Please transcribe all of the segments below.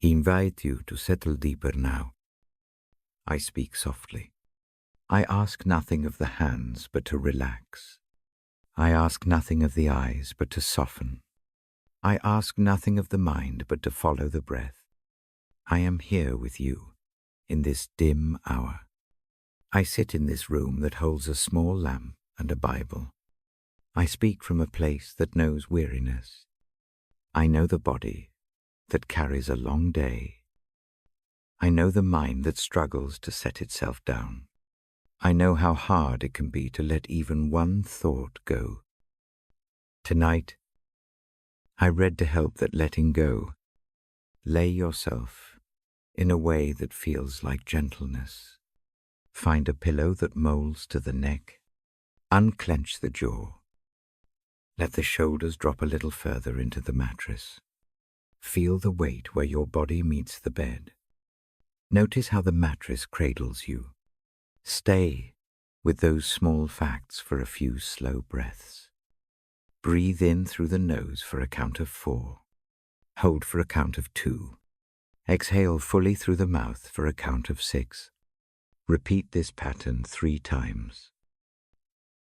invite you to settle deeper now. I speak softly. I ask nothing of the hands but to relax. I ask nothing of the eyes but to soften. I ask nothing of the mind but to follow the breath. I am here with you in this dim hour. I sit in this room that holds a small lamp and a Bible. I speak from a place that knows weariness. I know the body that carries a long day. I know the mind that struggles to set itself down. I know how hard it can be to let even one thought go. Tonight, I read to help that letting go. Lay yourself in a way that feels like gentleness. Find a pillow that molds to the neck. Unclench the jaw. Let the shoulders drop a little further into the mattress. Feel the weight where your body meets the bed. Notice how the mattress cradles you. Stay with those small facts for a few slow breaths. Breathe in through the nose for a count of 4. Hold for a count of 2. Exhale fully through the mouth for a count of 6. Repeat this pattern 3 times.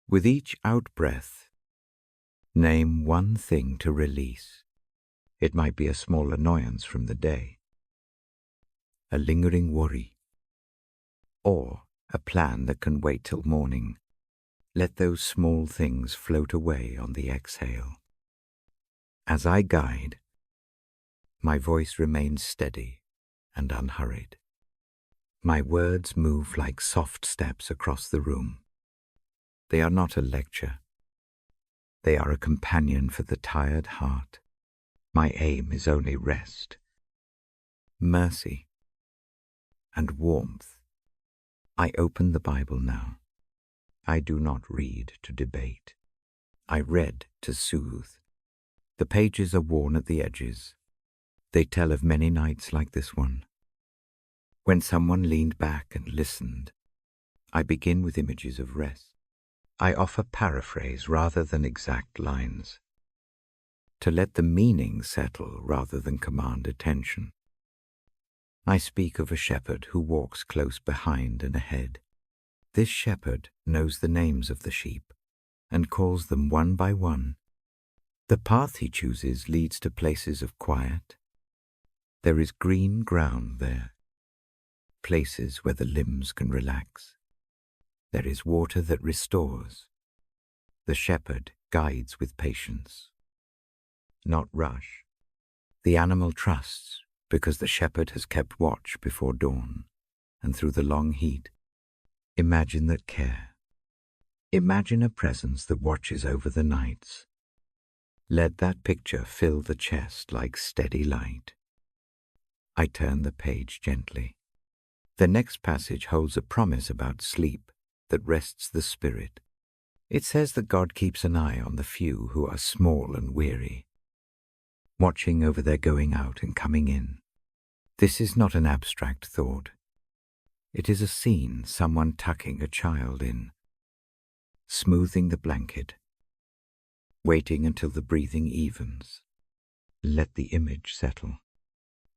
With each out-breath, name one thing to release. It might be a small annoyance from the day, a lingering worry, or a plan that can wait till morning. Let those small things float away on the exhale. As I guide, my voice remains steady and unhurried. My words move like soft steps across the room. They are not a lecture. They are a companion for the tired heart. My aim is only rest, mercy, and warmth. I open the Bible now. I do not read to debate. I read to soothe. The pages are worn at the edges. They tell of many nights like this one. When someone leaned back and listened, I begin with images of rest. I offer paraphrase rather than exact lines, to let the meaning settle rather than command attention. I speak of a shepherd who walks close behind and ahead. This shepherd knows the names of the sheep and calls them one by one. The path he chooses leads to places of quiet. There is green ground there, places where the limbs can relax. There is water that restores. The shepherd guides with patience, not rush. The animal trusts because the shepherd has kept watch before dawn and through the long heat. Imagine that care. Imagine a presence that watches over the nights. Let that picture fill the chest like steady light. I turn the page gently. The next passage holds a promise about sleep that rests the spirit. It says that God keeps an eye on the few who are small and weary, watching over their going out and coming in. This is not an abstract thought. It is a scene, someone tucking a child in, smoothing the blanket, waiting until the breathing evens. Let the image settle.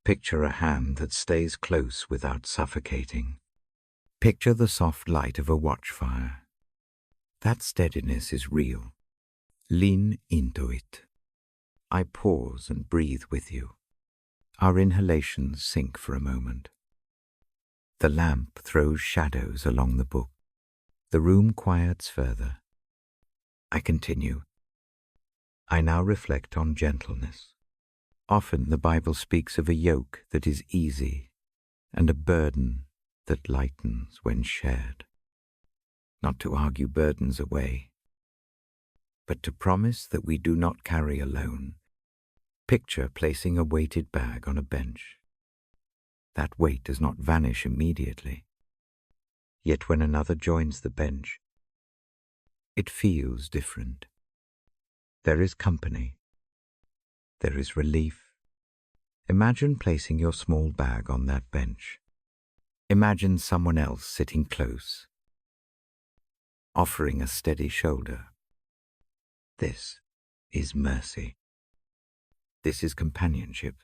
Picture a hand that stays close without suffocating. Picture the soft light of a watchfire. That steadiness is real. Lean into it. I pause and breathe with you. Our inhalations sink for a moment. The lamp throws shadows along the book. The room quiets further. I continue. I now reflect on gentleness. Often the Bible speaks of a yoke that is easy and a burden that lightens when shared. Not to argue burdens away, but to promise that we do not carry alone. Picture placing a weighted bag on a bench. That weight does not vanish immediately. Yet when another joins the bench, it feels different. There is company. There is relief. Imagine placing your small bag on that bench. Imagine someone else sitting close, offering a steady shoulder. This is mercy. This is companionship.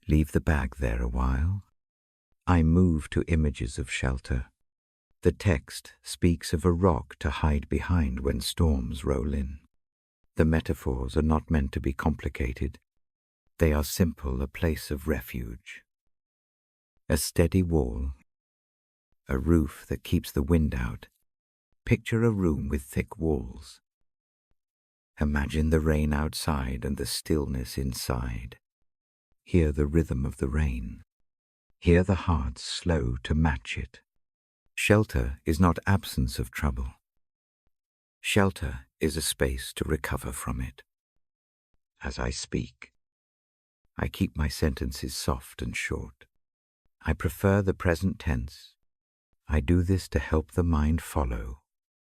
Leave the bag there a while. I move to images of shelter. The text speaks of a rock to hide behind when storms roll in. The metaphors are not meant to be complicated. They are simple, a place of refuge. A steady wall, a roof that keeps the wind out. Picture a room with thick walls. Imagine the rain outside and the stillness inside. Hear the rhythm of the rain. Hear the heart slow to match it. Shelter is not absence of trouble. Shelter is a space to recover from it. As I speak, I keep my sentences soft and short. I prefer the present tense. I do this to help the mind follow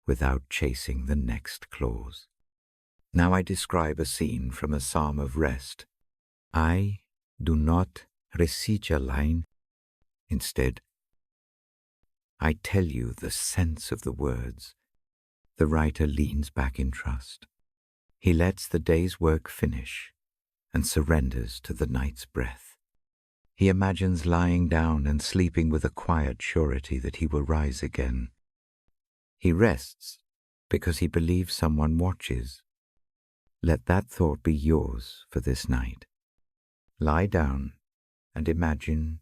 without chasing the next clause. Now I describe a scene from a psalm of rest. I do not recite a line. Instead, I tell you the sense of the words. The writer leans back in trust. He lets the day's work finish and surrenders to the night's breath. He imagines lying down and sleeping with a quiet surety that he will rise again. He rests because he believes someone watches. Let that thought be yours for this night. Lie down and imagine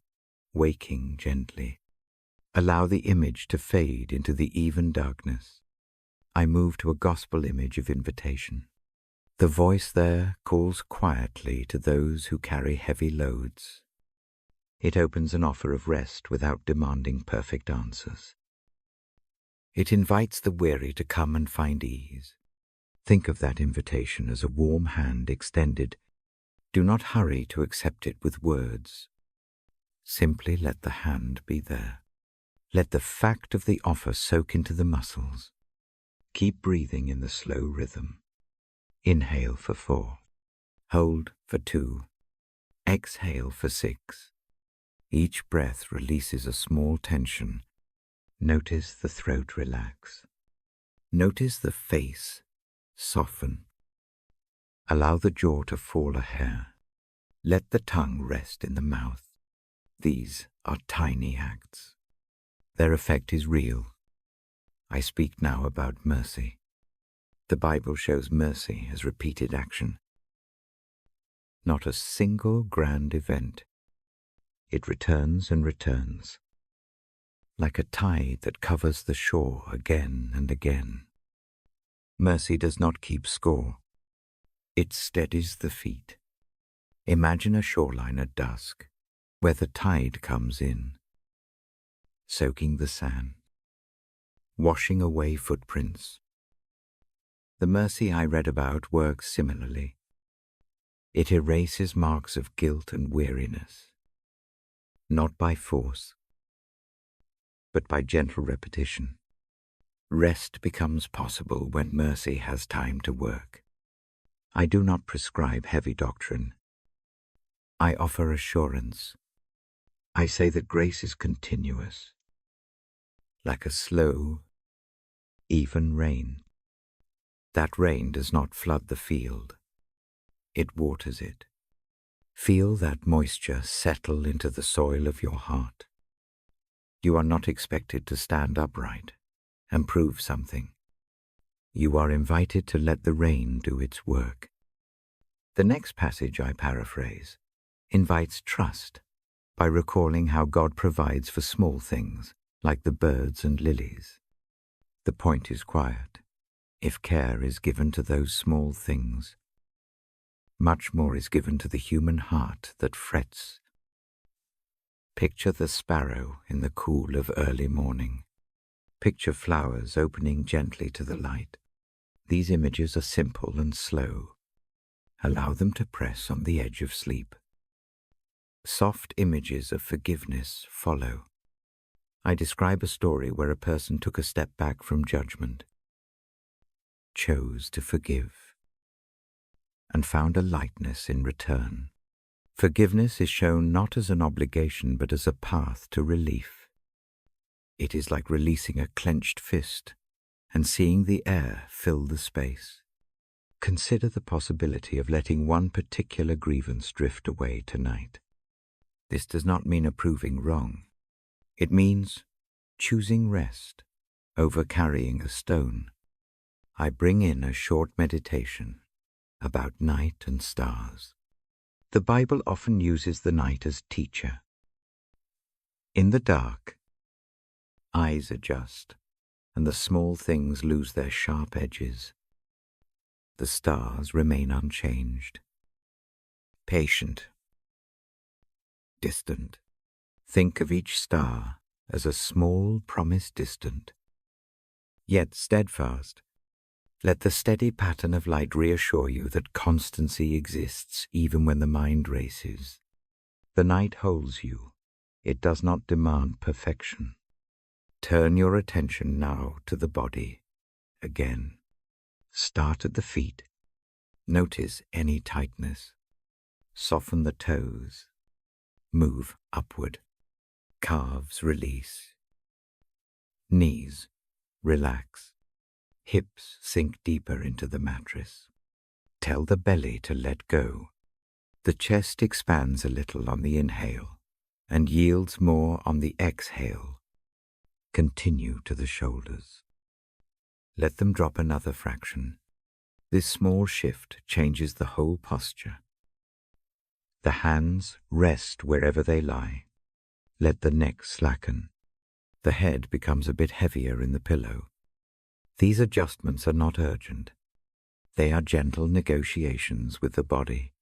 waking gently. Allow the image to fade into the even darkness. I move to a gospel image of invitation. The voice there calls quietly to those who carry heavy loads. It opens an offer of rest without demanding perfect answers. It invites the weary to come and find ease. Think of that invitation as a warm hand extended. Do not hurry to accept it with words. Simply let the hand be there. Let the fact of the offer soak into the muscles. Keep breathing in the slow rhythm. Inhale for 4. Hold for 2. Exhale for 6. Each breath releases a small tension. Notice the throat relax. Notice the face soften. Allow the jaw to fall a hair. Let the tongue rest in the mouth. These are tiny acts. Their effect is real. I speak now about mercy. The Bible shows mercy as repeated action. Not a single grand event. It returns and returns, like a tide that covers the shore again and again. Mercy does not keep score. It steadies the feet. Imagine a shoreline at dusk, where the tide comes in, soaking the sand, washing away footprints. The mercy I read about works similarly. It erases marks of guilt and weariness, not by force, but by gentle repetition. Rest becomes possible when mercy has time to work. I do not prescribe heavy doctrine. I offer assurance. I say that grace is continuous, like a slow, even rain. That rain does not flood the field. It waters it. Feel that moisture settle into the soil of your heart. You are not expected to stand upright and prove something. You are invited to let the rain do its work. The next passage I paraphrase invites trust by recalling how God provides for small things like the birds and lilies. The point is quiet. If care is given to those small things, much more is given to the human heart that frets. Picture the sparrow in the cool of early morning. Picture flowers opening gently to the light. These images are simple and slow. Allow them to press on the edge of sleep. Soft images of forgiveness follow. I describe a story where a person took a step back from judgment, chose to forgive, and found a lightness in return. Forgiveness is shown not as an obligation but as a path to relief. It is like releasing a clenched fist and seeing the air fill the space. Consider the possibility of letting one particular grievance drift away tonight. This does not mean approving wrong. It means choosing rest over carrying a stone. I bring in a short meditation about night and stars. The Bible often uses the night as teacher. In the dark, eyes adjust, and the small things lose their sharp edges. The stars remain unchanged. Patient, distant. Think of each star as a small promise distant, yet steadfast. Let the steady pattern of light reassure you that constancy exists even when the mind races. The night holds you. It does not demand perfection. Turn your attention now to the body. Again, start at the feet. Notice any tightness. Soften the toes. Move upward. Calves release. Knees relax. Hips sink deeper into the mattress. Tell the belly to let go. The chest expands a little on the inhale and yields more on the exhale. Continue to the shoulders. Let them drop another fraction. This small shift changes the whole posture. The hands rest wherever they lie. Let the neck slacken. The head becomes a bit heavier in the pillow. These adjustments are not urgent. They are gentle negotiations with the body.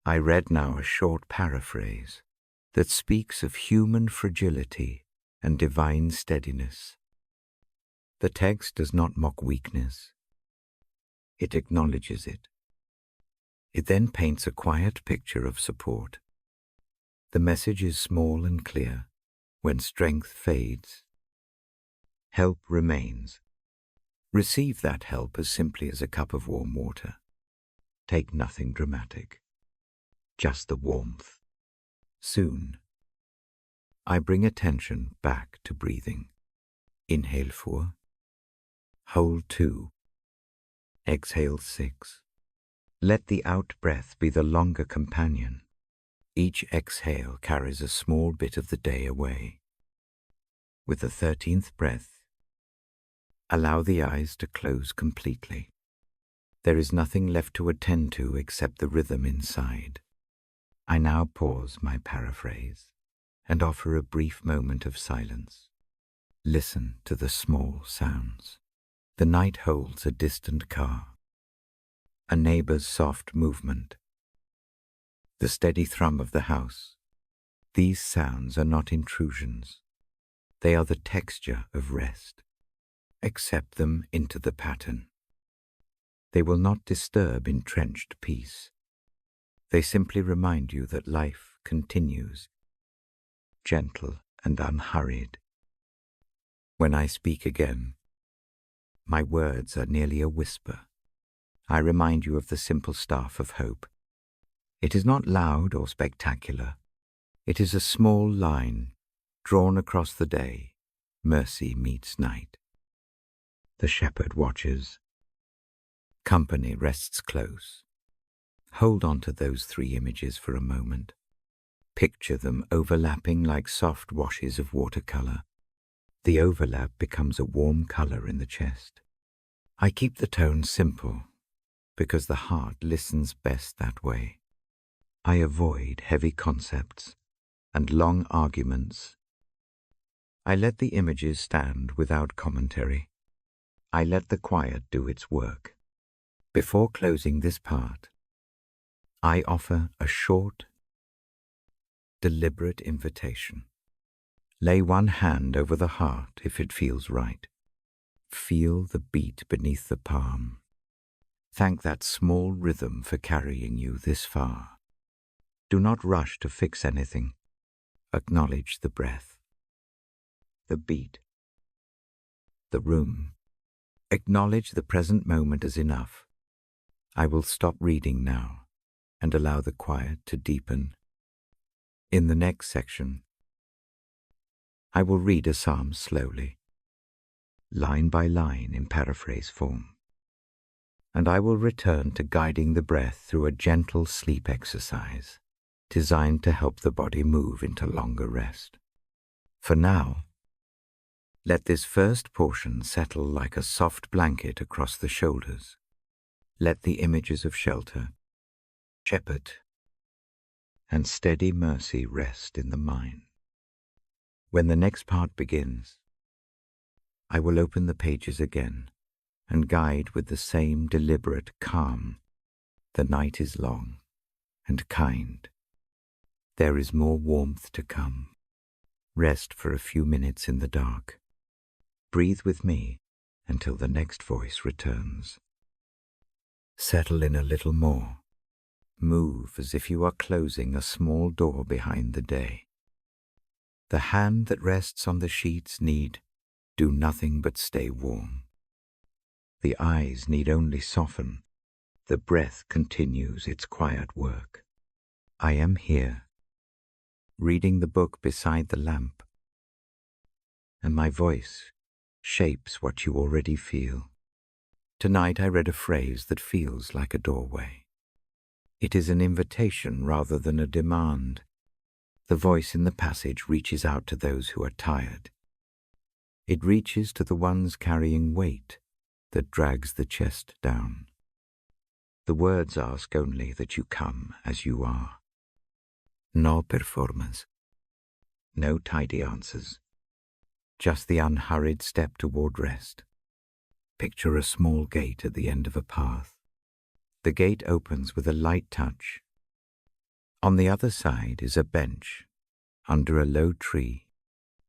I read now a short paraphrase that speaks of human fragility and divine steadiness. The text does not mock weakness. It acknowledges it. It then paints a quiet picture of support. The message is small and clear. When strength fades, help remains. Receive that help as simply as a cup of warm water. Take nothing dramatic, just the warmth. Soon, I bring attention back to breathing. Inhale 4, hold 2, exhale 6. Let the out-breath be the longer companion. Each exhale carries a small bit of the day away. With the 13th breath, allow the eyes to close completely. There is nothing left to attend to except the rhythm inside. I now pause my paraphrase and offer a brief moment of silence. Listen to the small sounds. The night holds a distant car, a neighbor's soft movement, the steady thrum of the house. These sounds are not intrusions. They are the texture of rest. Accept them into the pattern. They will not disturb entrenched peace. They simply remind you that life continues, gentle and unhurried. When I speak again, my words are nearly a whisper. I remind you of the simple staff of hope. It is not loud or spectacular. It is a small line drawn across the day. Mercy meets night. The shepherd watches. Company rests close. Hold on to those 3 images for a moment. Picture them overlapping like soft washes of watercolor. The overlap becomes a warm color in the chest. I keep the tone simple because the heart listens best that way. I avoid heavy concepts and long arguments. I let the images stand without commentary. I let the quiet do its work. Before closing this part, I offer a short, deliberate invitation. Lay one hand over the heart if it feels right. Feel the beat beneath the palm. Thank that small rhythm for carrying you this far. Do not rush to fix anything. Acknowledge the breath, the beat, the room. Acknowledge the present moment as enough. I will stop reading now and allow the quiet to deepen. In the next section, I will read a psalm slowly, line by line in paraphrase form, and I will return to guiding the breath through a gentle sleep exercise. designed to help the body move into longer rest. For now, let this first portion settle like a soft blanket across the shoulders. Let the images of shelter, shepherd, and steady mercy rest in the mind. When the next part begins, I will open the pages again and guide with the same deliberate calm. The night is long and kind. There is more warmth to come. Rest for a few minutes in the dark. Breathe with me until the next voice returns. Settle in a little more. Move as if you are closing a small door behind the day. The hand that rests on the sheets need do nothing but stay warm. The eyes need only soften. The breath continues its quiet work. I am here, reading the book beside the lamp, and my voice shapes what you already feel. Tonight I read a phrase that feels like a doorway. It is an invitation rather than a demand. The voice in the passage reaches out to those who are tired. It reaches to the ones carrying weight that drags the chest down. The words ask only that you come as you are. No performance. No tidy answers. Just the unhurried step toward rest. Picture a small gate at the end of a path. The gate opens with a light touch. On the other side is a bench. Under a low tree,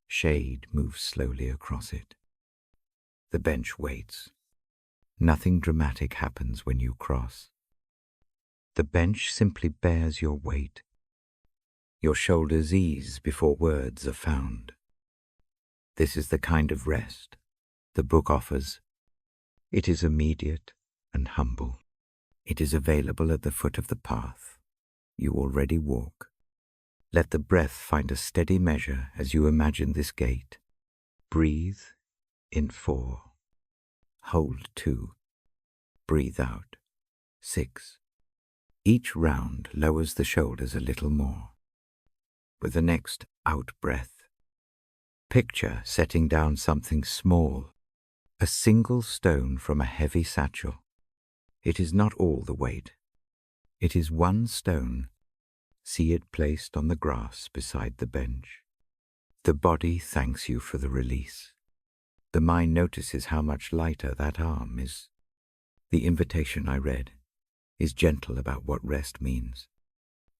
shade moves slowly across it. The bench waits. Nothing dramatic happens when you cross. The bench simply bears your weight. Your shoulders ease before words are found. This is the kind of rest the book offers. It is immediate and humble. It is available at the foot of the path you already walk. Let the breath find a steady measure as you imagine this gate. Breathe in 4. Hold 2. Breathe out 6. Each round lowers the shoulders a little more. With the next out breath, picture setting down something small, a single stone from a heavy satchel. It is not all the weight. It is one stone. See it placed on the grass beside the bench. The body thanks you for the release. The mind notices how much lighter that arm is. The invitation I read is gentle about what rest means.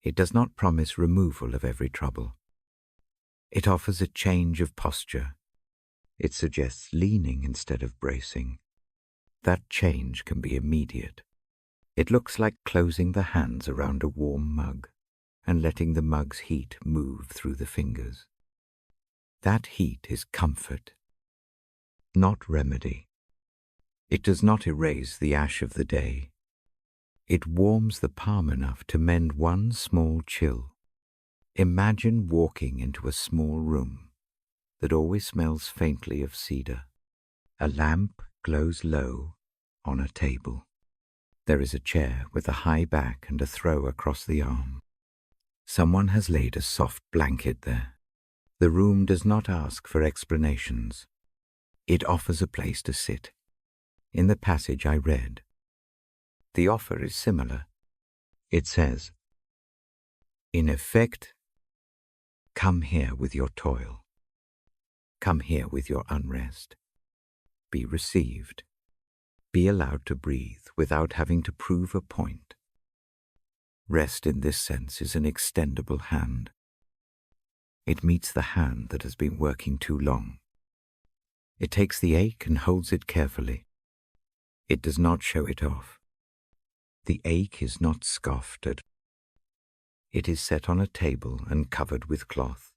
It does not promise removal of every trouble. It offers a change of posture. It suggests leaning instead of bracing. That change can be immediate. It looks like closing the hands around a warm mug and letting the mug's heat move through the fingers. That heat is comfort, not remedy. It does not erase the ash of the day. It warms the palm enough to mend one small chill. Imagine walking into a small room that always smells faintly of cedar. A lamp glows low on a table. There is a chair with a high back and a throw across the arm. Someone has laid a soft blanket there. The room does not ask for explanations. It offers a place to sit. In the passage I read, the offer is similar. It says, in effect, come here with your toil. Come here with your unrest. Be received. Be allowed to breathe without having to prove a point. Rest in this sense is an extendable hand. It meets the hand that has been working too long. It takes the ache and holds it carefully. It does not show it off. The ache is not scoffed at. It is set on a table and covered with cloth.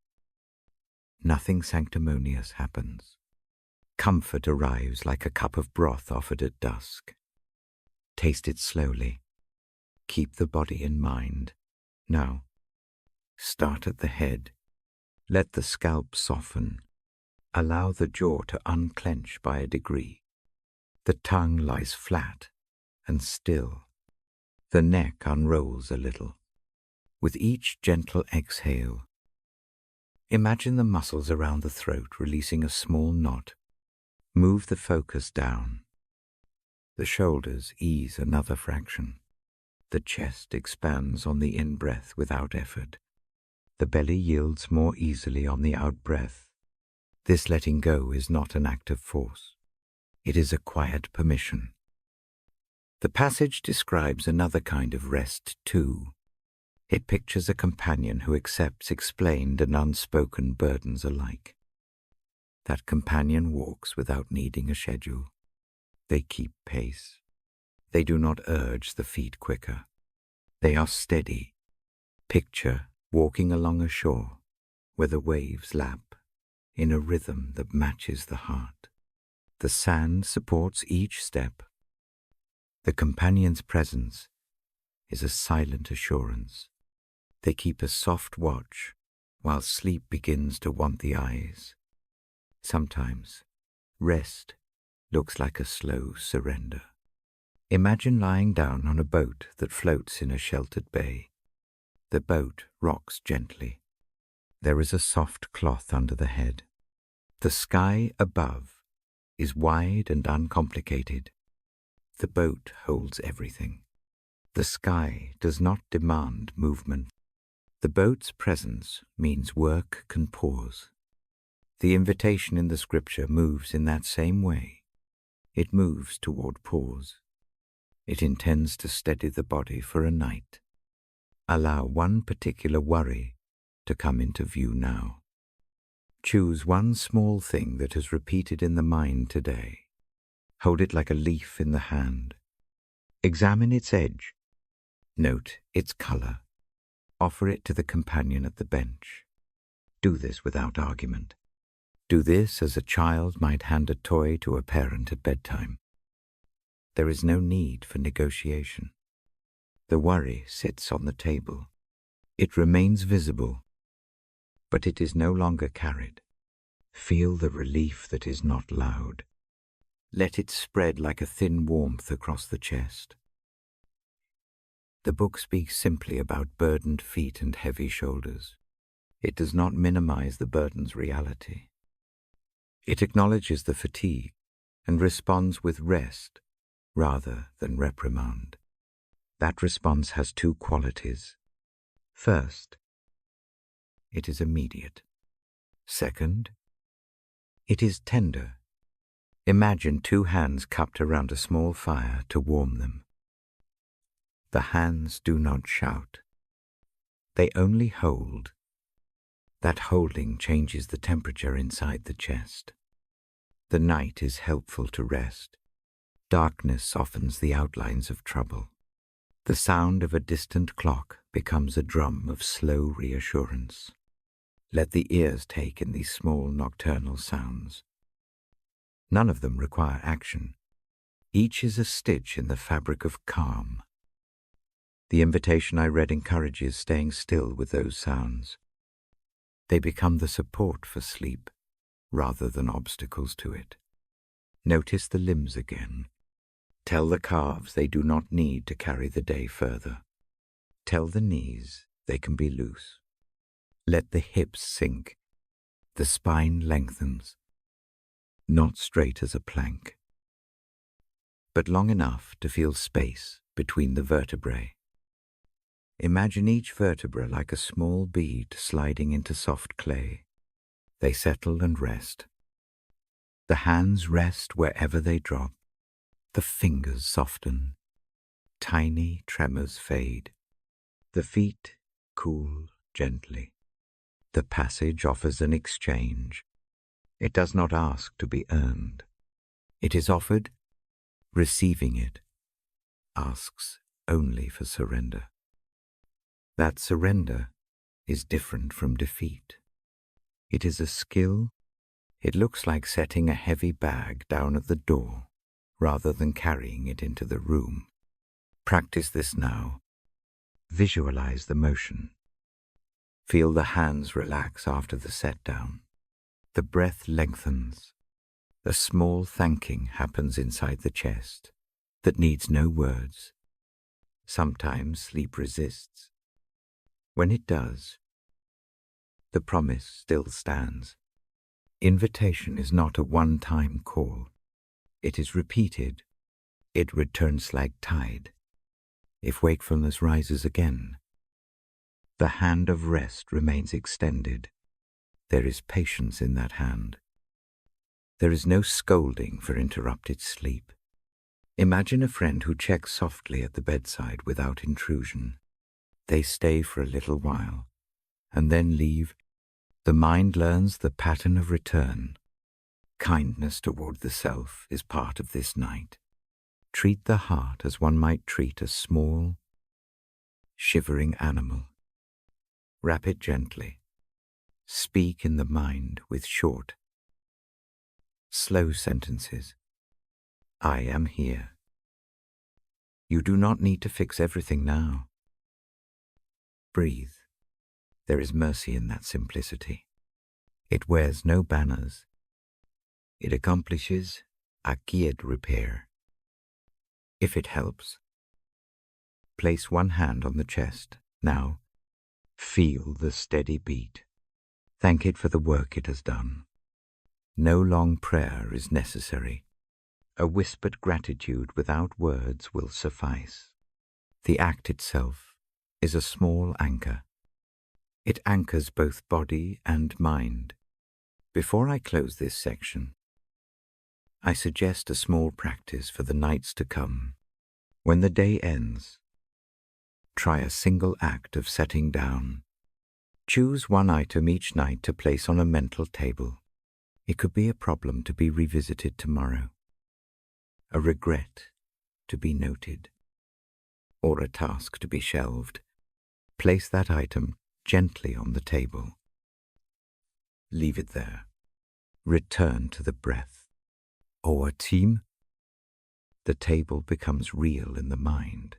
Nothing sanctimonious happens. Comfort arrives like a cup of broth offered at dusk. Taste it slowly. Keep the body in mind. Now, start at the head. Let the scalp soften. Allow the jaw to unclench by a degree. The tongue lies flat and still. The neck unrolls a little. With each gentle exhale, imagine the muscles around the throat releasing a small knot. Move the focus down. The shoulders ease another fraction. The chest expands on the in-breath without effort. The belly yields more easily on the out-breath. This letting go is not an act of force. It is a quiet permission. The passage describes another kind of rest too. It pictures a companion who accepts explained and unspoken burdens alike. That companion walks without needing a schedule. They keep pace. They do not urge the feet quicker. They are steady. Picture walking along a shore where the waves lap in a rhythm that matches the heart. The sand supports each step. The companion's presence is a silent assurance. They keep a soft watch while sleep begins to want the eyes. Sometimes rest looks like a slow surrender. Imagine lying down on a boat that floats in a sheltered bay. The boat rocks gently. There is a soft cloth under the head. The sky above is wide and uncomplicated. The boat holds everything. The sky does not demand movement. The boat's presence means work can pause. The invitation in the scripture moves in that same way. It moves toward pause. It intends to steady the body for a night. Allow one particular worry to come into view now. Choose one small thing that is repeated in the mind today. Hold it like a leaf in the hand. Examine its edge. Note its color. Offer it to the companion at the bench. Do this without argument. Do this as a child might hand a toy to a parent at bedtime. There is no need for negotiation. The worry sits on the table. It remains visible, but it is no longer carried. Feel the relief that is not loud. Let it spread like a thin warmth across the chest. The book speaks simply about burdened feet and heavy shoulders. It does not minimize the burden's reality. It acknowledges the fatigue and responds with rest rather than reprimand. That response has two qualities. First, it is immediate. Second, it is tender. Imagine two hands cupped around a small fire to warm them. The hands do not shout. They only hold. That holding changes the temperature inside the chest. The night is helpful to rest. Darkness softens the outlines of trouble. The sound of a distant clock becomes a drum of slow reassurance. Let the ears take in these small nocturnal sounds. None of them require action. Each is a stitch in the fabric of calm. The invitation I read encourages staying still with those sounds. They become the support for sleep, rather than obstacles to it. Notice the limbs again. Tell the calves they do not need to carry the day further. Tell the knees they can be loose. Let the hips sink. The spine lengthens. Not straight as a plank, but long enough to feel space between the vertebrae. Imagine each vertebra like a small bead sliding into soft clay. They settle and rest. The hands rest wherever they drop. The fingers soften. Tiny tremors fade. The feet cool gently. The passage offers an exchange. It does not ask to be earned. It is offered. Receiving it asks only for surrender. That surrender is different from defeat. It is a skill. It looks like setting a heavy bag down at the door rather than carrying it into the room. Practice this now. Visualize the motion. Feel the hands relax after the set down. The breath lengthens. A small thanking happens inside the chest that needs no words. Sometimes sleep resists. When it does, the promise still stands. Invitation is not a one-time call. It is repeated. It returns like tide. If wakefulness rises again, the hand of rest remains extended. There is patience in that hand. There is no scolding for interrupted sleep. Imagine a friend who checks softly at the bedside without intrusion. They stay for a little while and then leave. The mind learns the pattern of return. Kindness toward the self is part of this night. Treat the heart as one might treat a small, shivering animal. Wrap it gently. Speak in the mind with short, slow sentences. I am here. You do not need to fix everything now. Breathe. There is mercy in that simplicity. It wears no banners. It accomplishes a quiet repair. If it helps, place one hand on the chest. Now, feel the steady beat. Thank it for the work it has done. No long prayer is necessary. A whispered gratitude without words will suffice. The act itself is a small anchor. It anchors both body and mind. Before I close this section, I suggest a small practice for the nights to come. When the day ends, try a single act of setting down. Choose one item each night to place on a mental table. It could be a problem to be revisited tomorrow, a regret to be noted, or a task to be shelved. Place that item gently on the table. Leave it there. Return to the breath. Or team, the table becomes real in the mind.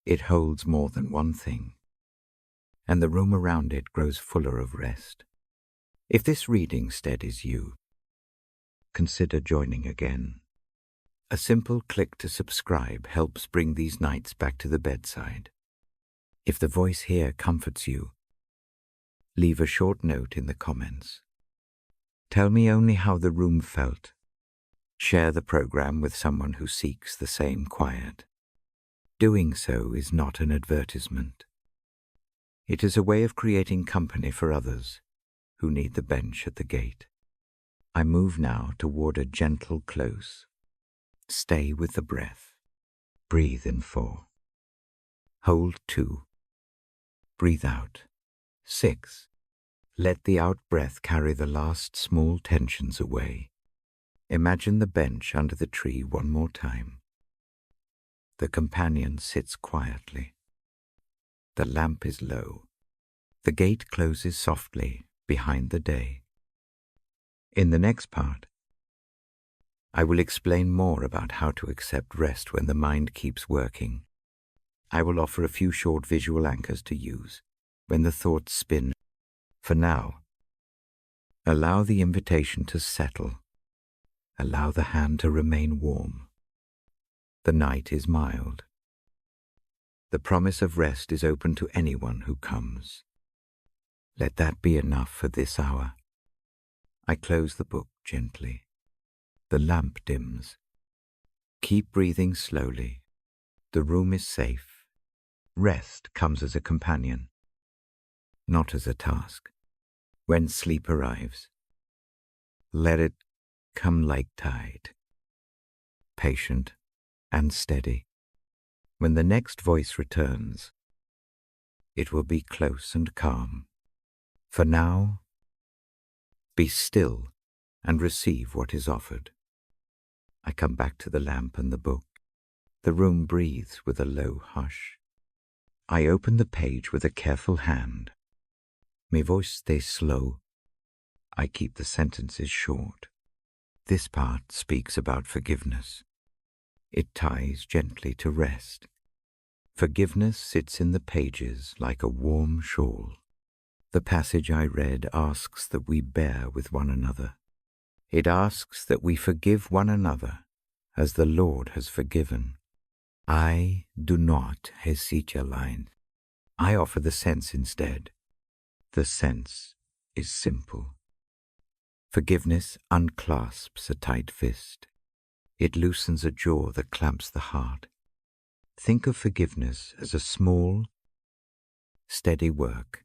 It holds more than one thing, and the room around it grows fuller of rest. If this reading steadies you, consider joining again. A simple click to subscribe helps bring these nights back to the bedside. If the voice here comforts you, leave a short note in the comments. Tell me only how the room felt. Share the program with someone who seeks the same quiet. Doing so is not an advertisement. It is a way of creating company for others who need the bench at the gate. I move now toward a gentle close. Stay with the breath. Breathe in 4. Hold 2. Breathe out 6. Let the out-breath carry the last small tensions away. Imagine the bench under the tree one more time. The companion sits quietly. The lamp is low. The gate closes softly behind the day. In the next part, I will explain more about how to accept rest when the mind keeps working. I will offer a few short visual anchors to use when the thoughts spin. For now, allow the invitation to settle. Allow the hand to remain warm. The night is mild. The promise of rest is open to anyone who comes. Let that be enough for this hour. I close the book gently. The lamp dims. Keep breathing slowly. The room is safe. Rest comes as a companion, not as a task. When sleep arrives, let it come like tide, patient and steady. When the next voice returns, it will be close and calm. For now, be still and receive what is offered. I come back to the lamp and the book. The room breathes with a low hush. I open the page with a careful hand. My voice stays slow. I keep the sentences short. This part speaks about forgiveness. It ties gently to rest. Forgiveness sits in the pages like a warm shawl. The passage I read asks that we bear with one another. It asks that we forgive one another as the Lord has forgiven. I do not hesitate allein. I offer the sense instead. The sense is simple. Forgiveness unclasps a tight fist. It loosens a jaw that clamps the heart. Think of forgiveness as a small, steady work.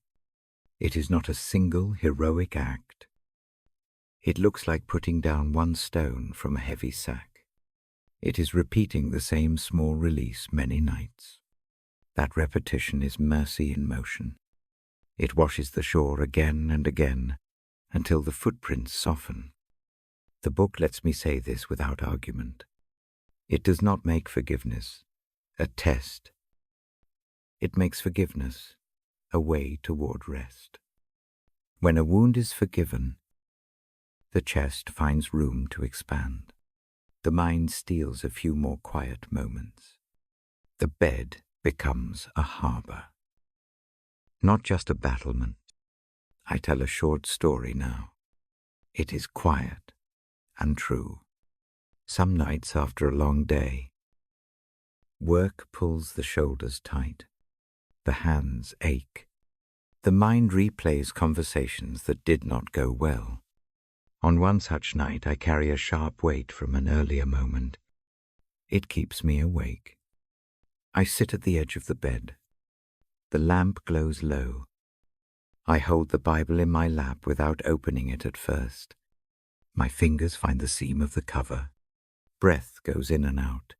It is not a single heroic act. It looks like putting down one stone from a heavy sack. It is repeating the same small release many nights. That repetition is mercy in motion. It washes the shore again and again until the footprints soften. The book lets me say this without argument. It does not make forgiveness a test. It makes forgiveness a way toward rest. When a wound is forgiven, the chest finds room to expand. The mind steals a few more quiet moments. The bed becomes a harbor. Not just a battlement. I tell a short story now. It is quiet and true. Some nights after a long day, work pulls the shoulders tight. The hands ache. The mind replays conversations that did not go well. On one such night, I carry a sharp weight from an earlier moment. It keeps me awake. I sit at the edge of the bed. The lamp glows low. I hold the Bible in my lap without opening it at first. My fingers find the seam of the cover. Breath goes in and out.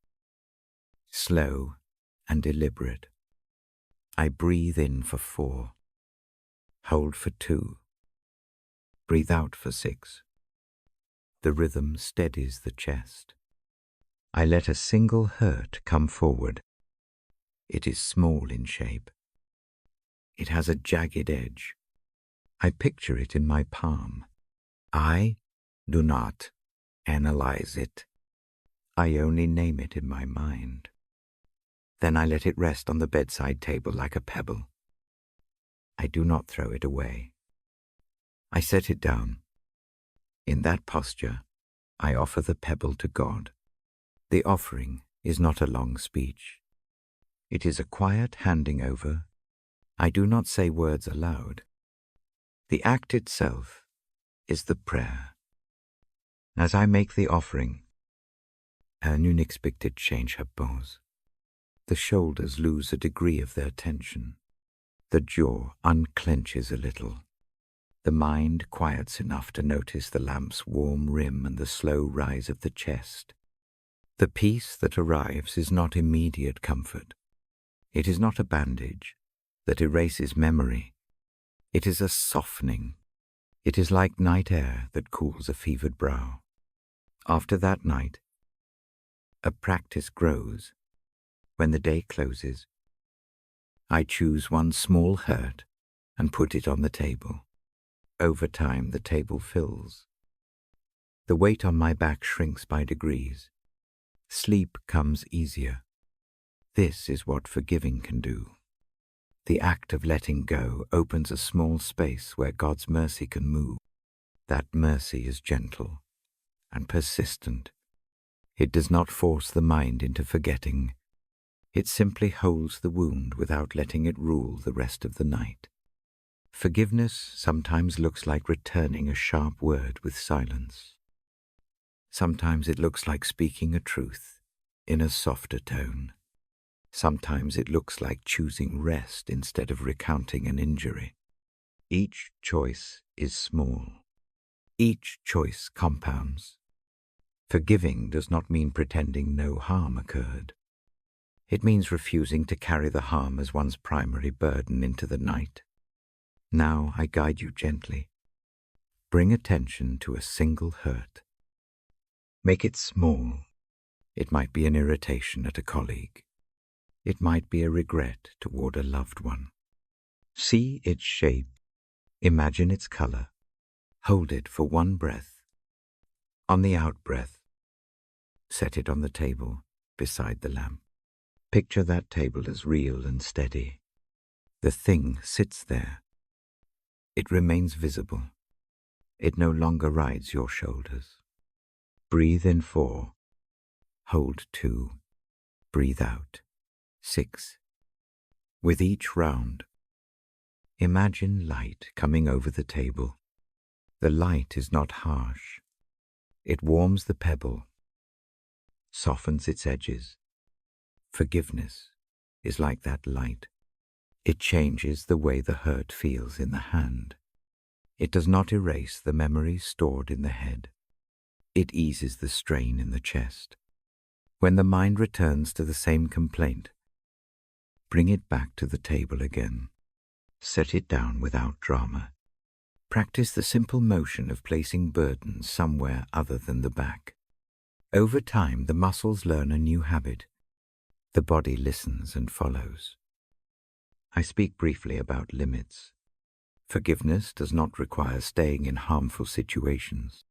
Slow and deliberate. I breathe in for 4. Hold for 2. Breathe out for 6. The rhythm steadies the chest. I let a single hurt come forward. It is small in shape. It has a jagged edge. I picture it in my palm. I do not analyze it. I only name it in my mind. Then I let it rest on the bedside table like a pebble. I do not throw it away. I set it down. In that posture, I offer the pebble to God. The offering is not a long speech. It is a quiet handing over. I do not say words aloud. The act itself is the prayer. As I make the offering, un unexpected change happens. The shoulders lose a degree of their tension. The jaw unclenches a little. The mind quiets enough to notice the lamp's warm rim and the slow rise of the chest. The peace that arrives is not immediate comfort. It is not a bandage that erases memory. It is a softening. It is like night air that cools a fevered brow. After that night, a practice grows. When the day closes, I choose one small hurt and put it on the table. Over time, the table fills. The weight on my back shrinks by degrees. Sleep comes easier. This is what forgiving can do. The act of letting go opens a small space where God's mercy can move. That mercy is gentle and persistent. It does not force the mind into forgetting. It simply holds the wound without letting it rule the rest of the night. Forgiveness sometimes looks like returning a sharp word with silence. Sometimes it looks like speaking a truth in a softer tone. Sometimes it looks like choosing rest instead of recounting an injury. Each choice is small. Each choice compounds. Forgiving does not mean pretending no harm occurred. It means refusing to carry the harm as one's primary burden into the night. Now I guide you gently. Bring attention to a single hurt. Make it small. It might be an irritation at a colleague. It might be a regret toward a loved one. See its shape. Imagine its color. Hold it for one breath. On the out-breath, set it on the table beside the lamp. Picture that table as real and steady. The thing sits there. It remains visible. It no longer rides your shoulders. Breathe in 4. Hold 2. Breathe out 6. With each round, imagine light coming over the table. The light is not harsh. It warms the pebble, softens its edges. Forgiveness is like that light. It changes the way the hurt feels in the hand. It does not erase the memories stored in the head. It eases the strain in the chest. When the mind returns to the same complaint, bring it back to the table again. Set it down without drama. Practice the simple motion of placing burdens somewhere other than the back. Over time, the muscles learn a new habit. The body listens and follows. I speak briefly about limits. Forgiveness does not require staying in harmful situations.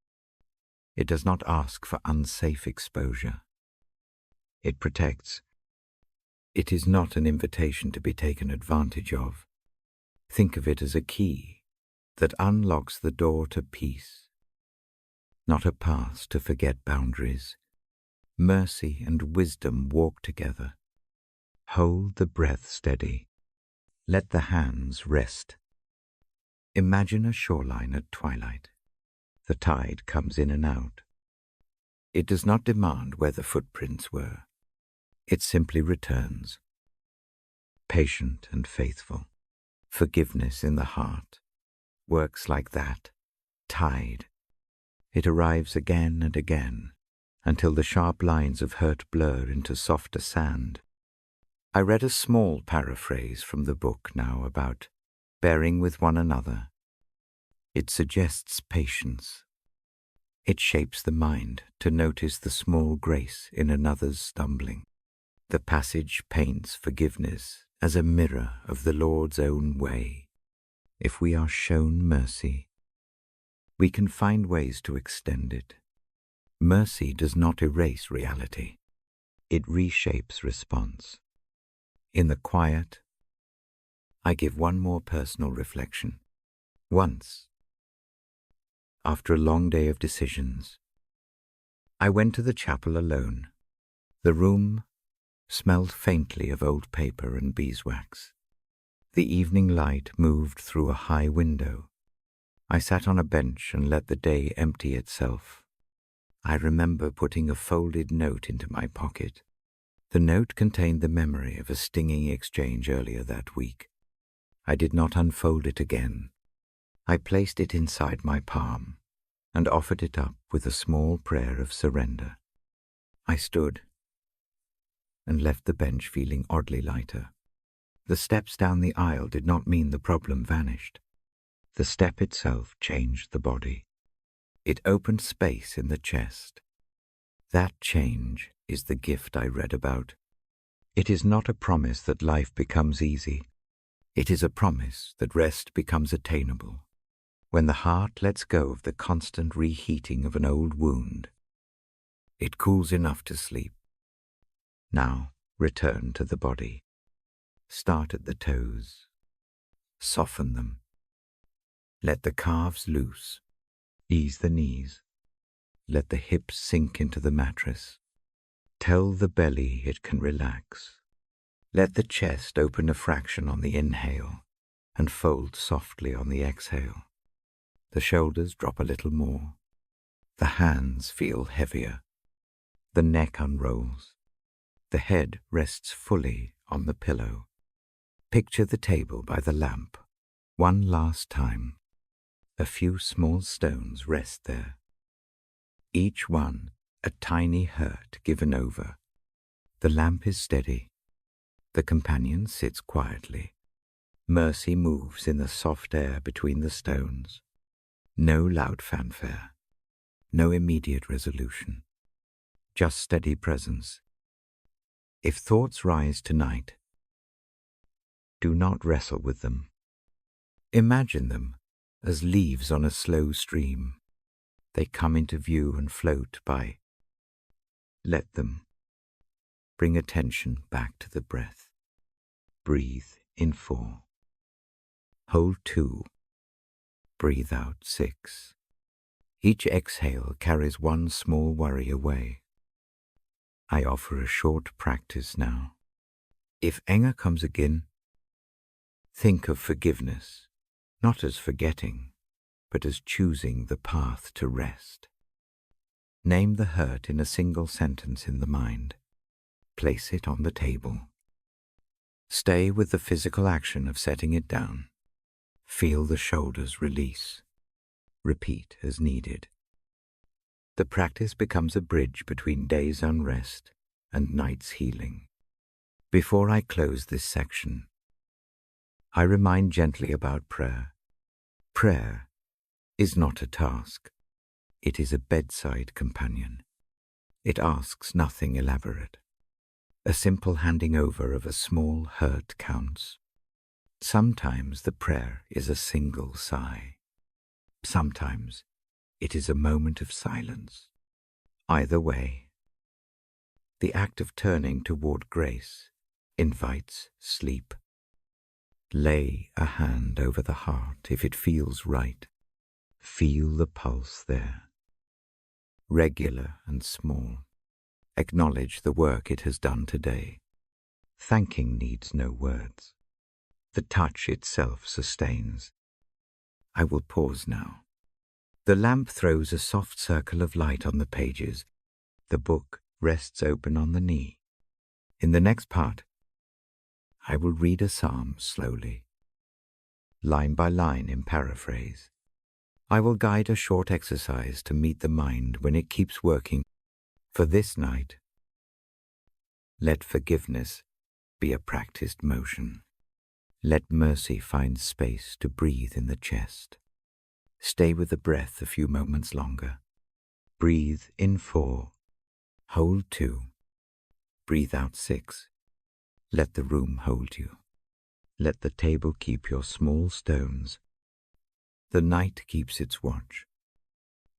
It does not ask for unsafe exposure. It protects. It is not an invitation to be taken advantage of. Think of it as a key that unlocks the door to peace, not a path to forget boundaries. Mercy and wisdom walk together. Hold the breath steady. Let the hands rest. Imagine a shoreline at twilight. The tide comes in and out. It does not demand where the footprints were. It simply returns. Patient and faithful. Forgiveness in the heart works like that tide. It arrives again and again until the sharp lines of hurt blur into softer sand. I read a small paraphrase from the book now about bearing with one another. It suggests patience. It shapes the mind to notice the small grace in another's stumbling. The passage paints forgiveness as a mirror of the Lord's own way. If we are shown mercy, we can find ways to extend it. Mercy does not erase reality. It reshapes response. In the quiet, I give one more personal reflection. Once, after a long day of decisions, I went to the chapel alone. The room smelled faintly of old paper and beeswax. The evening light moved through a high window. I sat on a bench and let the day empty itself. I remember putting a folded note into my pocket. The note contained the memory of a stinging exchange earlier that week. I did not unfold it again. I placed it inside my palm and offered it up with a small prayer of surrender. I stood and left the bench feeling oddly lighter. The steps down the aisle did not mean the problem vanished. The step itself changed the body. It opened space in the chest. That change is the gift I read about. It is not a promise that life becomes easy. It is a promise that rest becomes attainable. When the heart lets go of the constant reheating of an old wound, it cools enough to sleep. Now return to the body. Start at the toes. Soften them. Let the calves loose. Ease the knees. Let the hips sink into the mattress. Tell the belly it can relax. Let the chest open a fraction on the inhale and fold softly on the exhale. The shoulders drop a little more. The hands feel heavier. The neck unrolls. The head rests fully on the pillow. Picture the table by the lamp. One last time. A few small stones rest there. Each one a tiny hurt given over. The lamp is steady. The companion sits quietly. Mercy moves in the soft air between the stones. No loud fanfare. No immediate resolution. Just steady presence. If thoughts rise tonight, do not wrestle with them. Imagine them as leaves on a slow stream. They come into view and float by. Let them. Bring attention back to the breath. Breathe in 4. Hold 2. Breathe out 6. Each exhale carries one small worry away. I offer a short practice now. If anger comes again, Think of forgiveness, not as forgetting, but as choosing the path to rest. Name the hurt in a single sentence in the mind. Place it on the table. Stay with the physical action of setting it down. Feel the shoulders release. Repeat as needed. The practice becomes a bridge between days' unrest and night's healing. Before I close this section, I remind gently about prayer. Prayer is not a task. It is a bedside companion. It asks nothing elaborate. A simple handing over of a small hurt counts. Sometimes the prayer is a single sigh. Sometimes it is a moment of silence. Either way, the act of turning toward grace invites sleep. Lay a hand over the heart if it feels right. Feel the pulse there. Regular and small. Acknowledge the work it has done today. Thanking needs no words. The touch itself sustains. I will pause now. The lamp throws a soft circle of light on the pages. The book rests open on the knee. In the next part, I will read a psalm slowly, line by line in paraphrase. I will guide a short exercise to meet the mind when it keeps working. For this night, let forgiveness be a practiced motion. Let mercy find space to breathe in the chest. Stay with the breath a few moments longer. Breathe in 4, hold 2, breathe out 6. Let the room hold you. Let the table keep your small stones. The night keeps its watch.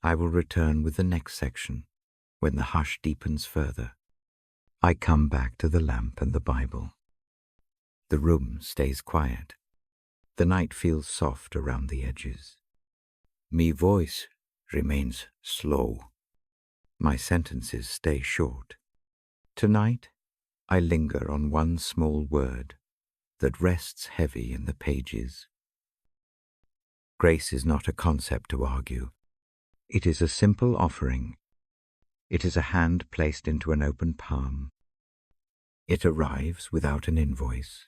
I will return with the next section when the hush deepens further. I come back to the lamp and the Bible. The room stays quiet. The night feels soft around the edges. My voice remains slow. My sentences stay short. Tonight, I linger on one small word that rests heavy in the pages. Grace is not a concept to argue. It is a simple offering. It is a hand placed into an open palm. It arrives without an invoice.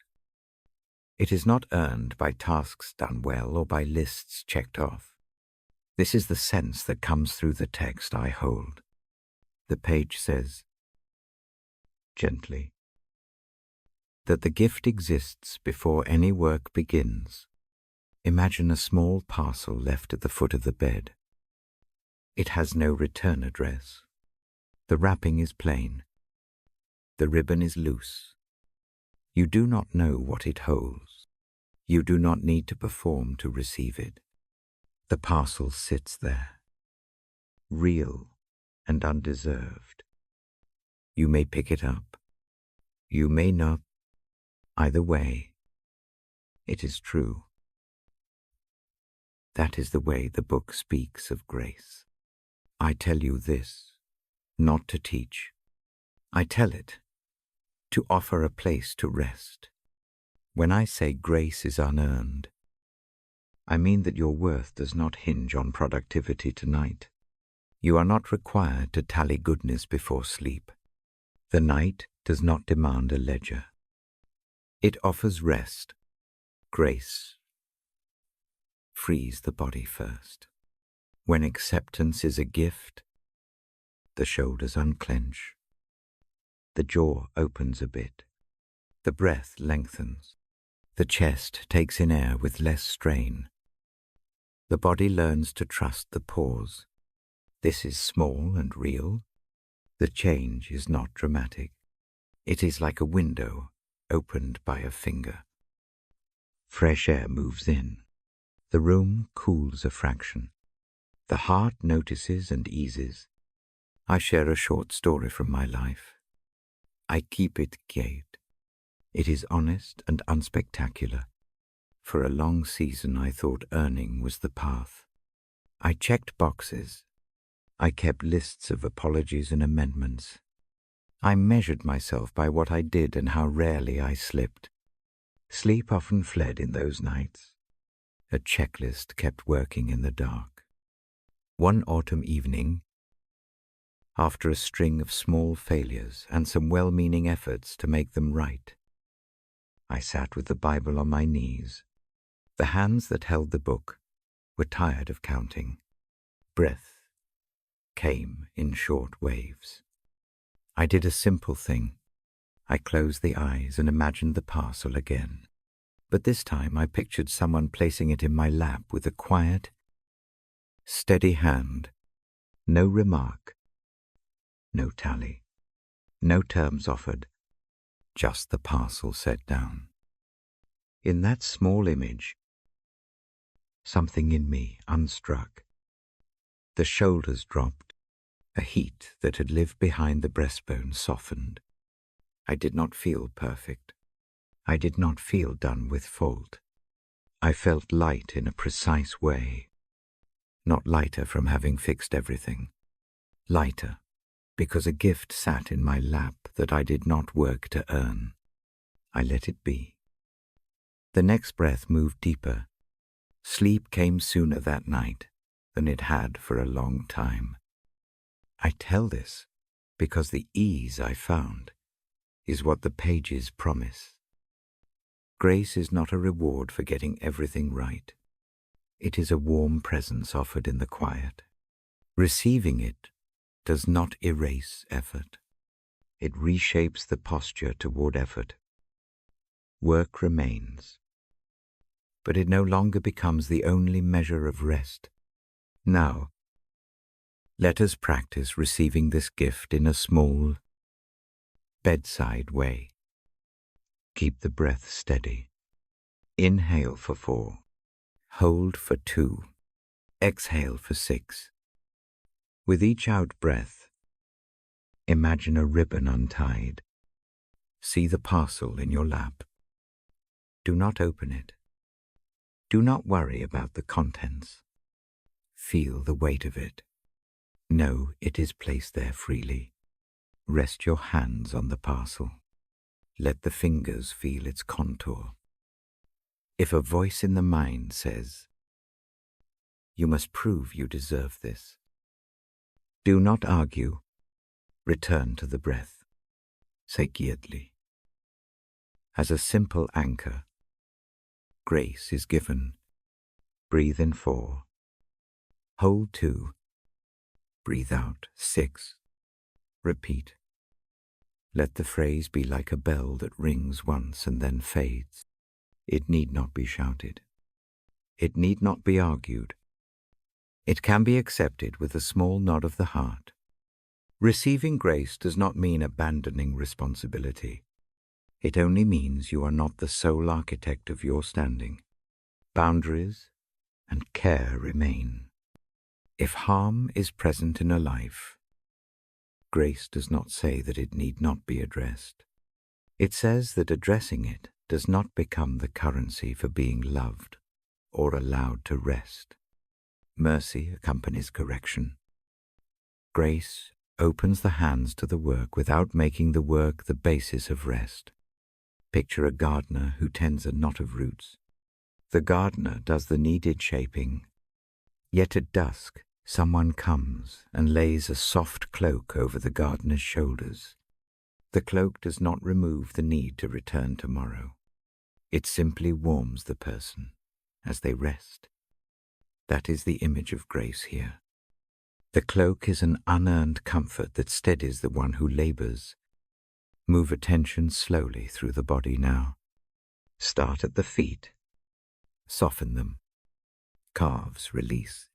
It is not earned by tasks done well or by lists checked off. This is the sense that comes through the text I hold. The page says, gently, that the gift exists before any work begins. Imagine a small parcel left at the foot of the bed. It has no return address. The wrapping is plain. The ribbon is loose. You do not know what it holds. You do not need to perform to receive it. The parcel sits there, real and undeserved. You may pick it up. You may not. Either way, it is true. That is the way the book speaks of grace. I tell you this, not to teach. I tell it to offer a place to rest. When I say grace is unearned, I mean that your worth does not hinge on productivity tonight. You are not required to tally goodness before sleep. The night does not demand a ledger. It offers rest. Grace frees the body first. When acceptance is a gift, the shoulders unclench. The jaw opens a bit. The breath lengthens. The chest takes in air with less strain. The body learns to trust the pause. This is small and real. The change is not dramatic. It is like a window opened by a finger. Fresh air moves in. The room cools a fraction. The heart notices and eases. I share a short story from my life. I keep it gate. It is honest and unspectacular. For a long season I thought earning was the path. I checked boxes. I kept lists of apologies and amendments. I measured myself by what I did and how rarely I slipped. Sleep often fled in those nights. A checklist kept working in the dark. One autumn evening, after a string of small failures and some well-meaning efforts to make them right, I sat with the Bible on my knees. The hands that held the book were tired of counting. Breath came in short waves. I did a simple thing. I closed the eyes and imagined the parcel again. But this time I pictured someone placing it in my lap with a quiet, steady hand. No remark, no tally, no terms offered, just the parcel set down. In that small image, something in me unstruck. The shoulders dropped. A heat that had lived behind the breastbone softened. I did not feel perfect. I did not feel done with fault. I felt light in a precise way. Not lighter from having fixed everything. Lighter because a gift sat in my lap that I did not work to earn. I let it be. The next breath moved deeper. Sleep came sooner that night than it had for a long time. I tell this because the ease I found is what the pages promise. Grace is not a reward for getting everything right. It is a warm presence offered in the quiet. Receiving it does not erase effort. It reshapes the posture toward effort. Work remains, but it no longer becomes the only measure of rest. Now, let us practice receiving this gift in a small, bedside way. Keep the breath steady. Inhale for 4. Hold for 2. Exhale for 6. With each out-breath, imagine a ribbon untied. See the parcel in your lap. Do not open it. Do not worry about the contents. Feel the weight of it. Know it is placed there freely. Rest your hands on the parcel. Let the fingers feel its contour. If a voice in the mind says, "You must prove you deserve this," do not argue. Return to the breath. Say quietly. As a simple anchor, grace is given. Breathe in 4. Hold 2. Breathe out 6. Repeat. Let the phrase be like a bell that rings once and then fades. It need not be shouted. It need not be argued. It can be accepted with a small nod of the heart. Receiving grace does not mean abandoning responsibility. It only means you are not the sole architect of your standing. Boundaries and care remain. If harm is present in a life, grace does not say that it need not be addressed. It says that addressing it does not become the currency for being loved or allowed to rest. Mercy accompanies correction. Grace opens the hands to the work without making the work the basis of rest. Picture a gardener who tends a knot of roots. The gardener does the needed shaping, yet at dusk someone comes and lays a soft cloak over the gardener's shoulders. The cloak does not remove the need to return tomorrow. It simply warms the person as they rest. That is the image of grace here. The cloak is an unearned comfort that steadies the one who labors. Move attention slowly through the body now. Start at the feet. Soften them. Calves release.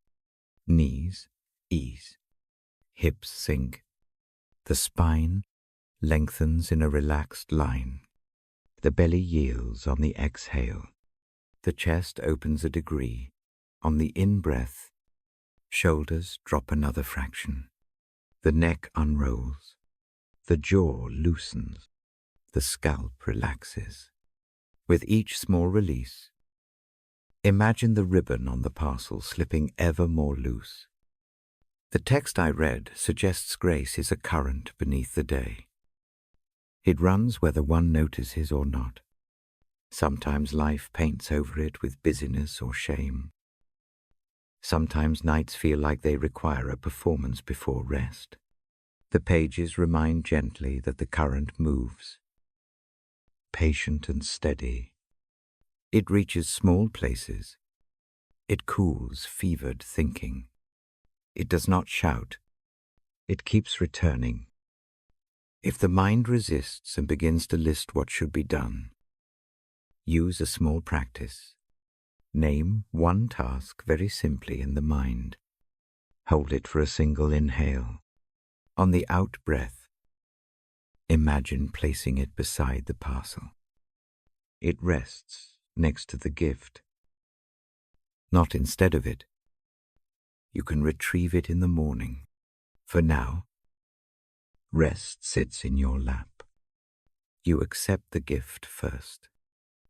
Knees ease. Hips sink. The spine lengthens in a relaxed line. The belly yields on the exhale. The chest opens a degree. On the in-breath, shoulders drop another fraction. The neck unrolls. The jaw loosens. The scalp relaxes. With each small release, imagine the ribbon on the parcel slipping ever more loose. The text I read suggests grace is a current beneath the day. It runs whether one notices or not. Sometimes life paints over it with busyness or shame. Sometimes nights feel like they require a performance before rest. The pages remind gently that the current moves, patient and steady. It reaches small places. It cools fevered thinking. It does not shout. It keeps returning. If the mind resists and begins to list what should be done, use a small practice. Name one task very simply in the mind. Hold it for a single inhale. On the out-breath, imagine placing it beside the parcel. It rests next to the gift, not instead of it. You can retrieve it in the morning. For now, rest sits in your lap. You accept the gift first.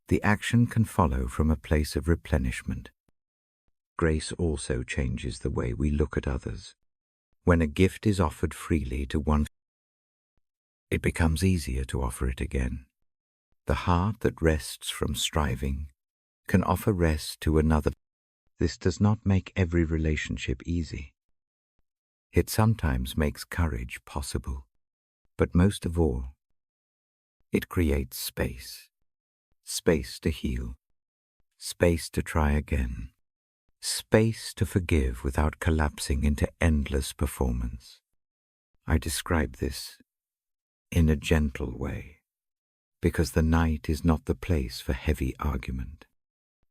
The action can follow from a place of replenishment. Grace also changes the way we look at others. When a gift is offered freely to one, it becomes easier to offer it again. The heart that rests from striving can offer rest to another. This does not make every relationship easy. It sometimes makes courage possible, but most of all, it creates space. Space to heal, space to try again, space to forgive without collapsing into endless performance. I describe this in a gentle way, because the night is not the place for heavy argument.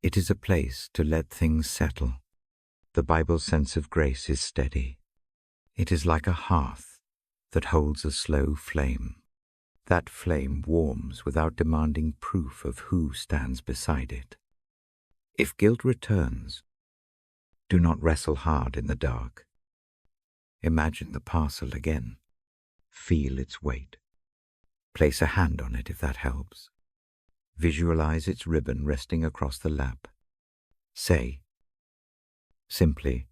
It is a place to let things settle. The Bible's sense of grace is steady. It is like a hearth that holds a slow flame. That flame warms without demanding proof of who stands beside it. If guilt returns, do not wrestle hard in the dark. Imagine the parcel again. Feel its weight. Place a hand on it if that helps. Visualize its ribbon resting across the lap. Say, simply,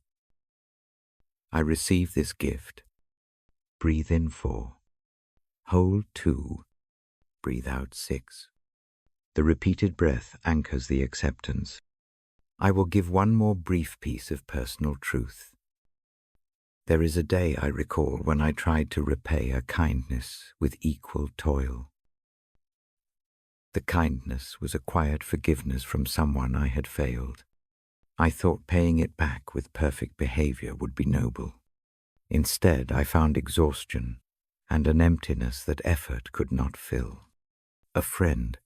I receive this gift. Breathe in 4. Hold 2. Breathe out 6. The repeated breath anchors the acceptance. I will give one more brief piece of personal truth. There is a day I recall when I tried to repay a kindness with equal toil. The kindness was a quiet forgiveness from someone I had failed. I thought paying it back with perfect behavior would be noble. Instead, I found exhaustion and an emptiness that effort could not fill. A friend,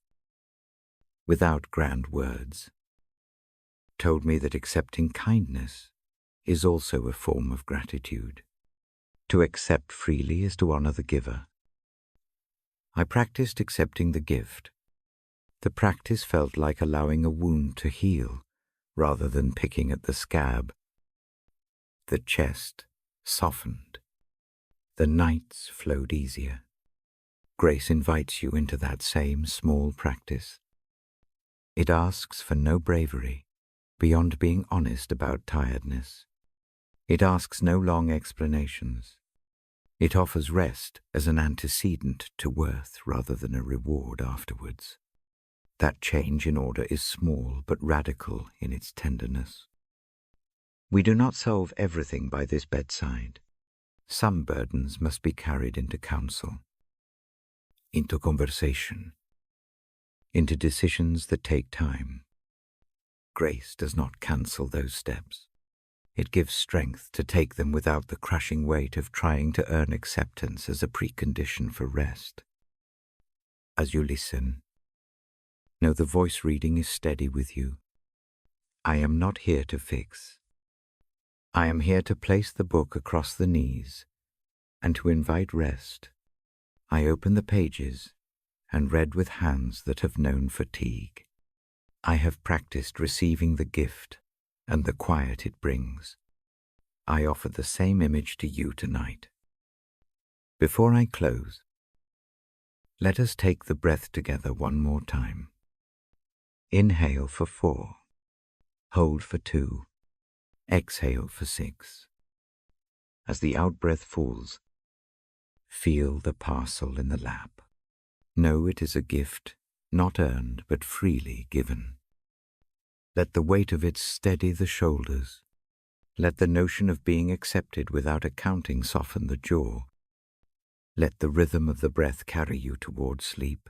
without grand words, told me that accepting kindness is also a form of gratitude. To accept freely is to honor the giver. I practiced accepting the gift. The practice felt like allowing a wound to heal rather than picking at the scab. The chest softened. The nights flowed easier. Grace invites you into that same small practice. It asks for no bravery beyond being honest about tiredness. It asks no long explanations. It offers rest as an antecedent to worth rather than a reward afterwards. That change in order is small but radical in its tenderness. We do not solve everything by this bedside. Some burdens must be carried into counsel, into conversation, into decisions that take time. Grace does not cancel those steps. It gives strength to take them without the crushing weight of trying to earn acceptance as a precondition for rest. As you listen, know the voice reading is steady with you. I am not here to fix. I am here to place the book across the knees and to invite rest. I open the pages and read with hands that have known fatigue. I have practiced receiving the gift and the quiet it brings. I offer the same image to you tonight. Before I close, let us take the breath together one more time. Inhale for 4. Hold for 2. Exhale for 6. As the out-breath falls, feel the parcel in the lap. Know it is a gift not earned but freely given. Let the weight of it steady the shoulders. Let the notion of being accepted without accounting soften the jaw. Let the rhythm of the breath carry you toward sleep.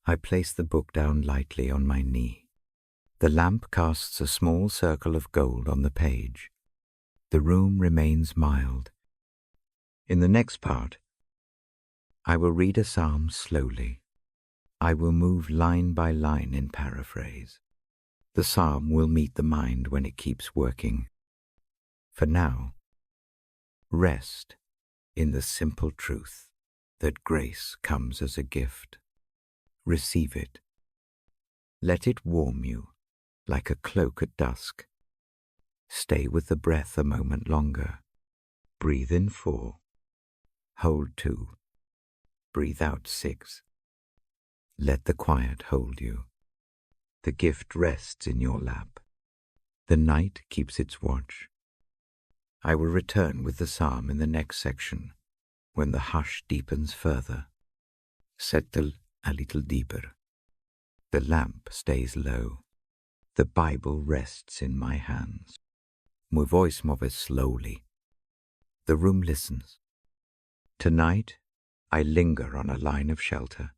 I place the book down lightly on my knee. The lamp casts a small circle of gold on the page. The room remains mild. In the next part, I will read a psalm slowly. I will move line by line in paraphrase. The psalm will meet the mind when it keeps working. For now, rest in the simple truth that grace comes as a gift. Receive it. Let it warm you like a cloak at dusk. Stay with the breath a moment longer. Breathe in 4. Hold 2. Breathe out 6. Let the quiet hold you. The gift rests in your lap. The night keeps its watch. I will return with the psalm in the next section, when the hush deepens further. Settle a little deeper. The lamp stays low. The Bible rests in my hands. My voice moves slowly. The room listens. Tonight, I linger on a line of shelter.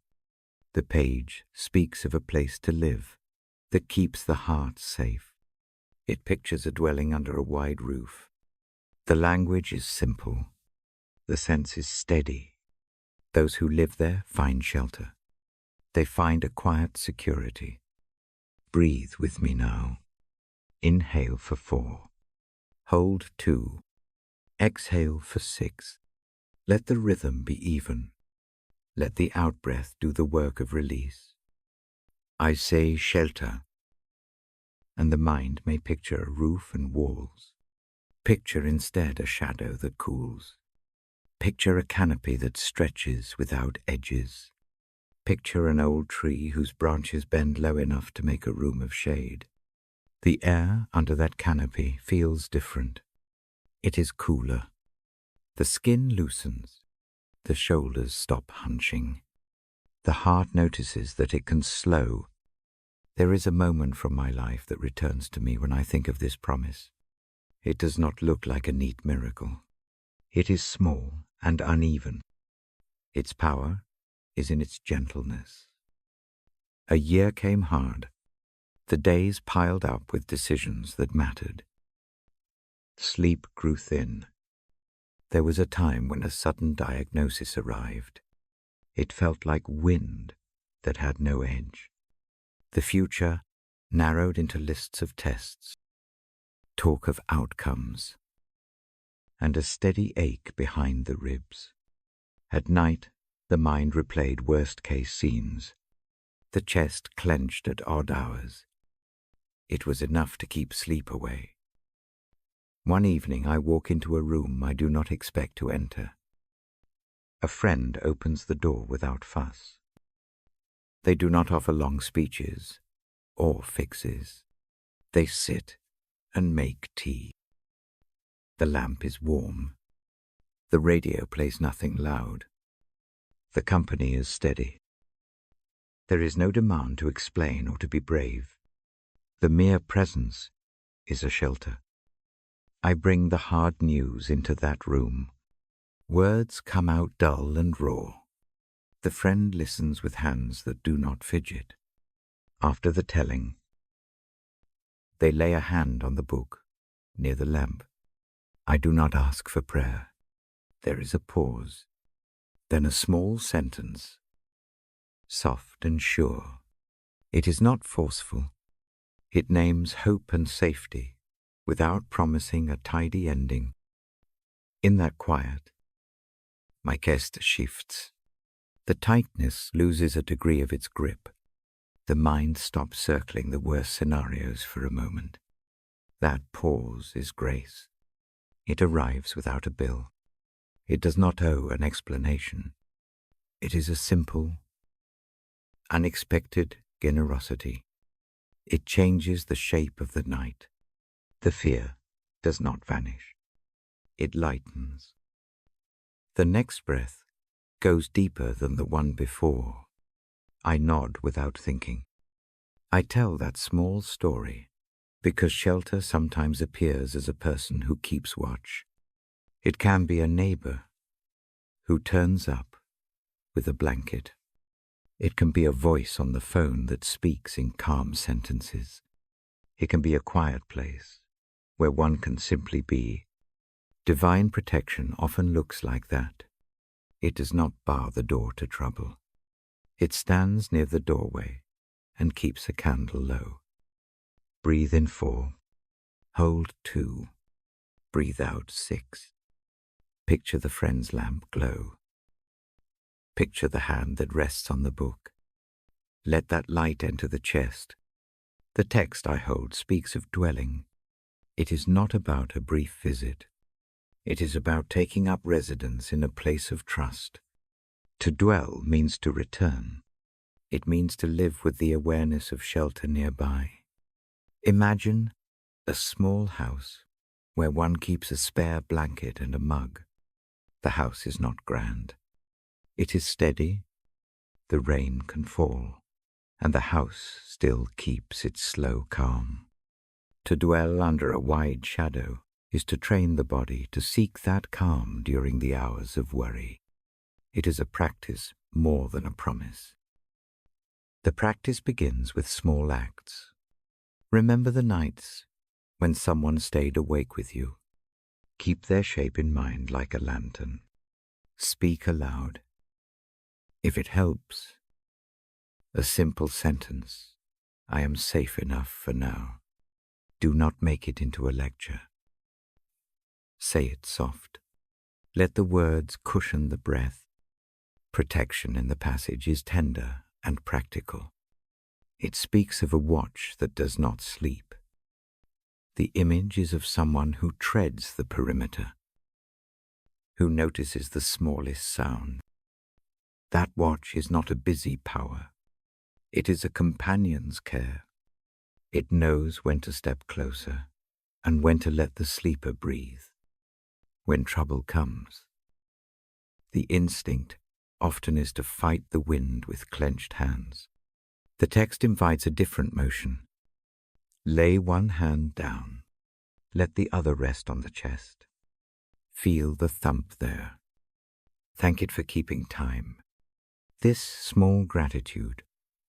The page speaks of a place to live that keeps the heart safe. It pictures a dwelling under a wide roof. The language is simple. The sense is steady. Those who live there find shelter. They find a quiet security. Breathe with me now. Inhale for 4. Hold 2. Exhale for 6. Let the rhythm be even. Let the out-breath do the work of release. I say shelter, and the mind may picture a roof and walls. Picture instead a shadow that cools. Picture a canopy that stretches without edges. Picture an old tree whose branches bend low enough to make a room of shade. The air under that canopy feels different. It is cooler. The skin loosens. The shoulders stop hunching. The heart notices that it can slow. There is a moment from my life that returns to me when I think of this promise. It does not look like a neat miracle. It is small and uneven. Its power is in its gentleness. A year came hard. The days piled up with decisions that mattered. Sleep grew thin. There was a time when a sudden diagnosis arrived. It felt like wind that had no edge. The future narrowed into lists of tests, talk of outcomes, and a steady ache behind the ribs. At night, the mind replayed worst-case scenes. The chest clenched at odd hours. It was enough to keep sleep away. One evening I walk into a room I do not expect to enter. A friend opens the door without fuss. They do not offer long speeches or fixes. They sit and make tea. The lamp is warm. The radio plays nothing loud. The company is steady. There is no demand to explain or to be brave. The mere presence is a shelter. I bring the hard news into that room. Words come out dull and raw. The friend listens with hands that do not fidget. After the telling, they lay a hand on the book near the lamp. I do not ask for prayer. There is a pause, then a small sentence, soft and sure. It is not forceful. It names hope and safety without promising a tidy ending. In that quiet, my guest shifts. The tightness loses a degree of its grip. The mind stops circling the worst scenarios for a moment. That pause is grace. It arrives without a bill. It does not owe an explanation. It is a simple, unexpected generosity. It changes the shape of the night. The fear does not vanish. It lightens. The next breath goes deeper than the one before. I nod without thinking. I tell that small story because shelter sometimes appears as a person who keeps watch. It can be a neighbor who turns up with a blanket. It can be a voice on the phone that speaks in calm sentences. It can be a quiet place where one can simply be. Divine protection often looks like that. It does not bar the door to trouble. It stands near the doorway and keeps a candle low. Breathe in 4, hold 2, breathe out 6. Picture the friend's lamp glow. Picture the hand that rests on the book. Let that light enter the chest. The text I hold speaks of dwelling. It is not about a brief visit. It is about taking up residence in a place of trust. To dwell means to return. It means to live with the awareness of shelter nearby. Imagine a small house where one keeps a spare blanket and a mug. The house is not grand. It is steady. The rain can fall, and the house still keeps its slow calm. To dwell under a wide shadow is to train the body to seek that calm during the hours of worry. It is a practice more than a promise. The practice begins with small acts. Remember the nights when someone stayed awake with you. Keep their shape in mind like a lantern. Speak aloud. If it helps, a simple sentence, I am safe enough for now. Do not make it into a lecture. Say it soft. Let the words cushion the breath. Protection in the passage is tender and practical. It speaks of a watch that does not sleep. The image is of someone who treads the perimeter, who notices the smallest sound. That watch is not a busy power. It is a companion's care. It knows when to step closer and when to let the sleeper breathe. When trouble comes, the instinct often is to fight the wind with clenched hands. The text invites a different motion. Lay one hand down. Let the other rest on the chest. Feel the thump there. Thank it for keeping time. This small gratitude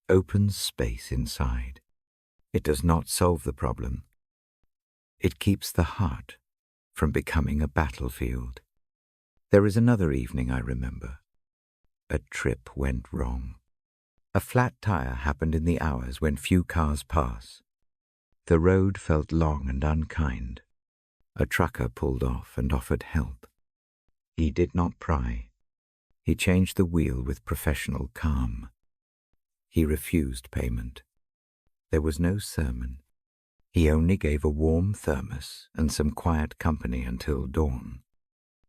opens space inside. It does not solve the problem. It keeps the heart from becoming a battlefield. There is another evening I remember. A trip went wrong. A flat tire happened in the hours when few cars pass. The road felt long and unkind. A trucker pulled off and offered help. He did not pry. He changed the wheel with professional calm. He refused payment. There was no sermon. He only gave a warm thermos and some quiet company until dawn.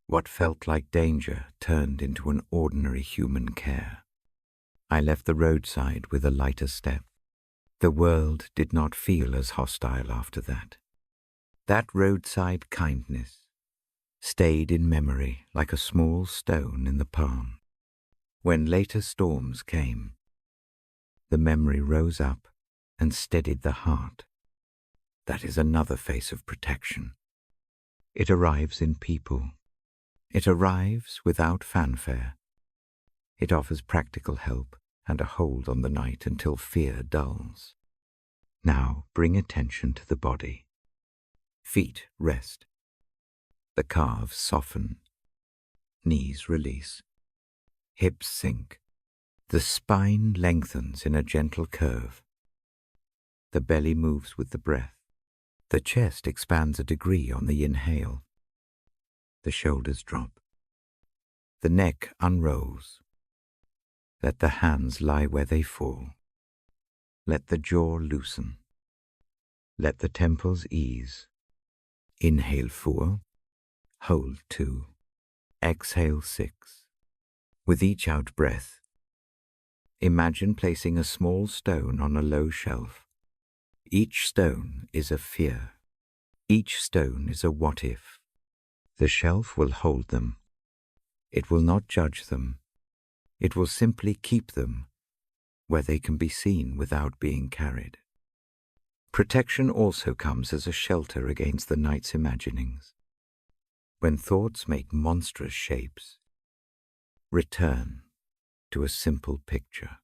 What felt like danger turned into an ordinary human care. I left the roadside with a lighter step. The world did not feel as hostile after that. That roadside kindness stayed in memory like a small stone in the palm. When later storms came, the memory rose up and steadied the heart. That is another face of protection. It arrives in people. It arrives without fanfare. It offers practical help and a hold on the night until fear dulls. Now bring attention to the body. Feet rest. The calves soften. Knees release. Hips sink. The spine lengthens in a gentle curve. The belly moves with the breath. The chest expands a degree on the inhale. The shoulders drop. The neck unrolls. Let the hands lie where they fall. Let the jaw loosen. Let the temples ease. Inhale 4. Hold 2. Exhale 6. With each out breath, imagine placing a small stone on a low shelf. Each stone is a fear. Each stone is a what if. The shelf will hold them. It will not judge them. It will simply keep them where they can be seen without being carried. Protection also comes as a shelter against the night's imaginings. When thoughts make monstrous shapes, return to a simple picture.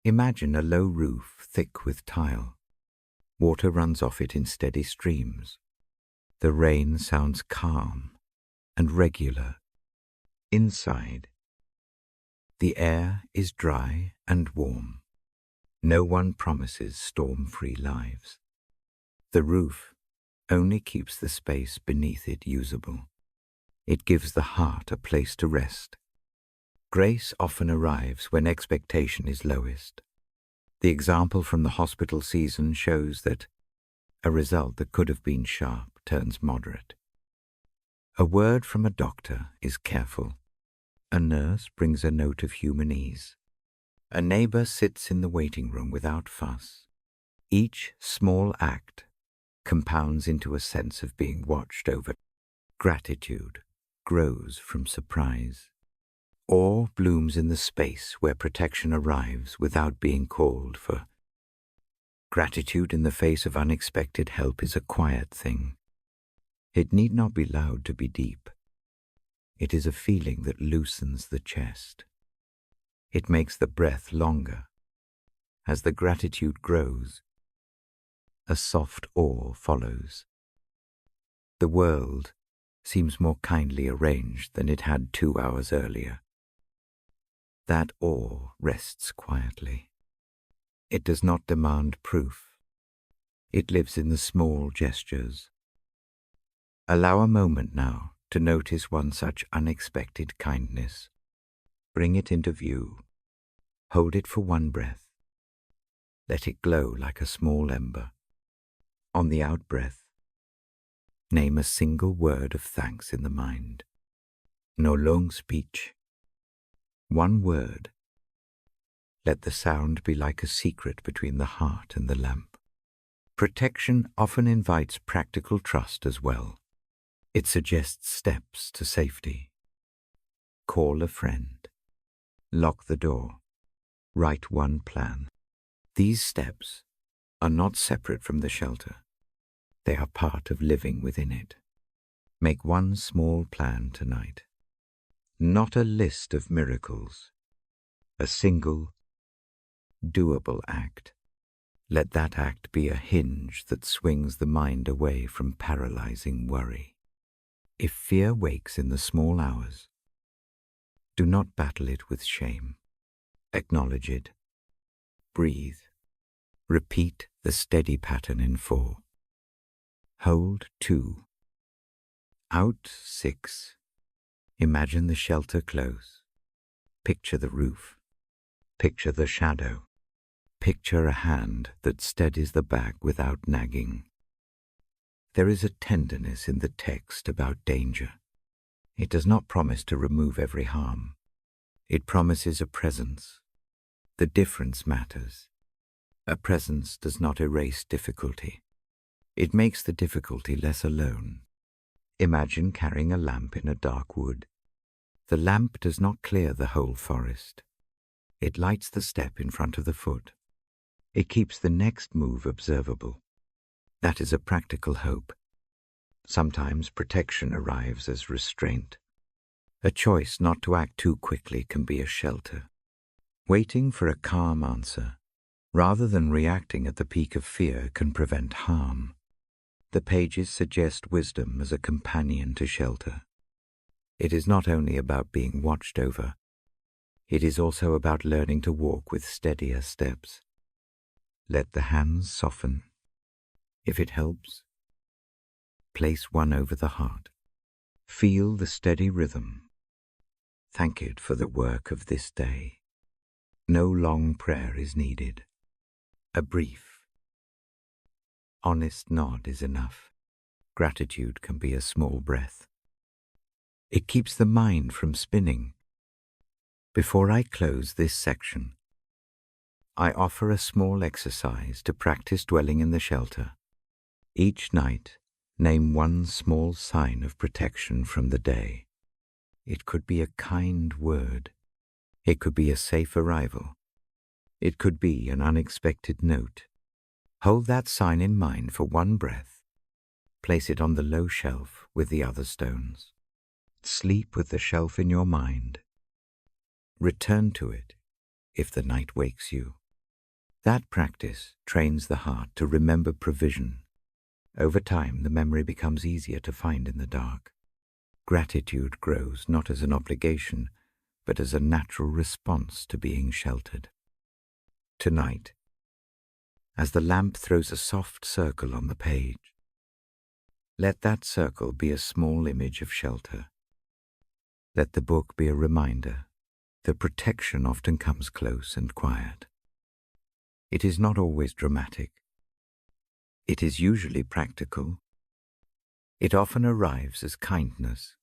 Imagine a low roof thick with tile. Water runs off it in steady streams. The rain sounds calm and regular. Inside, the air is dry and warm. No one promises storm-free lives. The roof only keeps the space beneath it usable. It gives the heart a place to rest. Grace often arrives when expectation is lowest. The example from the hospital season shows that a result that could have been sharp turns moderate. A word from a doctor is careful. A nurse brings a note of human ease. A neighbor sits in the waiting room without fuss. Each small act compounds into a sense of being watched over. Gratitude grows from surprise. Awe blooms in the space where protection arrives without being called for. Gratitude in the face of unexpected help is a quiet thing. It need not be loud to be deep. It is a feeling that loosens the chest. It makes the breath longer. As the gratitude grows, a soft awe follows. The world seems more kindly arranged than it had 2 hours earlier. That awe rests quietly. It does not demand proof. It lives in the small gestures. Allow a moment now to notice one such unexpected kindness. Bring it into view. Hold it for one breath. Let it glow like a small ember. On the out-breath, name a single word of thanks in the mind. No long speech. One word. Let the sound be like a secret between the heart and the lamp. Protection often invites practical trust as well. It suggests steps to safety. Call a friend. Lock the door. Write one plan. These steps are not separate from the shelter. They are part of living within it. Make one small plan tonight. Not a list of miracles. A single, doable act. Let that act be a hinge that swings the mind away from paralyzing worry. If fear wakes in the small hours, do not battle it with shame. Acknowledge it. Breathe. Repeat the steady pattern in 4. Hold 2. Out 6. Imagine the shelter close. Picture the roof. Picture the shadow. Picture a hand that steadies the back without nagging. There is a tenderness in the text about danger. It does not promise to remove every harm. It promises a presence. The difference matters. A presence does not erase difficulty. It makes the difficulty less alone. Imagine carrying a lamp in a dark wood. The lamp does not clear the whole forest. It lights the step in front of the foot. It keeps the next move observable. That is a practical hope. Sometimes protection arrives as restraint. A choice not to act too quickly can be a shelter. Waiting for a calm answer, rather than reacting at the peak of fear, can prevent harm. The pages suggest wisdom as a companion to shelter. It is not only about being watched over. It is also about learning to walk with steadier steps. Let the hands soften. If it helps, place one over the heart. Feel the steady rhythm. Thank it for the work of this day. No long prayer is needed. A brief, honest nod is enough. Gratitude can be a small breath. It keeps the mind from spinning. Before I close this section, I offer a small exercise to practice dwelling in the shelter. Each night, name one small sign of protection from the day. It could be a kind word. It could be a safe arrival. It could be an unexpected note. Hold that sign in mind for one breath. Place it on the low shelf with the other stones. Sleep with the shelf in your mind. Return to it if the night wakes you. That practice trains the heart to remember provision. Over time, the memory becomes easier to find in the dark. Gratitude grows not as an obligation, but as a natural response to being sheltered. Tonight, as the lamp throws a soft circle on the page, let that circle be a small image of shelter. Let the book be a reminder that protection often comes close and quiet. It is not always dramatic. It is usually practical. It often arrives as kindness.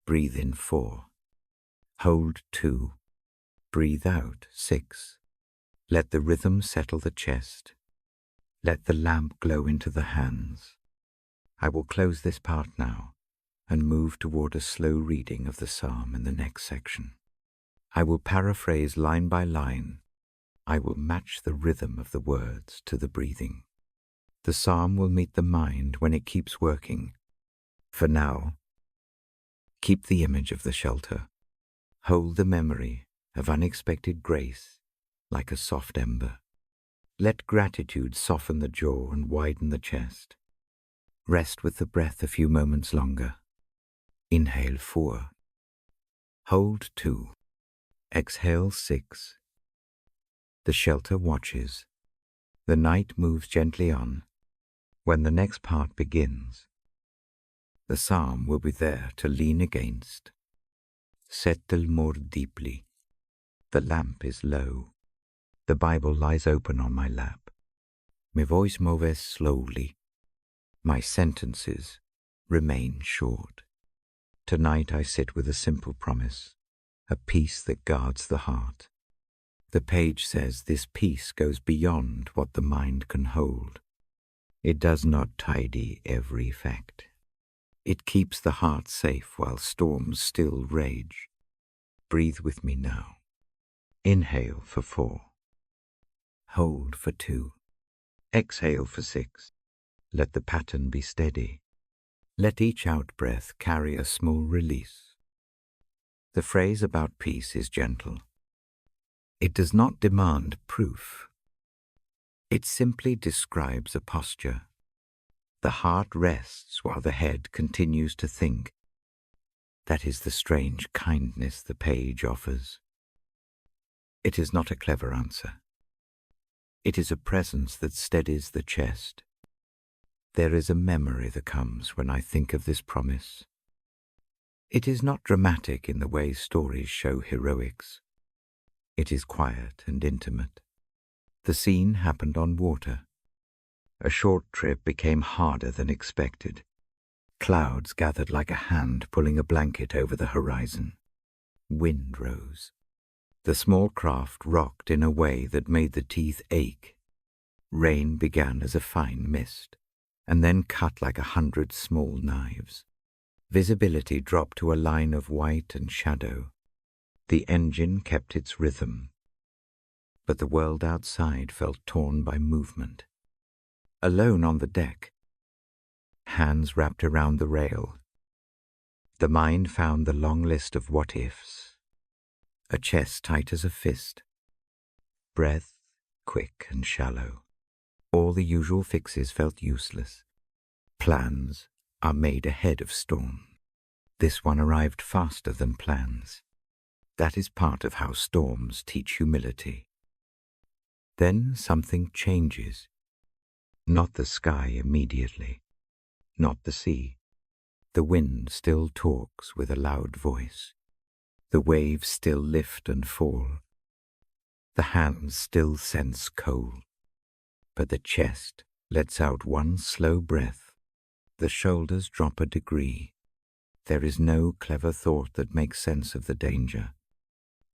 Breathe in 4. Hold 2. Breathe out 6. Let the rhythm settle the chest. Let the lamp glow into the hands. I will close this part now and move toward a slow reading of the psalm in the next section. I will paraphrase line by line. I will match the rhythm of the words to the breathing. The psalm will meet the mind when it keeps working. For now, keep the image of the shelter. Hold the memory of unexpected grace like a soft ember. Let gratitude soften the jaw and widen the chest. Rest with the breath a few moments longer. Inhale 4. Hold 2. Exhale 6. The shelter watches. The night moves gently on. When the next part begins, the psalm will be there to lean against. Settle more deeply. The lamp is low. The Bible lies open on my lap. My voice moves slowly. My sentences remain short. Tonight I sit with a simple promise, a peace that guards the heart. The page says this peace goes beyond what the mind can hold. It does not tidy every fact. It keeps the heart safe while storms still rage. Breathe with me now. Inhale for 4. Hold for 2. Exhale for 6. Let the pattern be steady. Let each out-breath carry a small release. The phrase about peace is gentle. It does not demand proof. It simply describes a posture. The heart rests while the head continues to think. That is the strange kindness the page offers. It is not a clever answer. It is a presence that steadies the chest. There is a memory that comes when I think of this promise. It is not dramatic in the way stories show heroics. It is quiet and intimate. The scene happened on water. A short trip became harder than expected. Clouds gathered like a hand pulling a blanket over the horizon. Wind rose. The small craft rocked in a way that made the teeth ache. Rain began as a fine mist, and then cut like 100 small knives. Visibility dropped to a line of white and shadow. The engine kept its rhythm, but the world outside felt torn by movement. Alone on the deck, hands wrapped around the rail, the mind found the long list of what-ifs. A chest tight as a fist, breath quick and shallow. All the usual fixes felt useless. Plans are made ahead of storm. This one arrived faster than plans. That is part of how storms teach humility. Then something changes. Not the sky immediately, not the sea. The wind still talks with a loud voice. The waves still lift and fall. The hands still sense cold. But the chest lets out one slow breath. The shoulders drop a degree. There is no clever thought that makes sense of the danger.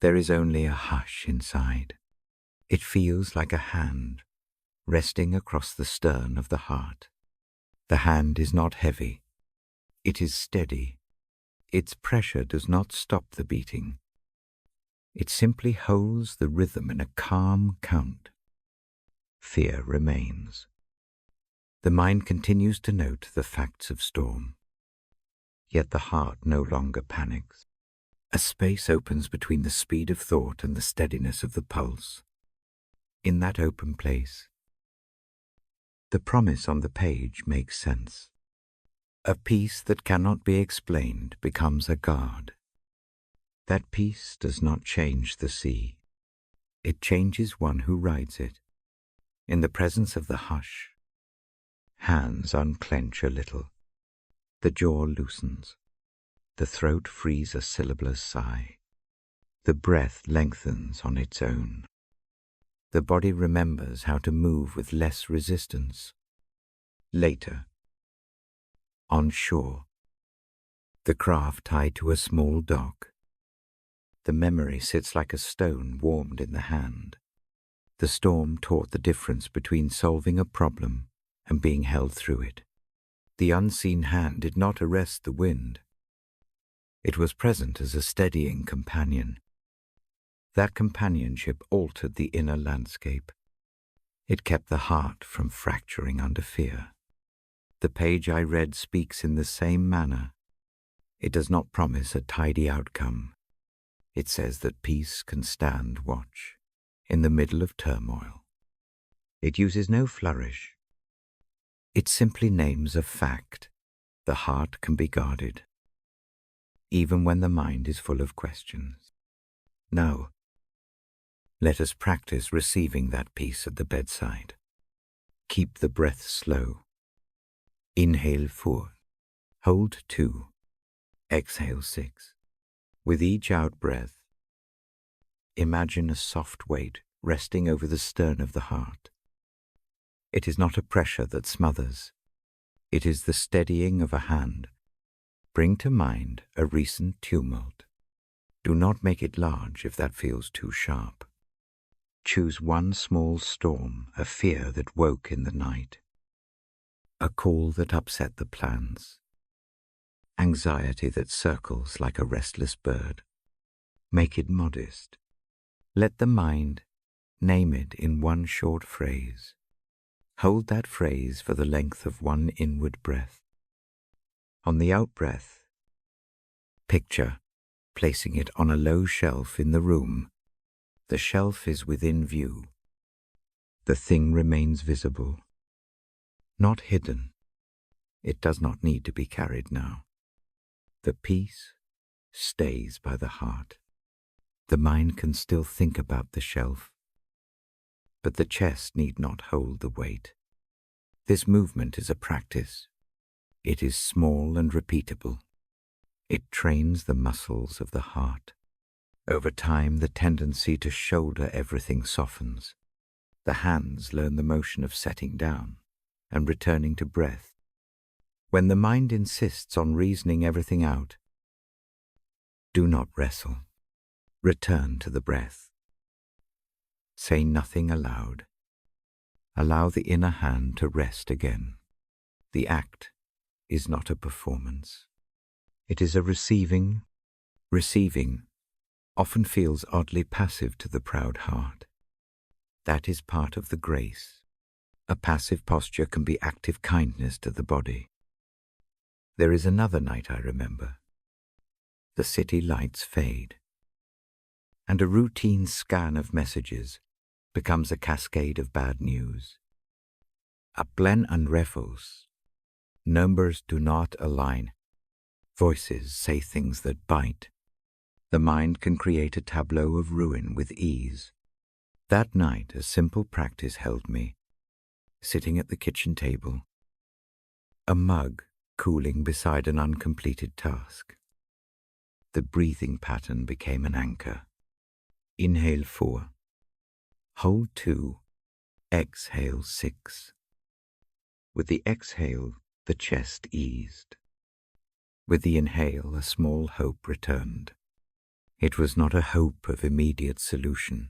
There is only a hush inside. It feels like a hand resting across the stern of the heart. The hand is not heavy. It is steady. Its pressure does not stop the beating. It simply holds the rhythm in a calm count. Fear remains. The mind continues to note the facts of storm. Yet the heart no longer panics. A space opens between the speed of thought and the steadiness of the pulse. In that open place, the promise on the page makes sense. A peace that cannot be explained becomes a guard. That peace does not change the sea. It changes one who rides it. In the presence of the hush, hands unclench a little. The jaw loosens. The throat frees a syllabless sigh. The breath lengthens on its own. The body remembers how to move with less resistance. Later, on shore, the craft tied to a small dock. The memory sits like a stone warmed in the hand. The storm taught the difference between solving a problem and being held through it. The unseen hand did not arrest the wind. It was present as a steadying companion. That companionship altered the inner landscape. It kept the heart from fracturing under fear. The page I read speaks in the same manner. It does not promise a tidy outcome. It says that peace can stand watch in the middle of turmoil. It uses no flourish. It simply names a fact. The heart can be guarded, even when the mind is full of questions. Now, let us practice receiving that peace at the bedside. Keep the breath slow. Inhale 4, hold 2, exhale 6. With each out-breath, imagine a soft weight resting over the stern of the heart. It is not a pressure that smothers. It is the steadying of a hand. Bring to mind a recent tumult. Do not make it large if that feels too sharp. Choose one small storm, a fear that woke in the night, a call that upset the plans, anxiety that circles like a restless bird. Make it modest. Let the mind name it in one short phrase. Hold that phrase for the length of one inward breath. On the out-breath, picture placing it on a low shelf in the room. The shelf is within view. The thing remains visible, not hidden. It does not need to be carried now. The peace stays by the heart. The mind can still think about the shelf, but the chest need not hold the weight. This movement is a practice. It is small and repeatable. It trains the muscles of the heart. Over time, the tendency to shoulder everything softens. The hands learn the motion of setting down and returning to breath. When the mind insists on reasoning everything out, do not wrestle. Return to the breath. Say nothing aloud. Allow the inner hand to rest again. The act is not a performance. It is a receiving. Receiving often feels oddly passive to the proud heart. That is part of the grace. A passive posture can be active kindness to the body. There is another night I remember. The city lights fade, and a routine scan of messages becomes a cascade of bad news. A plen and refos. Numbers do not align. Voices say things that bite. The mind can create a tableau of ruin with ease. That night, a simple practice held me, sitting at the kitchen table, a mug cooling beside an uncompleted task. The breathing pattern became an anchor. Inhale 4, hold 2, exhale 6. With the exhale, the chest eased. With the inhale, a small hope returned. It was not a hope of immediate solution.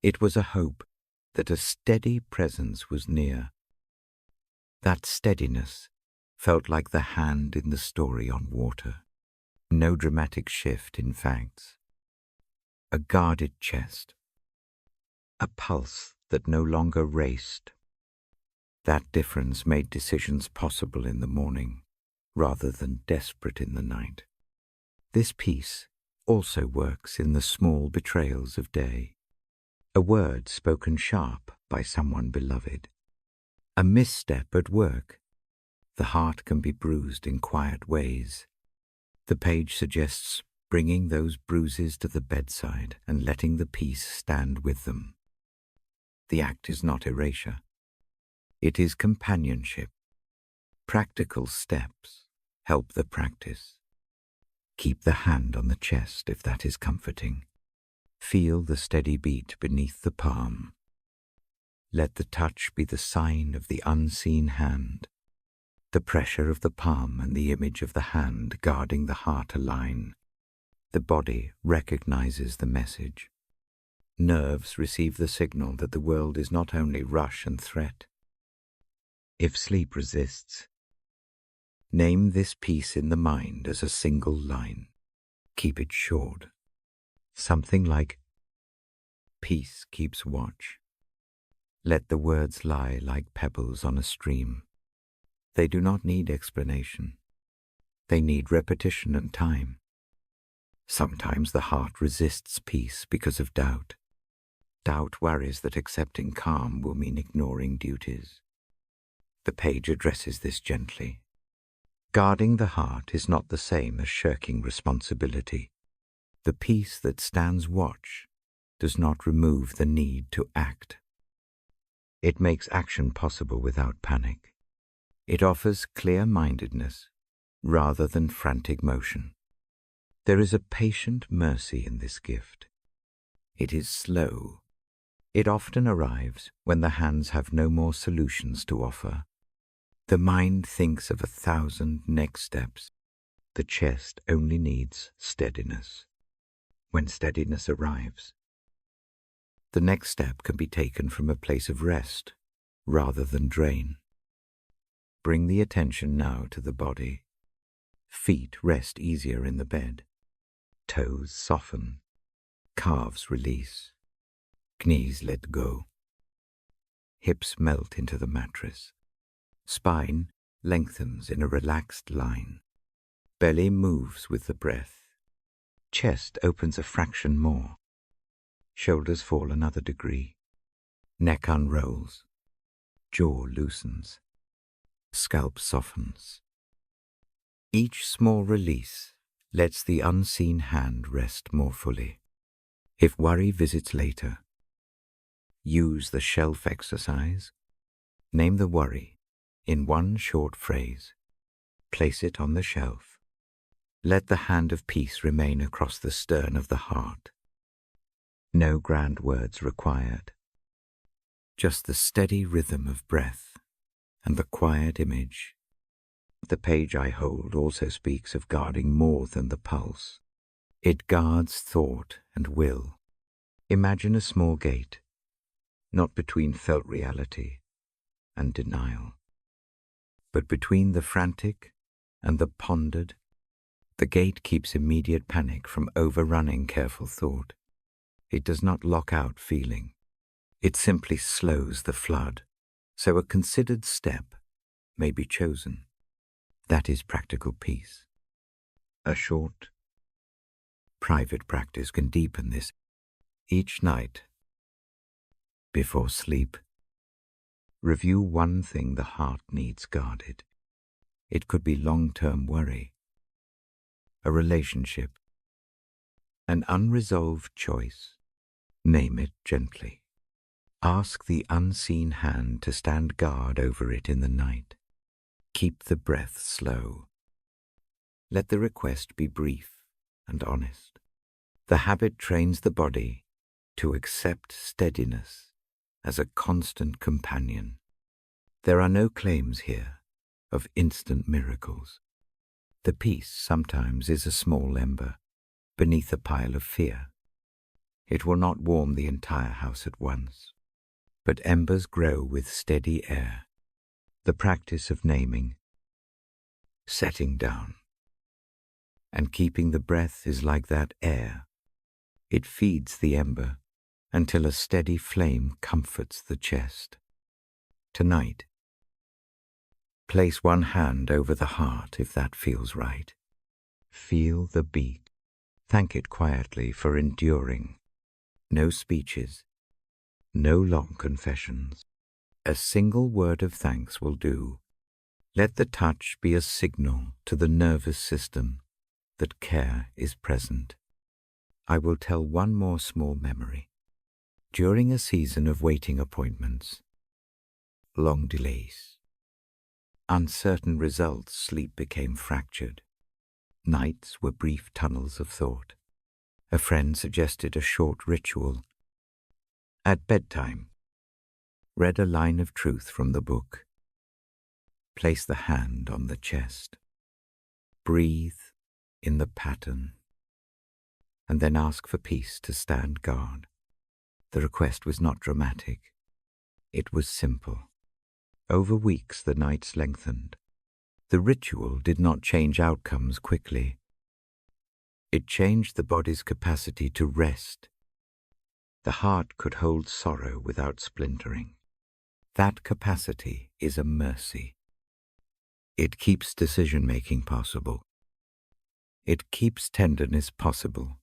It was a hope that a steady presence was near. That steadiness felt like the hand in the story on water. No dramatic shift in facts. a guarded chest, a pulse that no longer raced. That difference made decisions possible in the morning, rather than desperate in the night. This peace also works in the small betrayals of day. A word spoken sharp by someone beloved. A misstep at work. The heart can be bruised in quiet ways. The page suggests bringing those bruises to the bedside and letting the peace stand with them. The act is not erasure. It is companionship. Practical steps help the practice. Keep the hand on the chest if that is comforting. Feel the steady beat beneath the palm. Let the touch be the sign of the unseen hand. The pressure of the palm and the image of the hand guarding the heart align. The body recognizes the message. Nerves receive the signal that the world is not only rush and threat. If sleep resists, name this peace in the mind as a single line. Keep it short. Something like, peace keeps watch. Let the words lie like pebbles on a stream. They do not need explanation. They need repetition and time. Sometimes the heart resists peace because of doubt. Doubt worries that accepting calm will mean ignoring duties. The page addresses this gently. Guarding the heart is not the same as shirking responsibility. The peace that stands watch does not remove the need to act. It makes action possible without panic. It offers clear-mindedness rather than frantic motion. There is a patient mercy in this gift. It is slow. It often arrives when the hands have no more solutions to offer. The mind thinks of 1,000 next steps. The chest only needs steadiness. When steadiness arrives, the next step can be taken from a place of rest rather than drain. Bring the attention now to the body. Feet rest easier in the bed. Toes soften. Calves release. Knees let go. Hips melt into the mattress. Spine lengthens in a relaxed line. Belly moves with the breath. Chest opens a fraction more. Shoulders fall another degree. Neck unrolls. Jaw loosens. Scalp softens. Each small release lets the unseen hand rest more fully. If worry visits later, use the shelf exercise. Name the worry in one short phrase. Place it on the shelf. Let the hand of peace remain across the stern of the heart. No grand words required. Just the steady rhythm of breath and the quiet image. The page I hold also speaks of guarding more than the pulse. It guards thought and will. Imagine a small gate, not between felt reality and denial, but between the frantic and the pondered. The gate keeps immediate panic from overrunning careful thought. It does not lock out feeling. It simply slows the flood, so a considered step may be chosen. That is practical peace. A short, private practice can deepen this. Each night, before sleep, review one thing the heart needs guarded. It could be long-term worry, a relationship, an unresolved choice. Name it gently. Ask the unseen hand to stand guard over it in the night. Keep the breath slow. Let the request be brief and honest. The habit trains the body to accept steadiness as a constant companion. There are no claims here of instant miracles. The peace sometimes is a small ember beneath a pile of fear. It will not warm the entire house at once, but embers grow with steady air. The practice of naming, setting down, and keeping the breath is like that air. It feeds the ember until a steady flame comforts the chest. Tonight, place one hand over the heart if that feels right. Feel the beat. Thank it quietly for enduring. No speeches, no long confessions. A single word of thanks will do. Let the touch be a signal to the nervous system that care is present. I will tell one more small memory. During a season of waiting appointments, long delays, uncertain results, sleep became fractured. Nights were brief tunnels of thought. A friend suggested a short ritual. At bedtime, read a line of truth from the book. Place the hand on the chest. Breathe in the pattern, and then ask for peace to stand guard. The request was not dramatic. It was simple. Over weeks the nights lengthened. The ritual did not change outcomes quickly. It changed the body's capacity to rest. The heart could hold sorrow without splintering. That capacity is a mercy. It keeps decision-making possible. It keeps tenderness possible.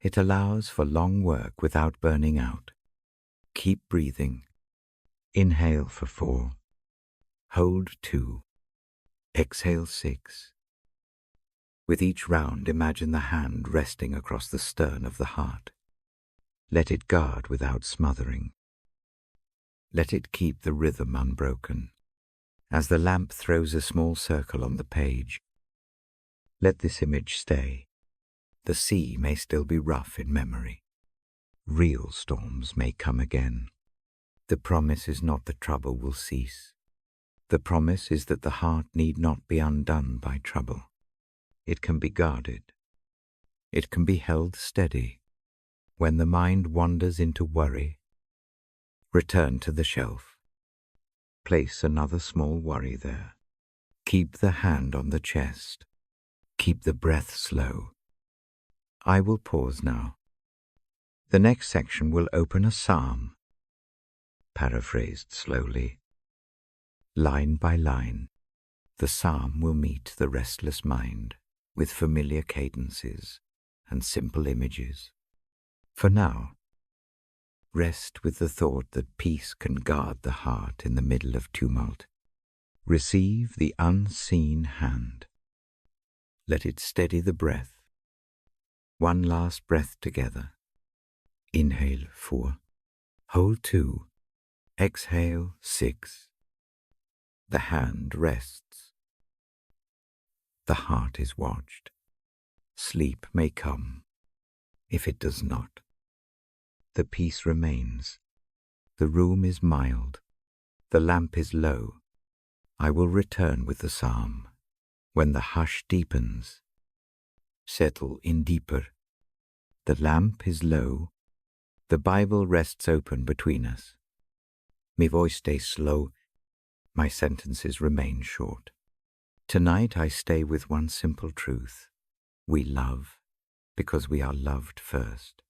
It allows for long work without burning out. Keep breathing. Inhale for 4. Hold 2. Exhale 6. With each round, imagine the hand resting across the stern of the heart. Let it guard without smothering. Let it keep the rhythm unbroken. As the lamp throws a small circle on the page, let this image stay. The sea may still be rough in memory. Real storms may come again. The promise is not that trouble will cease. The promise is that the heart need not be undone by trouble. It can be guarded. It can be held steady. When the mind wanders into worry, return to the shelf. Place another small worry there. Keep the hand on the chest. Keep the breath slow. I will pause now. The next section will open a psalm, paraphrased slowly. Line by line, the psalm will meet the restless mind with familiar cadences and simple images. For now, rest with the thought that peace can guard the heart in the middle of tumult. Receive the unseen hand. Let it steady the breath. One last breath together. Inhale 4. Hold 2. Exhale 6. The hand rests. The heart is watched. Sleep may come. If it does not, the peace remains. The room is mild. The lamp is low. I will return with the psalm. When the hush deepens, settle in deeper. The lamp is low. The Bible rests open between us. My voice stays slow. My sentences remain short. Tonight I stay with one simple truth. We love because we are loved first.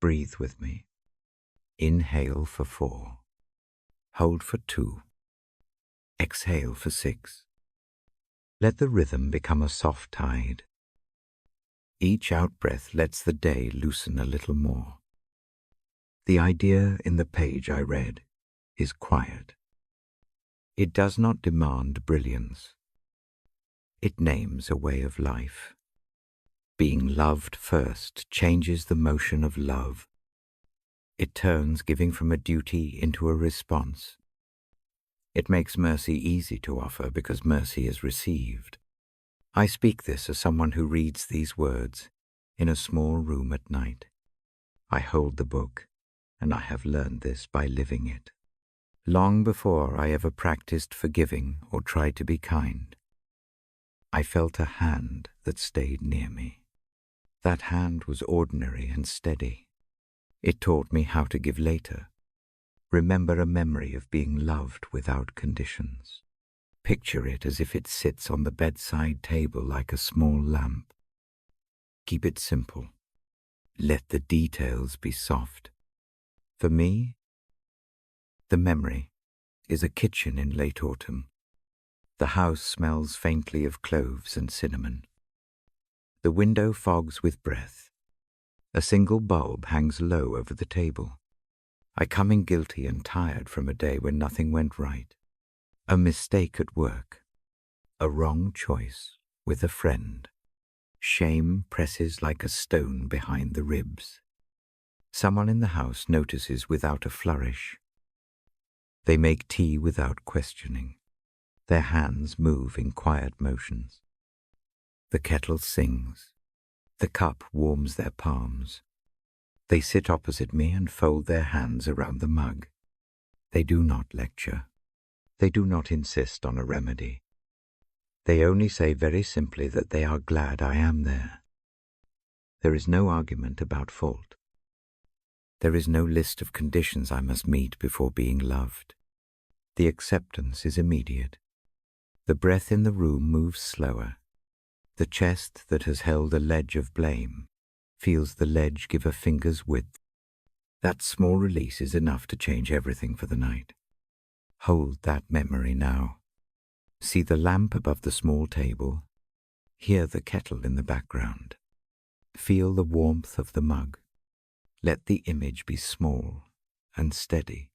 Breathe with me. Inhale for 4. Hold for 2. Exhale for 6. Let the rhythm become a soft tide. Each out-breath lets the day loosen a little more. The idea in the page I read is quiet. It does not demand brilliance. It names a way of life. Being loved first changes the motion of love. It turns giving from a duty into a response. It makes mercy easy to offer because mercy is received. I speak this as someone who reads these words in a small room at night. I hold the book, and I have learned this by living it. Long before I ever practiced forgiving or tried to be kind, I felt a hand that stayed near me. That hand was ordinary and steady. It taught me how to give later. Remember a memory of being loved without conditions. Picture it as if it sits on the bedside table like a small lamp. Keep it simple. Let the details be soft. For me, the memory is a kitchen in late autumn. The house smells faintly of cloves and cinnamon. The window fogs with breath. A single bulb hangs low over the table. I come in guilty and tired from a day when nothing went right. A mistake at work. A wrong choice with a friend. Shame presses like a stone behind the ribs. Someone in the house notices without a flourish. They make tea without questioning. Their hands move in quiet motions. The kettle sings. The cup warms their palms. They sit opposite me and fold their hands around the mug. They do not lecture. They do not insist on a remedy. They only say very simply that they are glad I am there. There is no argument about fault. There is no list of conditions I must meet before being loved. The acceptance is immediate. The breath in the room moves slower. The chest that has held a ledge of blame feels the ledge give a finger's width. That small release is enough to change everything for the night. Hold that memory now. See the lamp above the small table. Hear the kettle in the background. Feel the warmth of the mug. Let the image be small and steady.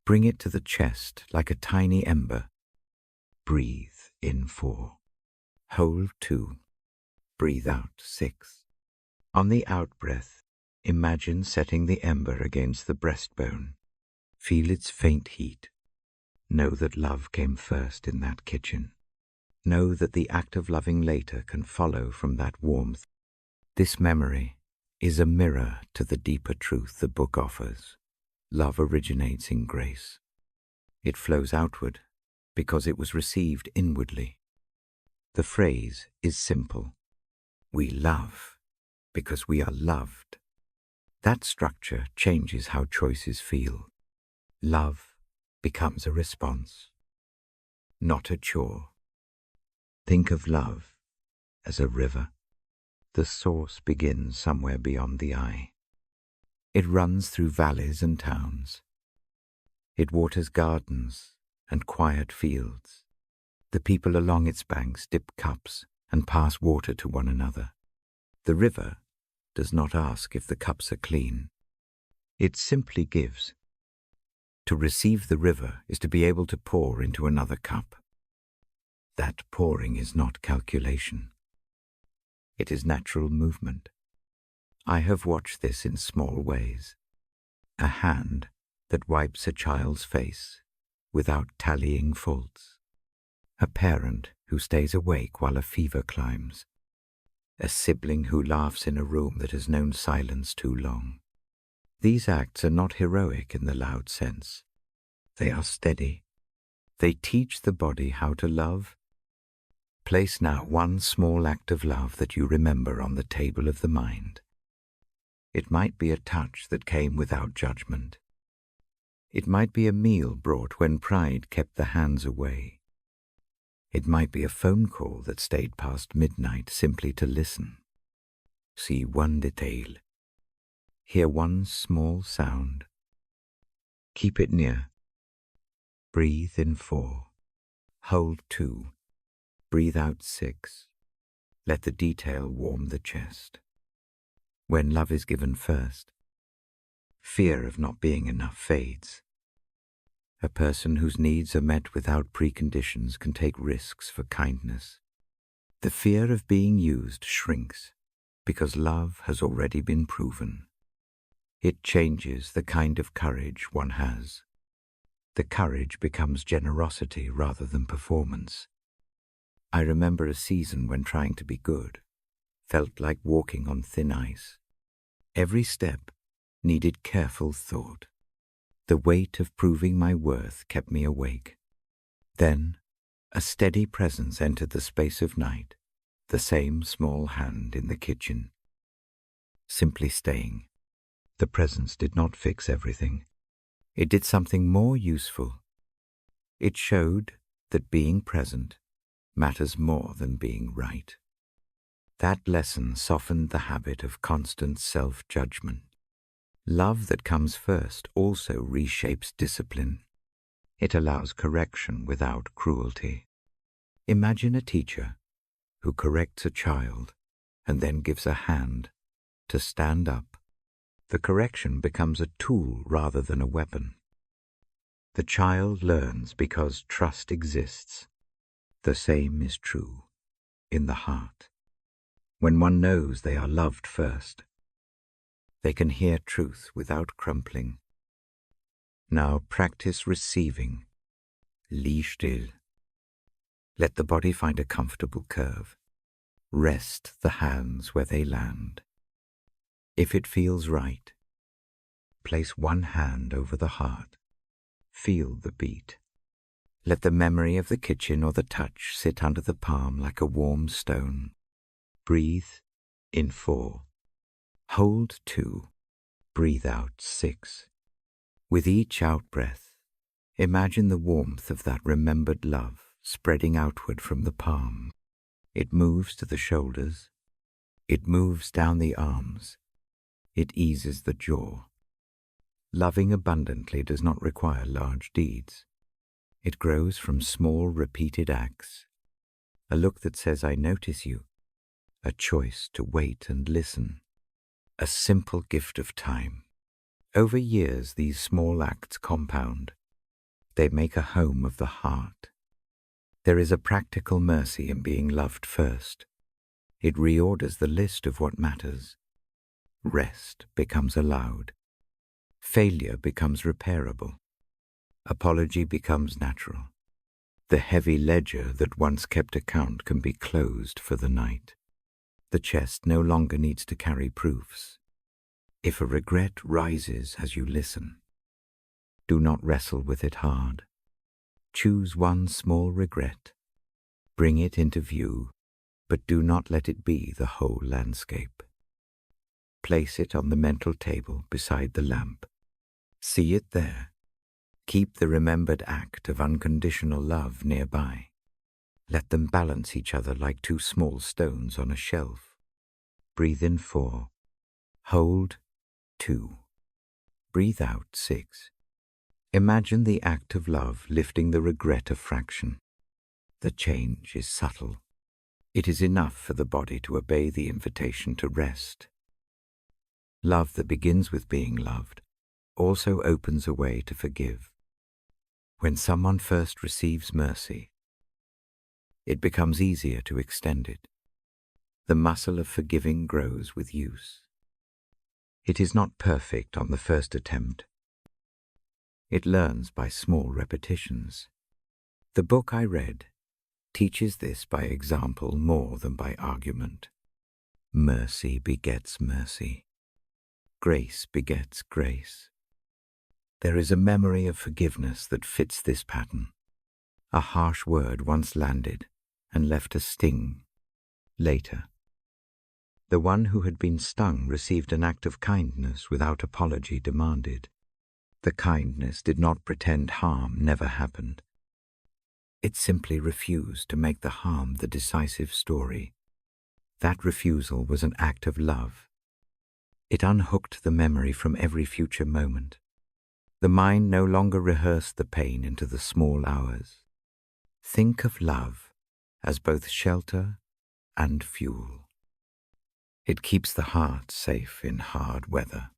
Bring it to the chest like a tiny ember. Breathe in 4. Hold 2. Breathe out 6. On the out-breath, imagine setting the ember against the breastbone. Feel its faint heat. Know that love came first in that kitchen. Know that the act of loving later can follow from that warmth. This memory is a mirror to the deeper truth the book offers. Love originates in grace. It flows outward because it was received inwardly. The phrase is simple. We love because we are loved. That structure changes how choices feel. Love becomes a response, not a chore. Think of love as a river. The source begins somewhere beyond the eye. It runs through valleys and towns. It waters gardens and quiet fields. The people along its banks dip cups and pass water to one another. The river does not ask if the cups are clean. It simply gives. To receive the river is to be able to pour into another cup. That pouring is not calculation. It is natural movement. I have watched this in small ways. A hand that wipes a child's face without tallying faults. A parent who stays awake while a fever climbs. A sibling who laughs in a room that has known silence too long. These acts are not heroic in the loud sense. They are steady. They teach the body how to love. Place now one small act of love that you remember on the table of the mind. It might be a touch that came without judgment. It might be a meal brought when pride kept the hands away. It might be a phone call that stayed past midnight simply to listen. See one detail. Hear one small sound. Keep it near. Breathe in 4. Hold 2. Breathe out 6. Let the detail warm the chest. When love is given first, fear of not being enough fades. A person whose needs are met without preconditions can take risks for kindness. The fear of being used shrinks because love has already been proven. It changes the kind of courage one has. The courage becomes generosity rather than performance. I remember a season when trying to be good felt like walking on thin ice. Every step needed careful thought. The weight of proving my worth kept me awake. Then, a steady presence entered the space of night, the same small hand in the kitchen. Simply staying. The presence did not fix everything. It did something more useful. It showed that being present matters more than being right. That lesson softened the habit of constant self-judgment. Love that comes first also reshapes discipline. It allows correction without cruelty. Imagine a teacher who corrects a child and then gives a hand to stand up. The correction becomes a tool rather than a weapon. The child learns because trust exists. The same is true in the heart. When one knows they are loved first, they can hear truth without crumpling. Now practice receiving. Lieg still. Let the body find a comfortable curve. Rest the hands where they land. If it feels right, place one hand over the heart. Feel the beat. Let the memory of the kitchen or the touch sit under the palm like a warm stone. Breathe in 4. Hold 2. Breathe out 6. With each out-breath, imagine the warmth of that remembered love spreading outward from the palm. It moves to the shoulders. It moves down the arms. It eases the jaw. Loving abundantly does not require large deeds. It grows from small repeated acts. A look that says, "I notice you." A choice to wait and listen. A simple gift of time. Over years, these small acts compound. They make a home of the heart. There is a practical mercy in being loved first. It reorders the list of what matters. Rest becomes allowed. Failure becomes repairable. Apology becomes natural. The heavy ledger that once kept account can be closed for the night. The chest no longer needs to carry proofs. If a regret rises as you listen, do not wrestle with it hard. Choose one small regret. Bring it into view, but do not let it be the whole landscape. Place it on the mental table beside the lamp. See it there. Keep the remembered act of unconditional love nearby. Let them balance each other like two small stones on a shelf. Breathe in 4. Hold 2. Breathe out 6. Imagine the act of love lifting the regret a fraction. The change is subtle. It is enough for the body to obey the invitation to rest. Love that begins with being loved also opens a way to forgive. When someone first receives mercy, it becomes easier to extend it. The muscle of forgiving grows with use. It is not perfect on the first attempt. It learns by small repetitions. The book I read teaches this by example more than by argument. Mercy begets mercy. Grace begets grace. There is a memory of forgiveness that fits this pattern. A harsh word once landed and left a sting later. The one who had been stung received an act of kindness without apology demanded. The kindness did not pretend harm never happened. It simply refused to make the harm the decisive story. That refusal was an act of love. It unhooked the memory from every future moment. The mind no longer rehearsed the pain into the small hours. Think of love as both shelter and fuel. It keeps the heart safe in hard weather.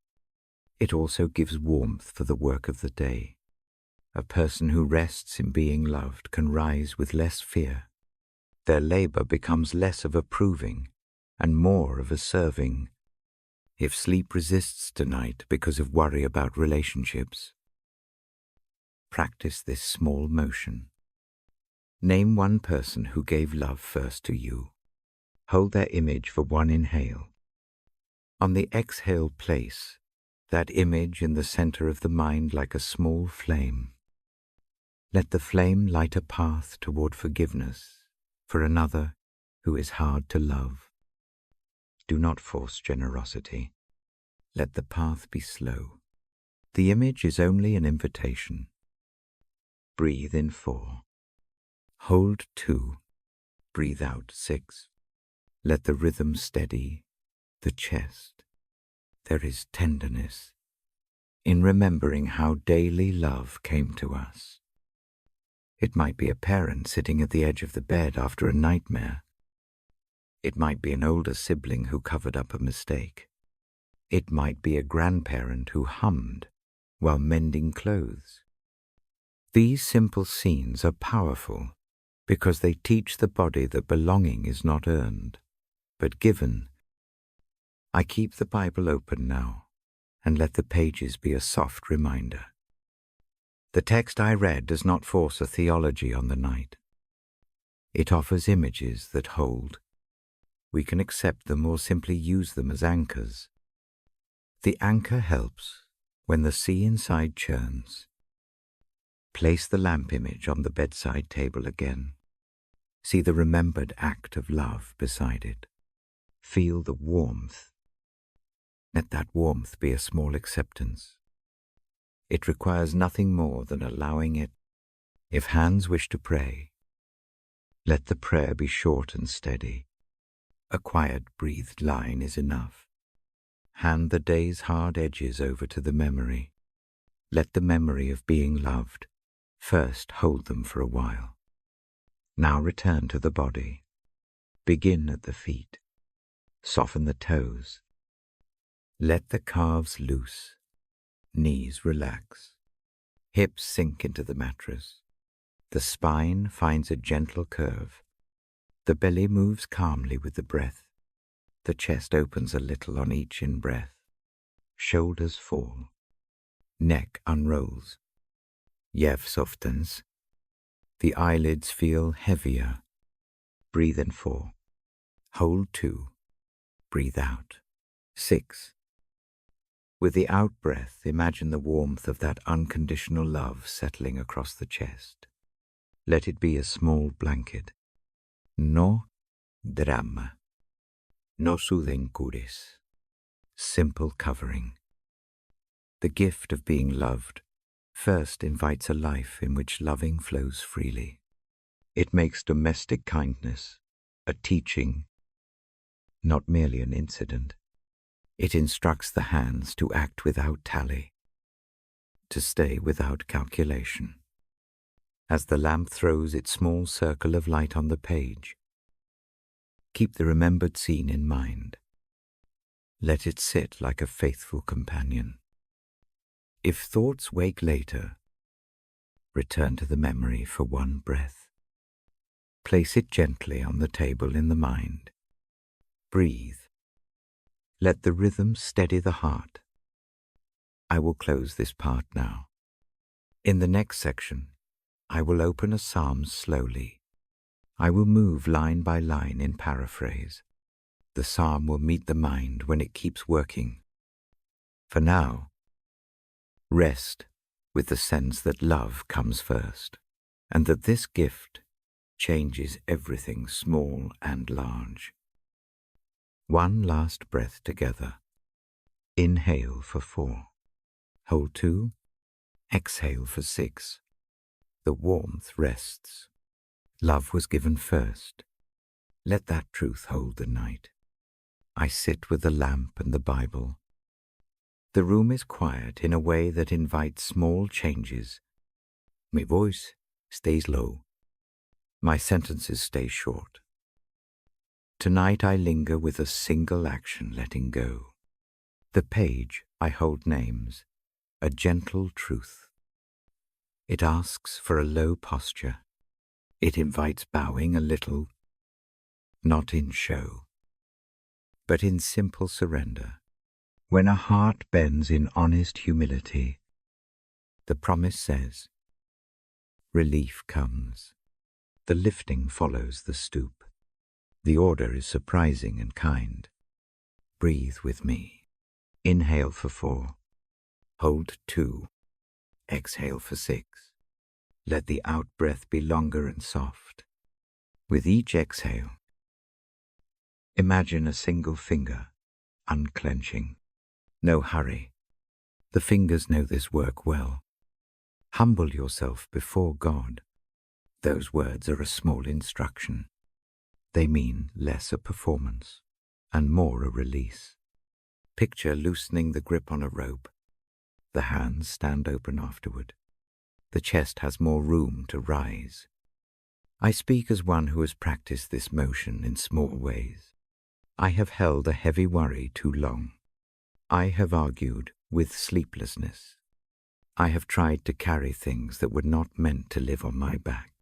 It also gives warmth for the work of the day. A person who rests in being loved can rise with less fear. Their labor becomes less of a proving and more of a serving. If sleep resists tonight because of worry about relationships, practice this small motion. Name one person who gave love first to you. Hold their image for one inhale. On the exhale, place that image in the center of the mind like a small flame. Let the flame light a path toward forgiveness for another who is hard to love. Do not force generosity. Let the path be slow. The image is only an invitation. Breathe in 4. Hold 2. Breathe out 6. Let the rhythm steady the chest. There is tenderness in remembering how daily love came to us. It might be a parent sitting at the edge of the bed after a nightmare. It might be an older sibling who covered up a mistake. It might be a grandparent who hummed while mending clothes. These simple scenes are powerful because they teach the body that belonging is not earned, but given. I keep the Bible open now and let the pages be a soft reminder. The text I read does not force a theology on the night. It offers images that hold. We can accept them or simply use them as anchors. The anchor helps when the sea inside churns. Place the lamp image on the bedside table again. See the remembered act of love beside it. Feel the warmth. Let that warmth be a small acceptance. It requires nothing more than allowing it. If hands wish to pray, let the prayer be short and steady. A quiet, breathed line is enough. Hand the day's hard edges over to the memory. Let the memory of being loved first hold them for a while. Now return to the body. Begin at the feet. Soften the toes. Let the calves loose. Knees relax. Hips sink into the mattress. The spine finds a gentle curve. The belly moves calmly with the breath. The chest opens a little on each in-breath. Shoulders fall. Neck unrolls. Yev softens. The eyelids feel heavier. Breathe in 4. Hold 2. Breathe out. 6. With the out-breath, imagine the warmth of that unconditional love settling across the chest. Let it be a small blanket. No drama. No soothing cures. Simple covering. The gift of being loved first invites a life in which loving flows freely. It makes domestic kindness a teaching, not merely an incident. It instructs the hands to act without tally, to stay without calculation. As the lamp throws its small circle of light on the page, keep the remembered scene in mind. Let it sit like a faithful companion. If thoughts wake later, return to the memory for one breath. Place it gently on the table in the mind. Breathe. Let the rhythm steady the heart. I will close this part now. In the next section, I will open a psalm slowly. I will move line by line in paraphrase. The psalm will meet the mind when it keeps working. For now, rest with the sense that love comes first, and that this gift changes everything small and large. One last breath together. Inhale for 4. Hold 2. Exhale for 6. The warmth rests. Love was given first. Let that truth hold the night. I sit with the lamp and the Bible. The room is quiet in a way that invites small changes. My voice stays low. My sentences stay short. Tonight I linger with a single action, letting go. The page I hold names, a gentle truth. It asks for a low posture. It invites bowing a little, not in show, but in simple surrender. When a heart bends in honest humility, the promise says, relief comes. The lifting follows the stoop. The order is surprising and kind. Breathe with me. Inhale for 4. Hold 2. Exhale for 6. Let the out-breath be longer and soft. With each exhale, imagine a single finger unclenching. No hurry. The fingers know this work well. Humble yourself before God. Those words are a small instruction. They mean less a performance and more a release. Picture loosening the grip on a rope. The hands stand open afterward. The chest has more room to rise. I speak as one who has practiced this motion in small ways. I have held a heavy worry too long. I have argued with sleeplessness. I have tried to carry things that were not meant to live on my back.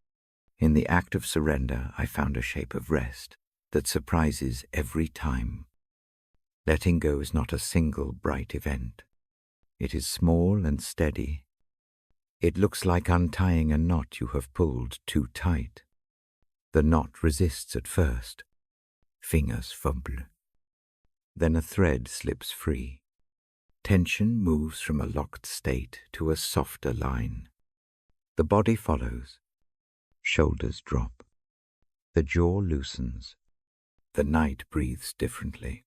In the act of surrender, I found a shape of rest that surprises every time. Letting go is not a single bright event. It is small and steady. It looks like untying a knot you have pulled too tight. The knot resists at first. Fingers fumble. Then a thread slips free. Tension moves from a locked state to a softer line. The body follows. Shoulders drop. The jaw loosens. The night breathes differently.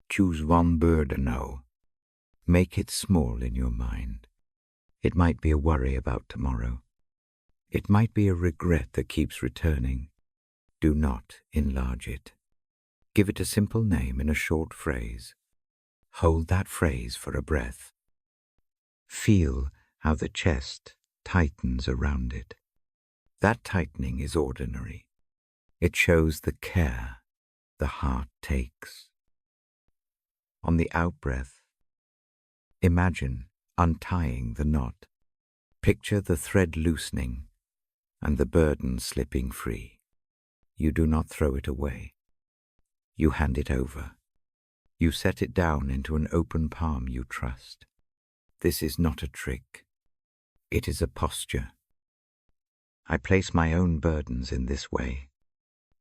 Choose one burden now. Make it small in your mind. It might be a worry about tomorrow. It might be a regret that keeps returning. Do not enlarge it. Give it a simple name in a short phrase. Hold that phrase for a breath. Feel how the chest tightens around it. That tightening is ordinary. It shows the care the heart takes. On the out-breath, imagine untying the knot. Picture the thread loosening and the burden slipping free. You do not throw it away. You hand it over. You set it down into an open palm you trust. This is not a trick. It is a posture. I place my own burdens in this way.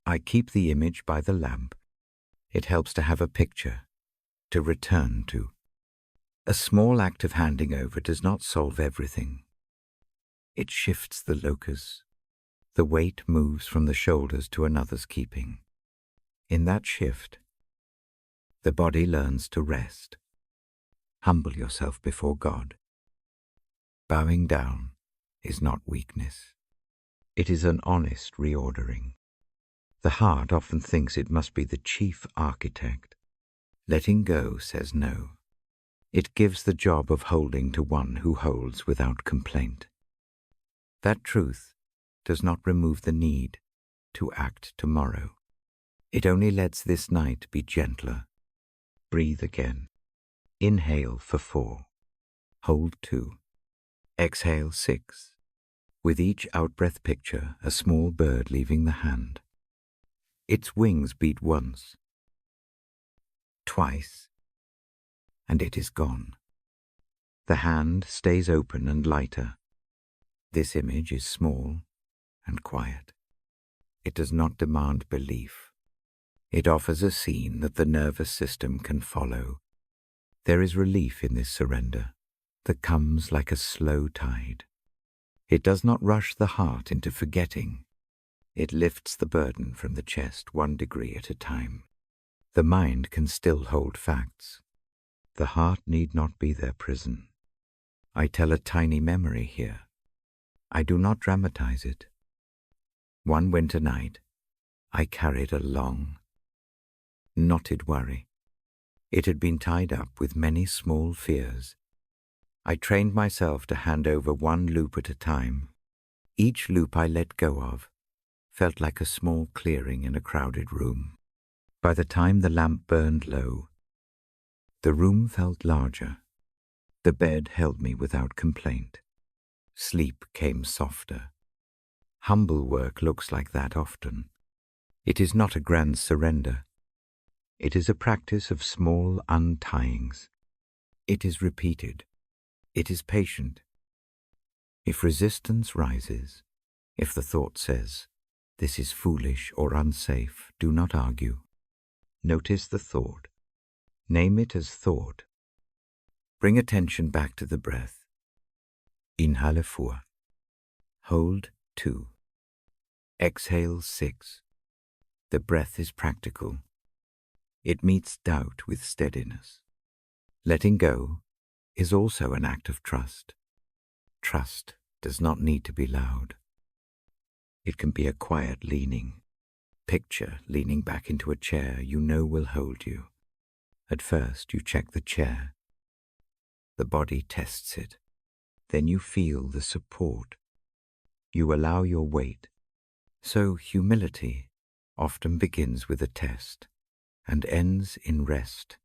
I keep the image by the lamp. It helps to have a picture, to return to. A small act of handing over does not solve everything. It shifts the locus. The weight moves from the shoulders to another's keeping. In that shift, the body learns to rest. Humble yourself before God. Bowing down is not weakness. It is an honest reordering. The heart often thinks it must be the chief architect. Letting go says no. It gives the job of holding to one who holds without complaint. That truth does not remove the need to act tomorrow. It only lets this night be gentler. Breathe again. Inhale for 4. Hold 2. Exhale 6. With each out-breath picture a small bird leaving the hand. Its wings beat once, twice, and it is gone. The hand stays open and lighter. This image is small and quiet. It does not demand belief. It offers a scene that the nervous system can follow. There is relief in this surrender that comes like a slow tide. It does not rush the heart into forgetting. It lifts the burden from the chest 1 degree at a time. The mind can still hold facts. The heart need not be their prison. I tell a tiny memory here. I do not dramatize it. One winter night, I carried a long, knotted worry. It had been tied up with many small fears. I trained myself to hand over 1 loop at a time. Each loop I let go of felt like a small clearing in a crowded room. By the time the lamp burned low, the room felt larger. The bed held me without complaint. Sleep came softer. Humble work looks like that often. It is not a grand surrender. It is a practice of small untyings. It is repeated. It is patient. If resistance rises, if the thought says, "This is foolish or unsafe," do not argue. Notice the thought. Name it as thought. Bring attention back to the breath. Inhale 4. Hold 2. Exhale 6. The breath is practical. It meets doubt with steadiness. Letting go is also an act of trust. Trust does not need to be loud. It can be a quiet leaning. picture leaning back into a chair you know will hold you. At first, you check the chair. The body tests it. Then you feel the support. You allow your weight. So humility often begins with a test and ends in rest.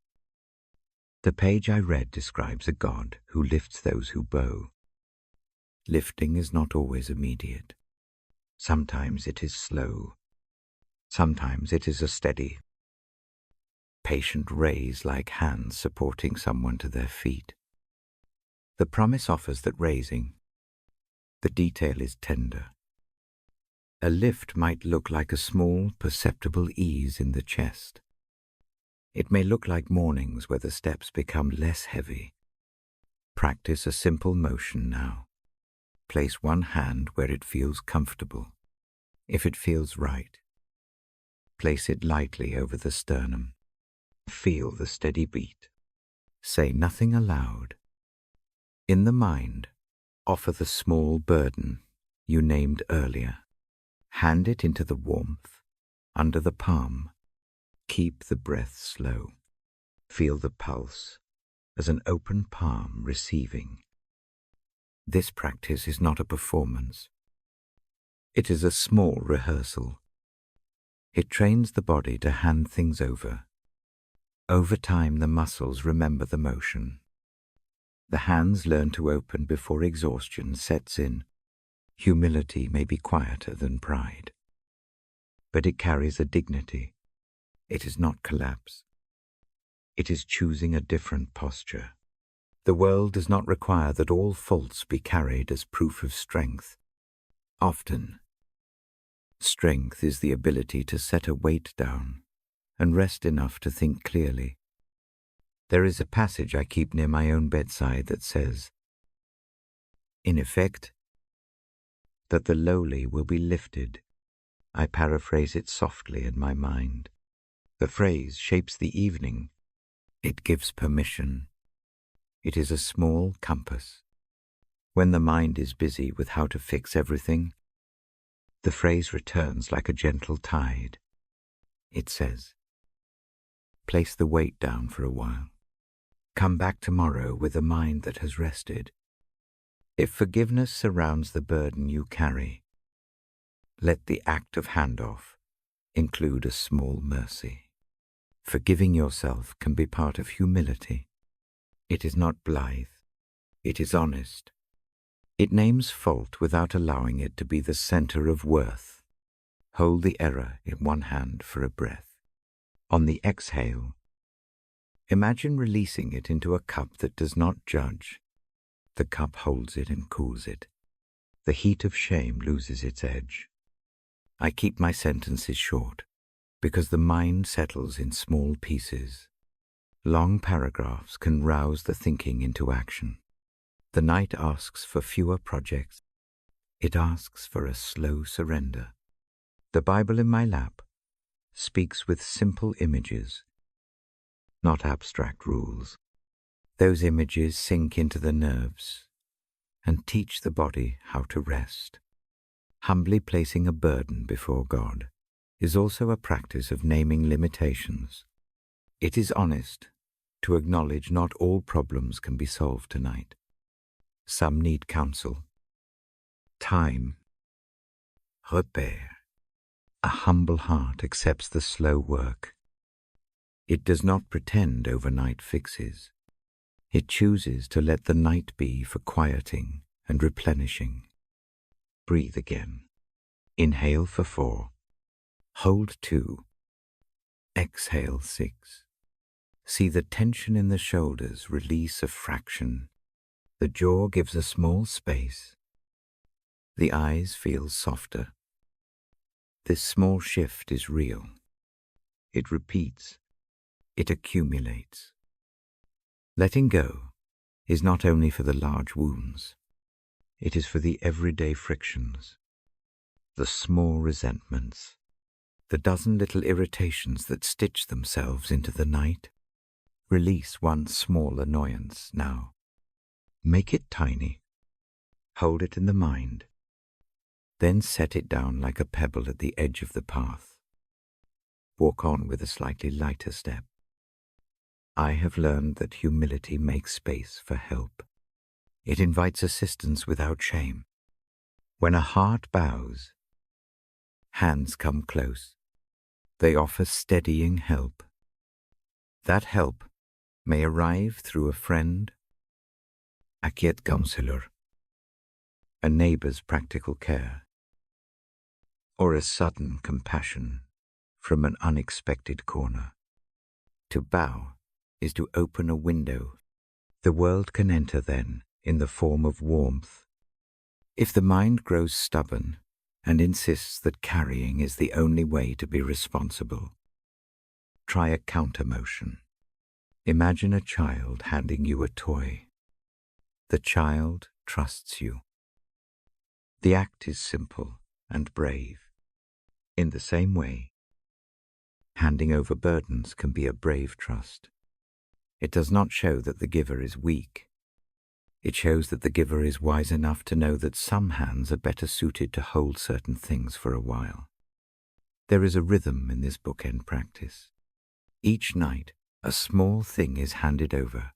The page I read describes a God who lifts those who bow. Lifting is not always immediate. Sometimes it is slow. Sometimes it is a steady, patient raise like hands supporting someone to their feet. The promise offers that raising, the detail is tender. A lift might look like a small, perceptible ease in the chest. It may look like mornings where the steps become less heavy. Practice a simple motion now. Place one hand where it feels comfortable. If it feels right, place it lightly over the sternum. Feel the steady beat. Say nothing aloud. In the mind, offer the small burden you named earlier. Hand it into the warmth, under the palm. Keep the breath slow. Feel the pulse as an open palm receiving. This practice is not a performance. It is a small rehearsal. It trains the body to hand things over. Over time, the muscles remember the motion. The hands learn to open before exhaustion sets in. Humility may be quieter than pride, but it carries a dignity. It is not collapse. It is choosing a different posture. The world does not require that all faults be carried as proof of strength. Often, strength is the ability to set a weight down and rest enough to think clearly. There is a passage I keep near my own bedside that says, in effect, that the lowly will be lifted. I paraphrase it softly in my mind. The phrase shapes the evening. It gives permission. It is a small compass. When the mind is busy with how to fix everything, the phrase returns like a gentle tide. It says, place the weight down for a while. Come back tomorrow with a mind that has rested. If forgiveness surrounds the burden you carry, let the act of handoff include a small mercy. Forgiving yourself can be part of humility. It is not blithe. It is honest. It names fault without allowing it to be the center of worth. Hold the error in one hand for a breath. On the exhale, imagine releasing it into a cup that does not judge. The cup holds it and cools it. The heat of shame loses its edge. I keep my sentences short, because the mind settles in small pieces. Long paragraphs can rouse the thinking into action. The night asks for fewer projects. It asks for a slow surrender. The Bible in my lap speaks with simple images, not abstract rules. Those images sink into the nerves and teach the body how to rest. Humbly placing a burden before God is also a practice of naming limitations. It is honest to acknowledge not all problems can be solved tonight. Some need counsel, time, repère. A humble heart accepts the slow work. It does not pretend overnight fixes. It chooses to let the night be for quieting and replenishing. Breathe again. Inhale for 4. Hold 2. Exhale 6. See the tension in the shoulders release a fraction. The jaw gives a small space. The eyes feel softer. This small shift is real. It repeats. It accumulates. Letting go is not only for the large wounds. It is for the everyday frictions, the small resentments, the dozen little irritations that stitch themselves into the night. Release one small annoyance now. Make it tiny. Hold it in the mind. Then set it down like a pebble at the edge of the path. walk on with a slightly lighter step. I have learned that humility makes space for help. It invites assistance without shame. When a heart bows, hands come close. They offer steadying help. That help may arrive through a friend, a quiet counselor, a neighbor's practical care, or a sudden compassion from an unexpected corner. To bow is to open a window. The world can enter then in the form of warmth. If the mind grows stubborn and insists that carrying is the only way to be responsible, try a counter motion. Imagine a child handing you a toy. The child trusts you. The act is simple and brave. In the same way, handing over burdens can be a brave trust. It does not show that the giver is weak. It shows that the giver is wise enough to know that some hands are better suited to hold certain things for a while. There is a rhythm in this bookend practice. Each night, a small thing is handed over.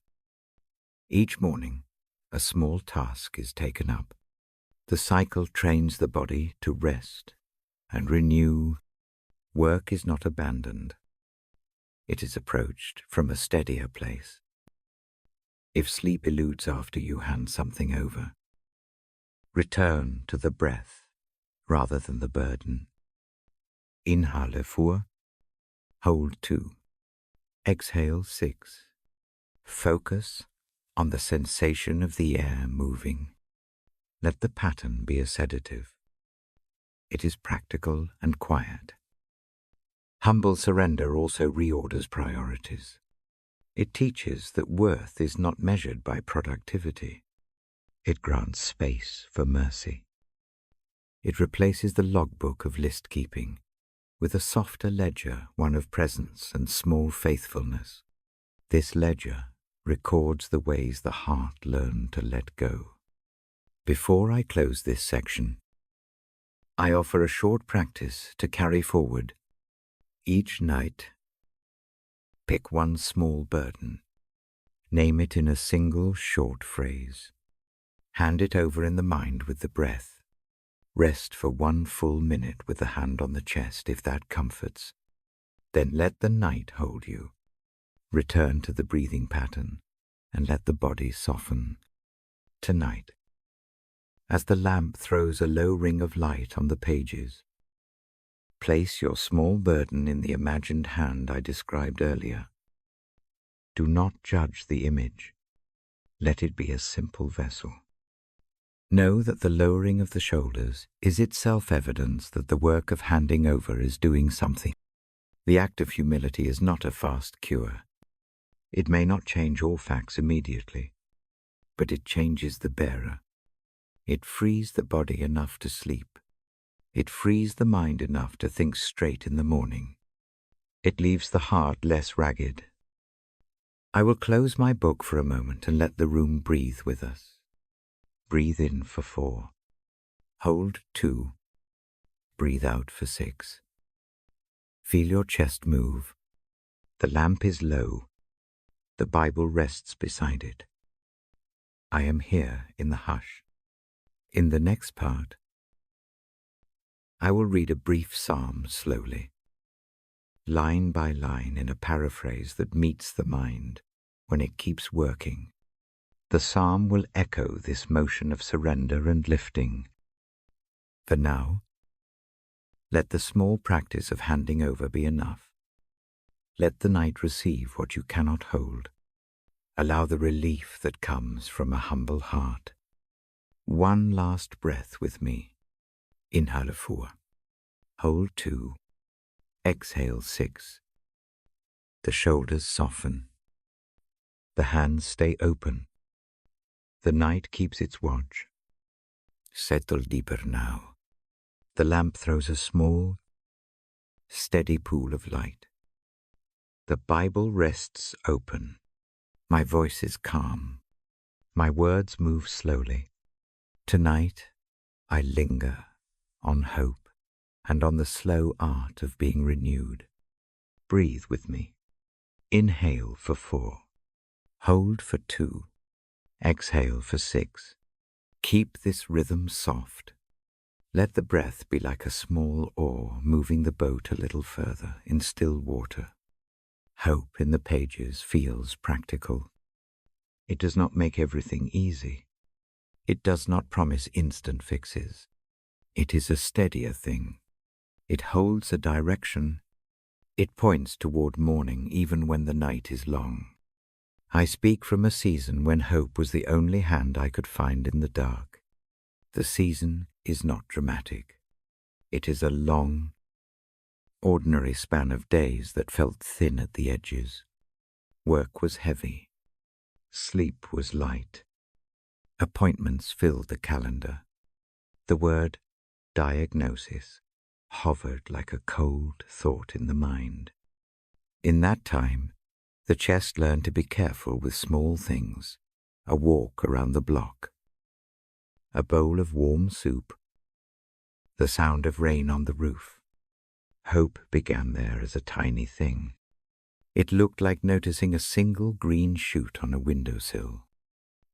Each morning, a small task is taken up. The cycle trains the body to rest and renew. Work is not abandoned. It is approached from a steadier place. If sleep eludes after you hand something over, return to the breath rather than the burden. Inhale 4, hold 2, exhale 6. Focus on the sensation of the air moving. Let the pattern be a sedative. It is practical and quiet. Humble surrender also reorders priorities. It teaches that worth is not measured by productivity. It grants space for mercy. It replaces the logbook of list-keeping with a softer ledger, one of presence and small faithfulness. This ledger records the ways the heart learned to let go. Before I close this section, I offer a short practice to carry forward. Each night, pick one small burden. Name it in a single short phrase. Hand it over in the mind with the breath. Rest for 1 full minute with the hand on the chest if that comforts. Then let the night hold you. Return to the breathing pattern and let the body soften. Tonight, as the lamp throws a low ring of light on the pages, place your small burden in the imagined hand I described earlier. Do not judge the image. Let it be a simple vessel. Know that the lowering of the shoulders is itself evidence that the work of handing over is doing something. The act of humility is not a fast cure. It may not change all facts immediately, but it changes the bearer. It frees the body enough to sleep. It frees the mind enough to think straight in the morning. It leaves the heart less ragged. I will close my book for a moment and let the room breathe with us. Breathe in for 4. Hold 2. Breathe out for 6. Feel your chest move. The lamp is low. The Bible rests beside it. I am here in the hush. In the next part, I will read a brief psalm slowly, line by line in a paraphrase that meets the mind when it keeps working. The psalm will echo this motion of surrender and lifting. For now, let the small practice of handing over be enough. Let the night receive what you cannot hold. Allow the relief that comes from a humble heart. One last breath with me. Inhale 4. Hold 2. Exhale 6. The shoulders soften. The hands stay open. The night keeps its watch. Settle deeper now. The lamp throws a small, steady pool of light. The Bible rests open. My voice is calm. My words move slowly. Tonight, I linger on hope and on the slow art of being renewed. Breathe with me. Inhale for 4. Hold for 2. Exhale for 6. Keep this rhythm soft. Let the breath be like a small oar moving the boat a little further in still water. Hope in the pages feels practical. It does not make everything easy. It does not promise instant fixes. It is a steadier thing. It holds a direction. It points toward morning even when the night is long. I speak from a season when hope was the only hand I could find in the dark. The season is not dramatic. It is a long, ordinary span of days that felt thin at the edges. Work was heavy. Sleep was light. Appointments filled the calendar. The word diagnosis hovered like a cold thought in the mind. In that time, the chest learned to be careful with small things, a walk around the block, a bowl of warm soup, the sound of rain on the roof. Hope began there as a tiny thing. It looked like noticing a single green shoot on a windowsill.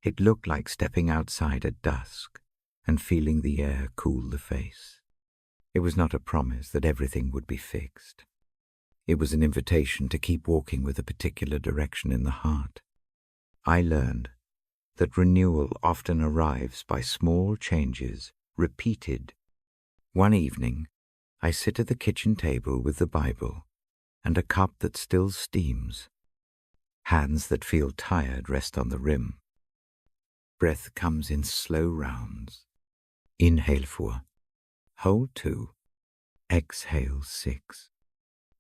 It looked like stepping outside at dusk and feeling the air cool the face. It was not a promise that everything would be fixed. It was an invitation to keep walking with a particular direction in the heart. I learned that renewal often arrives by small changes, repeated. One evening, I sit at the kitchen table with the Bible and a cup that still steams. Hands that feel tired rest on the rim. Breath comes in slow rounds. Inhale 4. Hold 2. Exhale 6.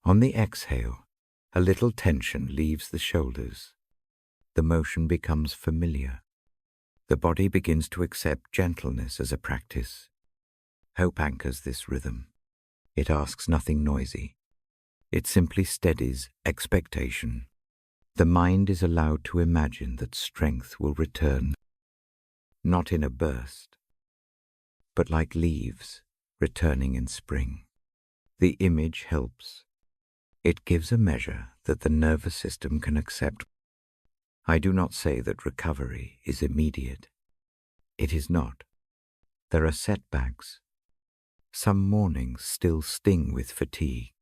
On the exhale, a little tension leaves the shoulders. The motion becomes familiar. The body begins to accept gentleness as a practice. Hope anchors this rhythm. It asks nothing noisy. It simply steadies expectation. The mind is allowed to imagine that strength will return, not in a burst, but like leaves returning in spring. The image helps. It gives a measure that the nervous system can accept. I do not say that recovery is immediate. It is not. There are setbacks. Some mornings still sting with fatigue.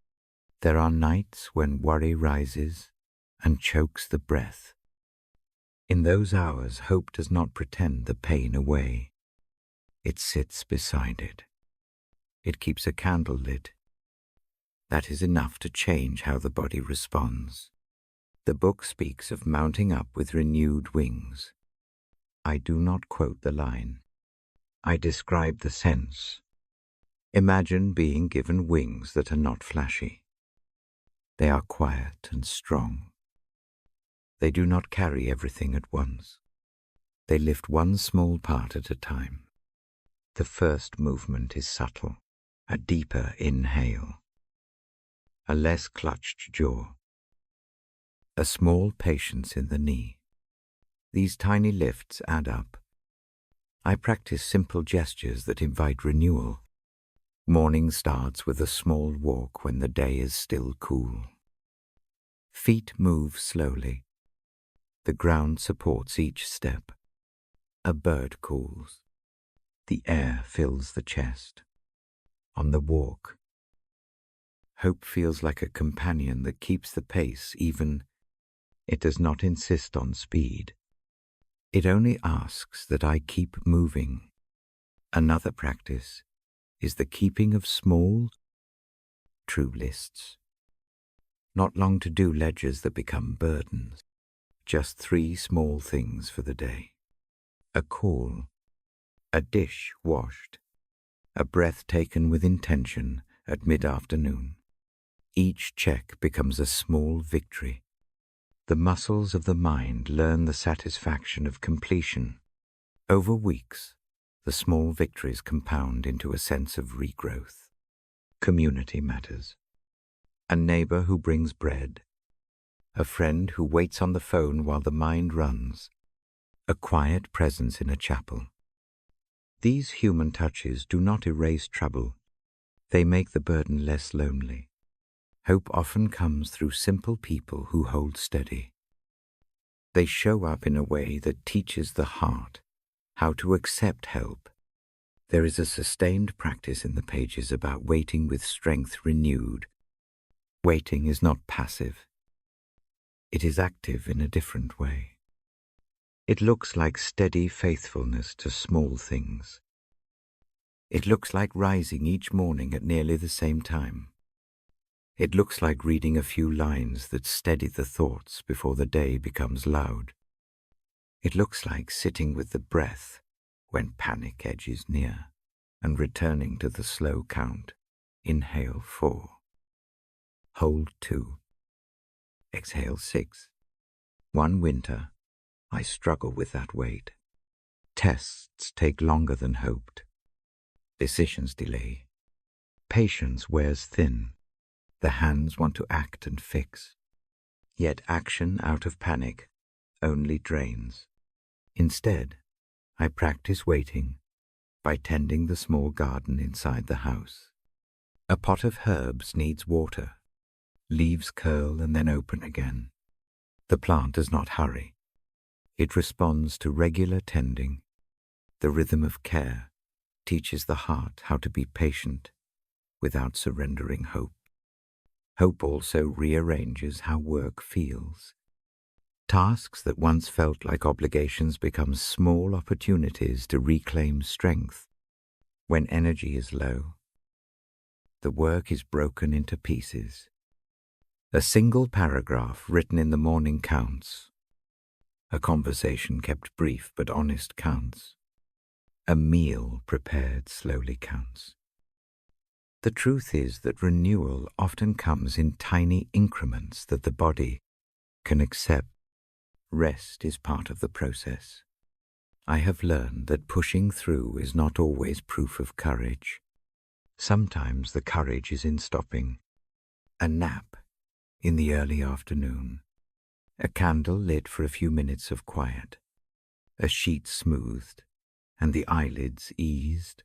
There are nights when worry rises and chokes the breath. In those hours, hope does not pretend the pain away. It sits beside it. It keeps a candle lit. That is enough to change how the body responds. The book speaks of mounting up with renewed wings. I do not quote the line. I describe the sense. Imagine being given wings that are not flashy. They are quiet and strong. They do not carry everything at once. They lift one small part at a time. The first movement is subtle, a deeper inhale, a less clutched jaw, a small patience in the knee. These tiny lifts add up. I practice simple gestures that invite renewal. Morning starts with a small walk when the day is still cool. Feet move slowly. The ground supports each step. A bird calls. The air fills the chest. On the walk, hope feels like a companion that keeps the pace even. It does not insist on speed. It only asks that I keep moving. Another practice is the keeping of small, true lists. Not long to-do ledgers that become burdens. Just 3 small things for the day. A call, a dish washed, a breath taken with intention at mid-afternoon. Each check becomes a small victory. The muscles of the mind learn the satisfaction of completion. Over weeks, the small victories compound into a sense of regrowth. Community matters. A neighbor who brings bread. A friend who waits on the phone while the mind runs. A quiet presence in a chapel. These human touches do not erase trouble. They make the burden less lonely. Hope often comes through simple people who hold steady. They show up in a way that teaches the heart how to accept help. There is a sustained practice in the pages about waiting with strength renewed. Waiting is not passive. It is active in a different way. It looks like steady faithfulness to small things. It looks like rising each morning at nearly the same time. It looks like reading a few lines that steady the thoughts before the day becomes loud. It looks like sitting with the breath when panic edges near and returning to the slow count. Inhale 4. Hold 2. Exhale 6. One winter, I struggle with that weight. Tests take longer than hoped. Decisions delay. Patience wears thin. The hands want to act and fix. Yet action out of panic only drains. Instead, I practice waiting by tending the small garden inside the house. A pot of herbs needs water. Leaves curl and then open again. The plant does not hurry. It responds to regular tending. The rhythm of care teaches the heart how to be patient without surrendering hope. Hope also rearranges how work feels. Tasks that once felt like obligations become small opportunities to reclaim strength. When energy is low, the work is broken into pieces. A single paragraph written in the morning counts. A conversation kept brief but honest counts. A meal prepared slowly counts. The truth is that renewal often comes in tiny increments that the body can accept. Rest is part of the process. I have learned that pushing through is not always proof of courage. Sometimes the courage is in stopping. A nap in the early afternoon. A candle lit for a few minutes of quiet. A sheet smoothed and the eyelids eased.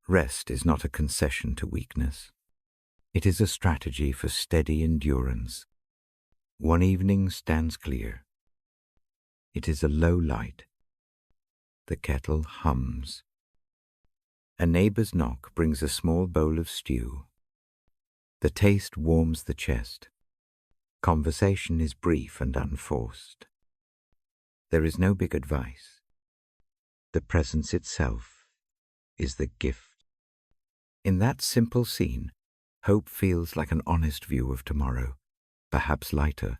Rest is not a concession to weakness. It is a strategy for steady endurance. One evening stands clear. It is a low light. The kettle hums. A neighbor's knock brings a small bowl of stew. The taste warms the chest. Conversation is brief and unforced. There is no big advice. The presence itself is the gift. In that simple scene, hope feels like an honest view of tomorrow, perhaps lighter,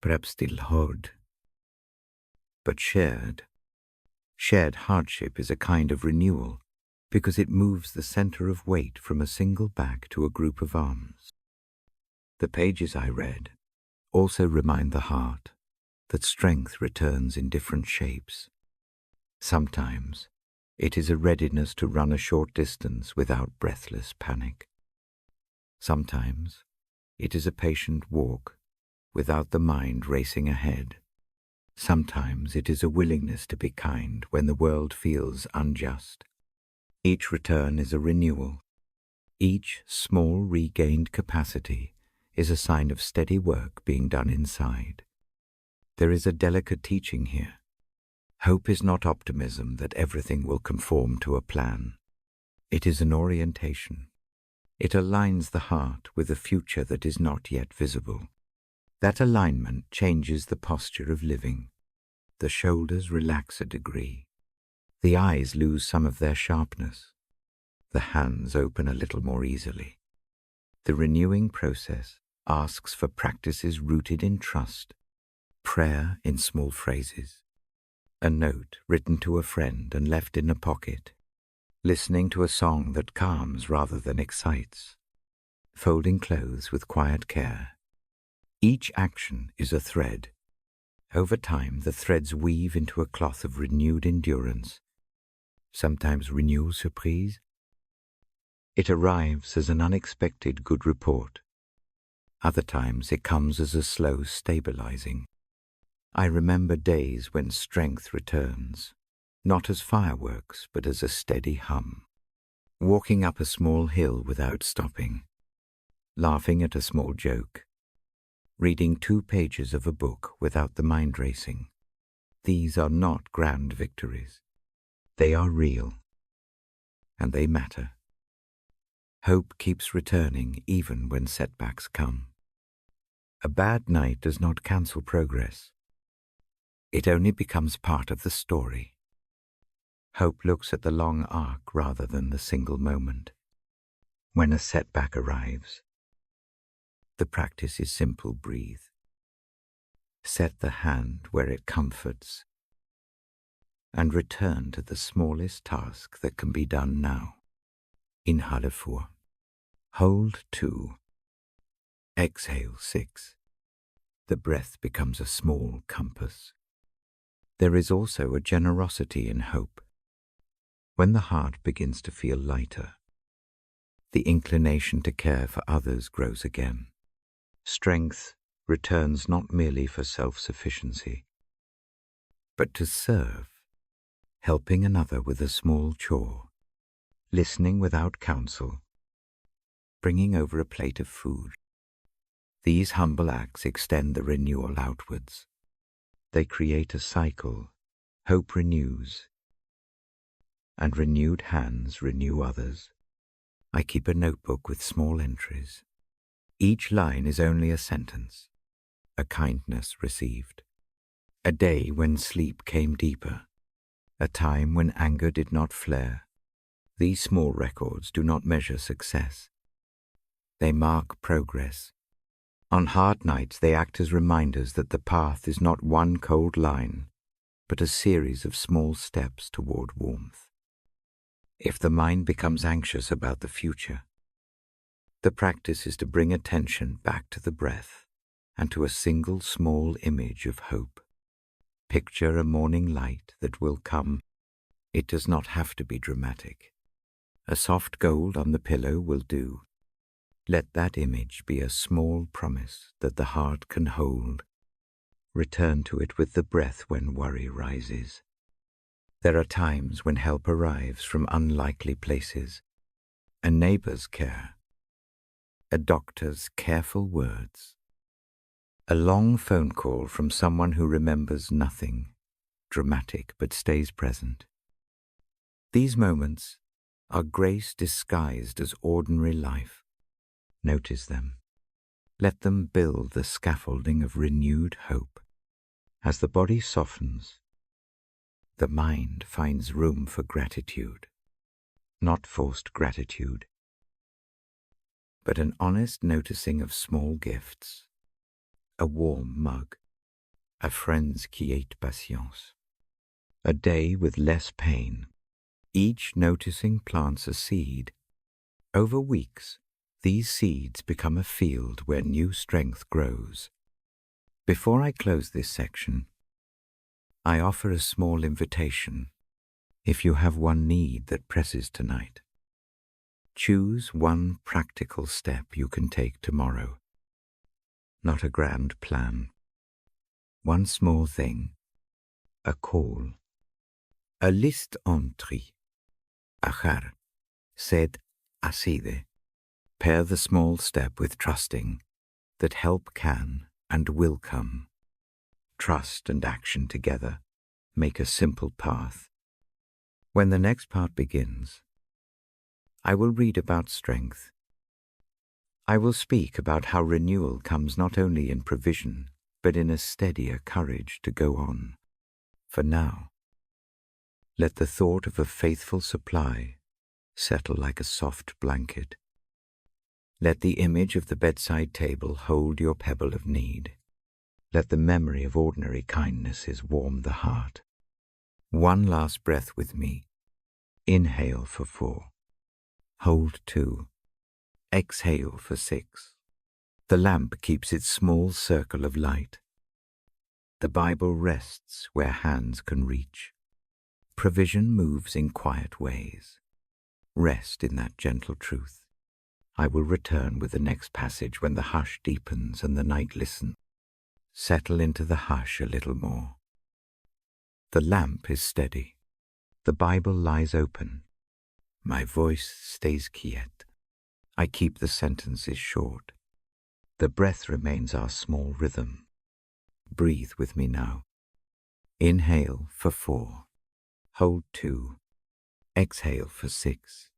perhaps still hard, but shared. Shared hardship is a kind of renewal because it moves the center of weight from a single back to a group of arms. The pages I read also remind the heart that strength returns in different shapes. Sometimes it is a readiness to run a short distance without breathless panic. Sometimes it is a patient walk without the mind racing ahead. Sometimes it is a willingness to be kind when the world feels unjust. Each return is a renewal. Each small regained capacity is a sign of steady work being done inside. There is a delicate teaching here. Hope is not optimism that everything will conform to a plan. It is an orientation. It aligns the heart with a future that is not yet visible. That alignment changes the posture of living. The shoulders relax a degree. The eyes lose some of their sharpness. The hands open a little more easily. The renewing process asks for practices rooted in trust, prayer in small phrases, a note written to a friend and left in a pocket, listening to a song that calms rather than excites, folding clothes with quiet care. Each action is a thread. Over time, the threads weave into a cloth of renewed endurance, sometimes renewal surprise. It arrives as an unexpected good report. Other times it comes as a slow stabilizing. I remember days when strength returns, not as fireworks, but as a steady hum. Walking up a small hill without stopping. laughing at a small joke, reading 2 pages of a book without the mind racing. These are not grand victories. They are real, and they matter. Hope keeps returning even when setbacks come. A bad night does not cancel progress. It only becomes part of the story. Hope looks at the long arc rather than the single moment. When a setback arrives, the practice is simple: breathe. Set the hand where it comforts, and return to the smallest task that can be done now. Inhale 4. Hold 2. Exhale 6. The breath becomes a small compass. There is also a generosity in hope. When the heart begins to feel lighter, the inclination to care for others grows again. Strength returns not merely for self-sufficiency, but to serve, helping another with a small chore, listening without counsel, bringing over a plate of food. These humble acts extend the renewal outwards. They create a cycle. Hope renews, and renewed hands renew others. I keep a notebook with small entries. Each line is only a sentence, a kindness received, a day when sleep came deeper, a time when anger did not flare. These small records do not measure success. They mark progress. On hard nights, they act as reminders that the path is not one cold line, but a series of small steps toward warmth. If the mind becomes anxious about the future, the practice is to bring attention back to the breath and to a single small image of hope. Picture a morning light that will come. It does not have to be dramatic. A soft gold on the pillow will do. Let that image be a small promise that the heart can hold. Return to it with the breath when worry rises. There are times when help arrives from unlikely places. A neighbor's care, a doctor's careful words, a long phone call from someone who remembers nothing, dramatic but stays present. These moments are grace disguised as ordinary life. Notice them. Let them build the scaffolding of renewed hope. As the body softens, the mind finds room for gratitude, not forced gratitude, but an honest noticing of small gifts, a warm mug, a friend's quiete patience, a day with less pain. Each noticing plants a seed. Over weeks, these seeds become a field where new strength grows. Before I close this section, I offer a small invitation. If you have one need that presses tonight, choose one practical step you can take tomorrow. Not a grand plan. One small thing, a call, a list entry. Ajar, sed aside. Pair the small step with trusting that help can and will come. Trust and action together make a simple path. When the next part begins, I will read about strength. I will speak about how renewal comes not only in provision, but in a steadier courage to go on. For now, let the thought of a faithful supply settle like a soft blanket. Let the image of the bedside table hold your pebble of need. Let the memory of ordinary kindnesses warm the heart. One last breath with me. Inhale for 4. Hold 2. Exhale for 6. The lamp keeps its small circle of light. The Bible rests where hands can reach. Provision moves in quiet ways. Rest in that gentle truth. I will return with the next passage when the hush deepens and the night listens. Settle into the hush a little more. The lamp is steady. The Bible lies open. My voice stays quiet. I keep the sentences short. The breath remains our small rhythm. Breathe with me now. Inhale for 4. Hold 2. Exhale for 6.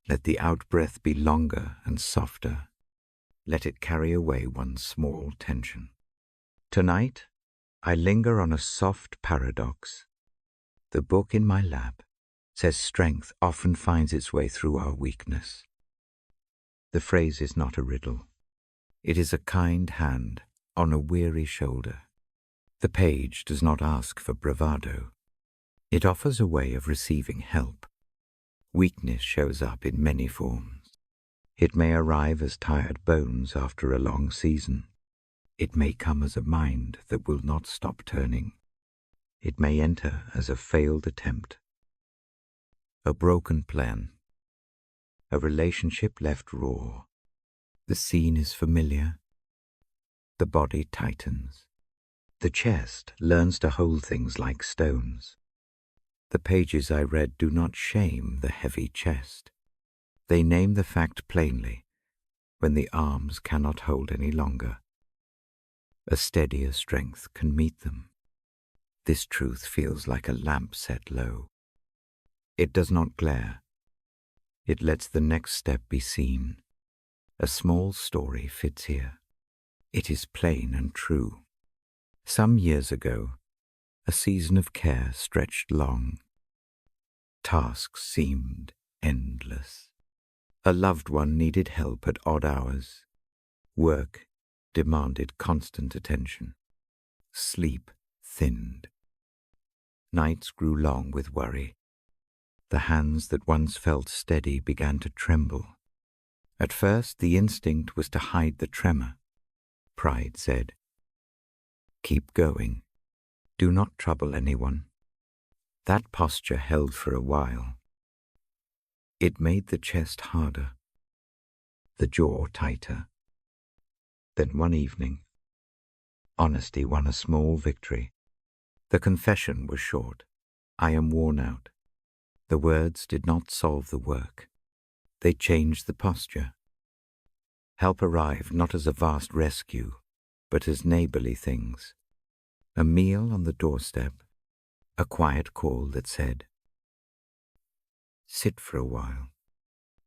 Let the out-breath be longer and softer. Let it carry away one small tension. Tonight, I linger on a soft paradox. The book in my lap says strength often finds its way through our weakness. The phrase is not a riddle. It is a kind hand on a weary shoulder. The page does not ask for bravado. It offers a way of receiving help. Weakness shows up in many forms. It may arrive as tired bones after a long season. It may come as a mind that will not stop turning. It may enter as a failed attempt, a broken plan, a relationship left raw. The scene is familiar. The body tightens. The chest learns to hold things like stones. The pages I read do not shame the heavy chest. They name the fact plainly when the arms cannot hold any longer. A steadier strength can meet them. This truth feels like a lamp set low. It does not glare. It lets the next step be seen. A small story fits here. It is plain and true. Some years ago, a season of care stretched long. Tasks seemed endless. A loved one needed help at odd hours. Work demanded constant attention. Sleep thinned. Nights grew long with worry. The hands that once felt steady began to tremble. At first, the instinct was to hide the tremor. Pride said, "Keep going. Do not trouble anyone." That posture held for a while. It made the chest harder, the jaw tighter. Then one evening, honesty won a small victory. The confession was short. I am worn out. The words did not solve the work. They changed the posture. Help arrived not as a vast rescue, but as neighborly things. A meal on the doorstep, a quiet call that said, "Sit for a while."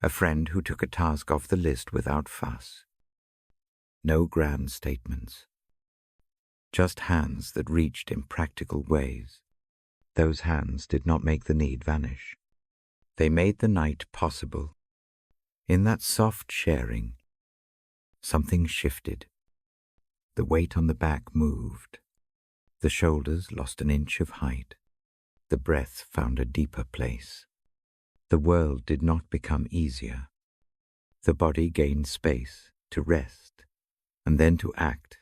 A friend who took a task off the list without fuss. No grand statements. Just hands that reached in practical ways. Those hands did not make the need vanish. They made the night possible. In that soft sharing, something shifted. The weight on the back moved. The shoulders lost an inch of height. The breath found a deeper place. The world did not become easier. The body gained space to rest and then to act.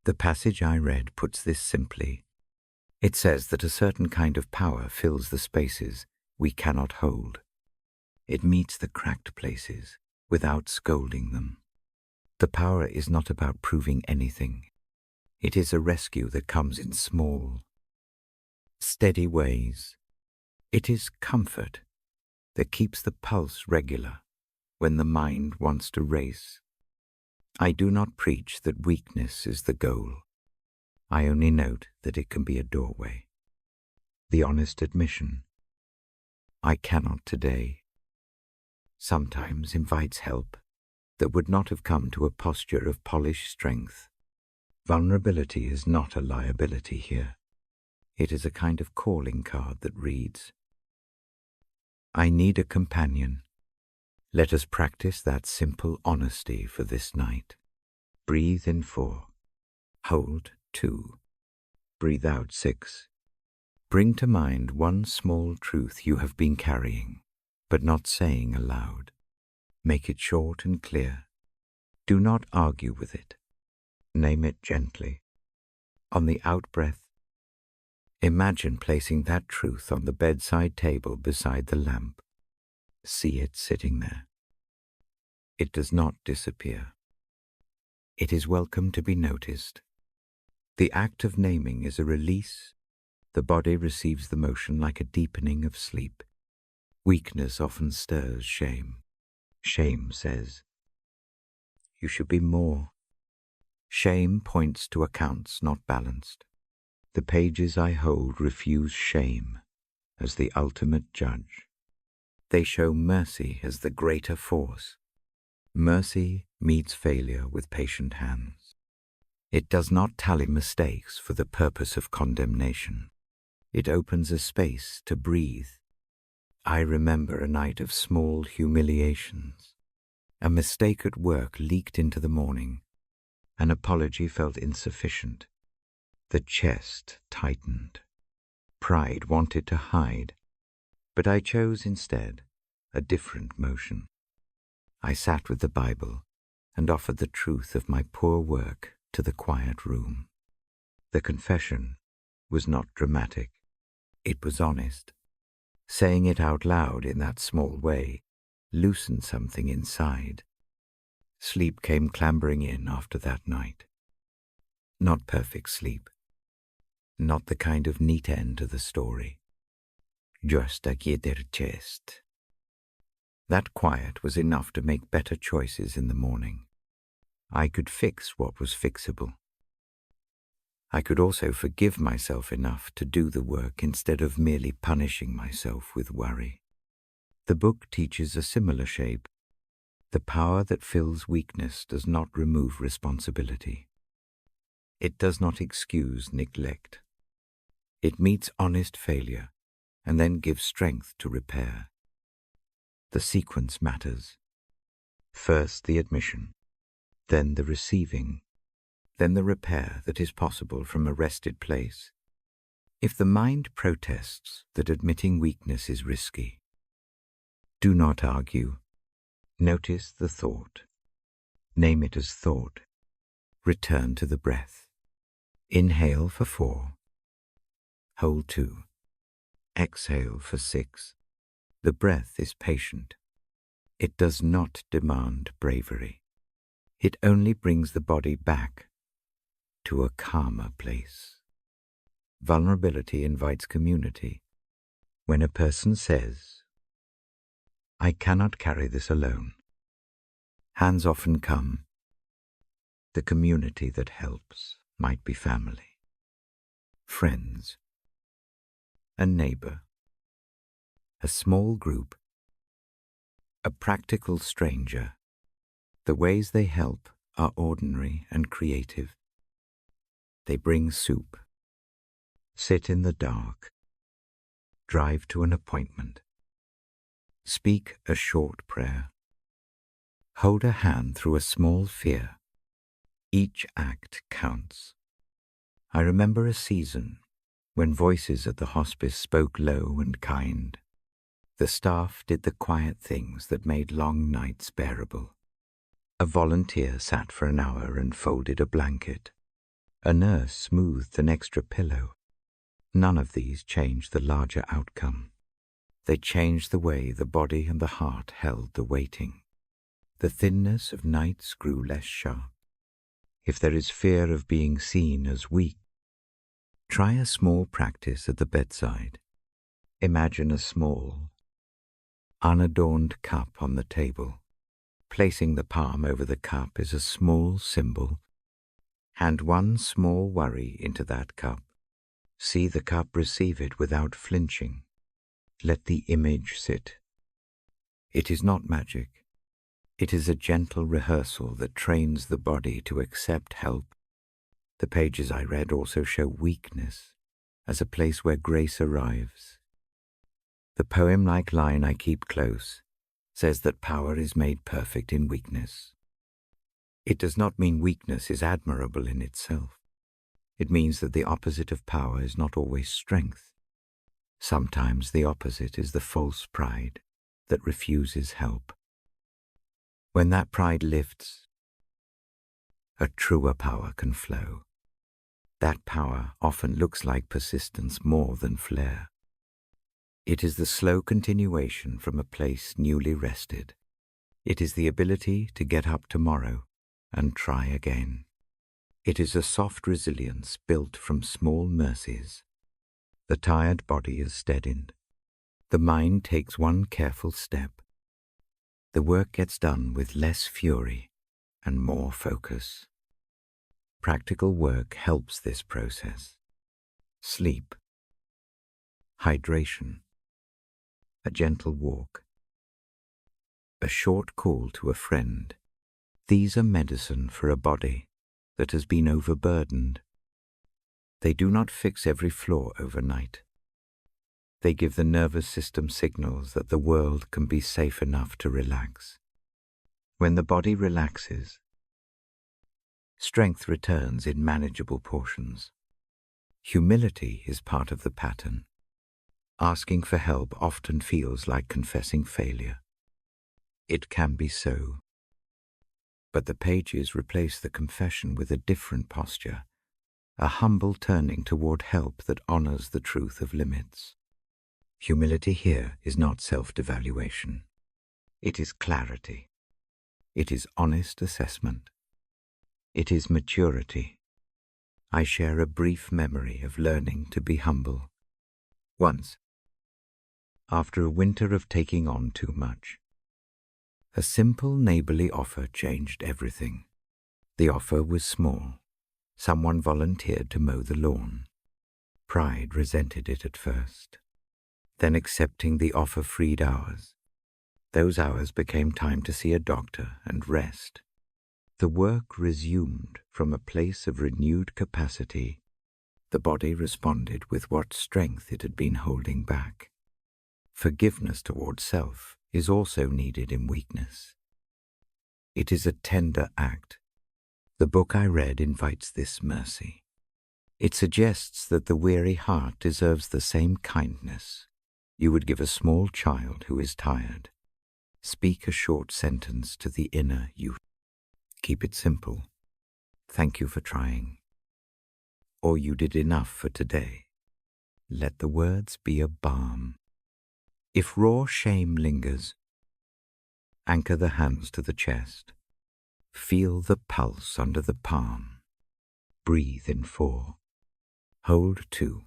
The passage I read puts this simply. It says that a certain kind of power fills the spaces we cannot hold. It meets the cracked places without scolding them. The power is not about proving anything. It is a rescue that comes in small, steady ways. It is comfort that keeps the pulse regular when the mind wants to race. I do not preach that weakness is the goal. I only note that it can be a doorway. The honest admission, I cannot today, sometimes invites help that would not have come to a posture of polished strength. Vulnerability is not a liability here. It is a kind of calling card that reads, I need a companion. Let us practice that simple honesty for this night. Breathe in 4. Hold 2. Breathe out 6. Bring to mind one small truth you have been carrying, but not saying aloud. Make it short and clear. Do not argue with it. Name it gently. On the out-breath, imagine placing that truth on the bedside table beside the lamp. See it sitting there. It does not disappear. It is welcome to be noticed. The act of naming is a release. The body receives the motion like a deepening of sleep. Weakness often stirs shame. Shame says, "You should be more." Shame points to accounts not balanced. The pages I hold refuse shame as the ultimate judge. They show mercy as the greater force. Mercy meets failure with patient hands. It does not tally mistakes for the purpose of condemnation. It opens a space to breathe. I remember a night of small humiliations. A mistake at work leaked into the morning. An apology felt insufficient. The chest tightened. Pride wanted to hide, but I chose instead a different motion. I sat with the Bible and offered the truth of my poor work to the quiet room. The confession was not dramatic. It was honest. Saying it out loud in that small way loosened something inside. Sleep came clambering in after that night. Not perfect sleep. Not the kind of neat end to the story. Just a quiet chest. That quiet was enough to make better choices in the morning. I could fix what was fixable. I could also forgive myself enough to do the work instead of merely punishing myself with worry. The book teaches a similar shape. The power that fills weakness does not remove responsibility. It does not excuse neglect. It meets honest failure and then gives strength to repair. The sequence matters. First the admission, then the receiving, then the repair that is possible from a rested place. If the mind protests that admitting weakness is risky, do not argue. Notice the thought. Name it as thought. Return to the breath. Inhale for 4. Hold 2. Exhale for 6. The breath is patient. It does not demand bravery. It only brings the body back to a calmer place. Vulnerability invites community. When a person says, "I cannot carry this alone," hands often come. The community that helps might be family, friends, a neighbor, a small group, a practical stranger. The ways they help are ordinary and creative. They bring soup, sit in the dark, drive to an appointment, speak a short prayer, hold a hand through a small fear. Each act counts. I remember a season when voices at the hospice spoke low and kind. The staff did the quiet things that made long nights bearable. A volunteer sat for an hour and folded a blanket. A nurse smoothed an extra pillow. None of these changed the larger outcome. They changed the way the body and the heart held the waiting. The thinness of nights grew less sharp. If there is fear of being seen as weak, try a small practice at the bedside. Imagine a small, unadorned cup on the table. Placing the palm over the cup is a small symbol. Hand one small worry into that cup. See the cup receive it without flinching. Let the image sit. It is not magic. It is a gentle rehearsal that trains the body to accept help. The pages I read also show weakness as a place where grace arrives. The poem-like line I keep close says that power is made perfect in weakness. It does not mean weakness is admirable in itself. It means that the opposite of power is not always strength. Sometimes the opposite is the false pride that refuses help. When that pride lifts, a truer power can flow. That power often looks like persistence more than flair. It is the slow continuation from a place newly rested. It is the ability to get up tomorrow and try again. It is a soft resilience built from small mercies. The tired body is steadied. The mind takes one careful step. The work gets done with less fury and more focus. Practical work helps this process. Sleep, hydration, a gentle walk, a short call to a friend. These are medicine for a body that has been overburdened. They do not fix every flaw overnight. They give the nervous system signals that the world can be safe enough to relax. When the body relaxes, strength returns in manageable portions. Humility is part of the pattern. Asking for help often feels like confessing failure. It can be so. But the pages replace the confession with a different posture, a humble turning toward help that honors the truth of limits. Humility here is not self-devaluation. It is clarity. It is honest assessment. It is maturity. I share a brief memory of learning to be humble. Once, after a winter of taking on too much, a simple neighborly offer changed everything. The offer was small. Someone volunteered to mow the lawn. Pride resented it at first. Then accepting the offer freed hours. Those hours became time to see a doctor and rest. The work resumed from a place of renewed capacity. The body responded with what strength it had been holding back. Forgiveness toward self is also needed in weakness. It is a tender act. The book I read invites this mercy. It suggests that the weary heart deserves the same kindness you would give a small child who is tired. Speak a short sentence to the inner you. Keep it simple. Thank you for trying. Or you did enough for today. Let the words be a balm. If raw shame lingers, anchor the hands to the chest. Feel the pulse under the palm. Breathe in 4. Hold 2.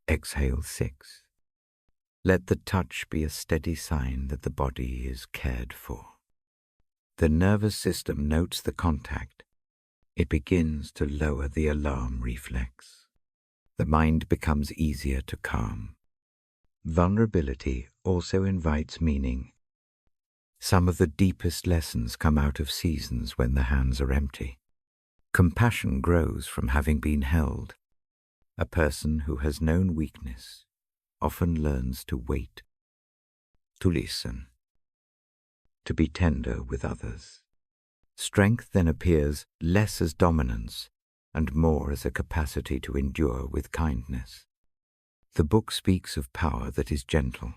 Exhale 6. Let the touch be a steady sign that the body is cared for. The nervous system notes the contact. It begins to lower the alarm reflex. The mind becomes easier to calm. Vulnerability also invites meaning. Some of the deepest lessons come out of seasons when the hands are empty. Compassion grows from having been held. A person who has known weakness often learns to wait, to listen, to be tender with others. Strength then appears less as dominance and more as a capacity to endure with kindness. The book speaks of power that is gentle.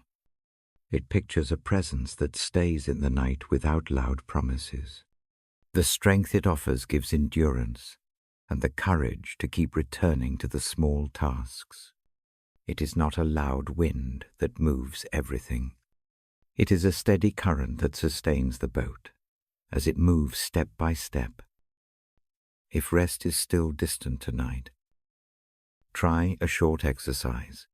It pictures a presence that stays in the night without loud promises. The strength it offers gives endurance and the courage to keep returning to the small tasks. It is not a loud wind that moves everything. It is a steady current that sustains the boat as it moves step by step. If rest is still distant tonight, try a short exercise.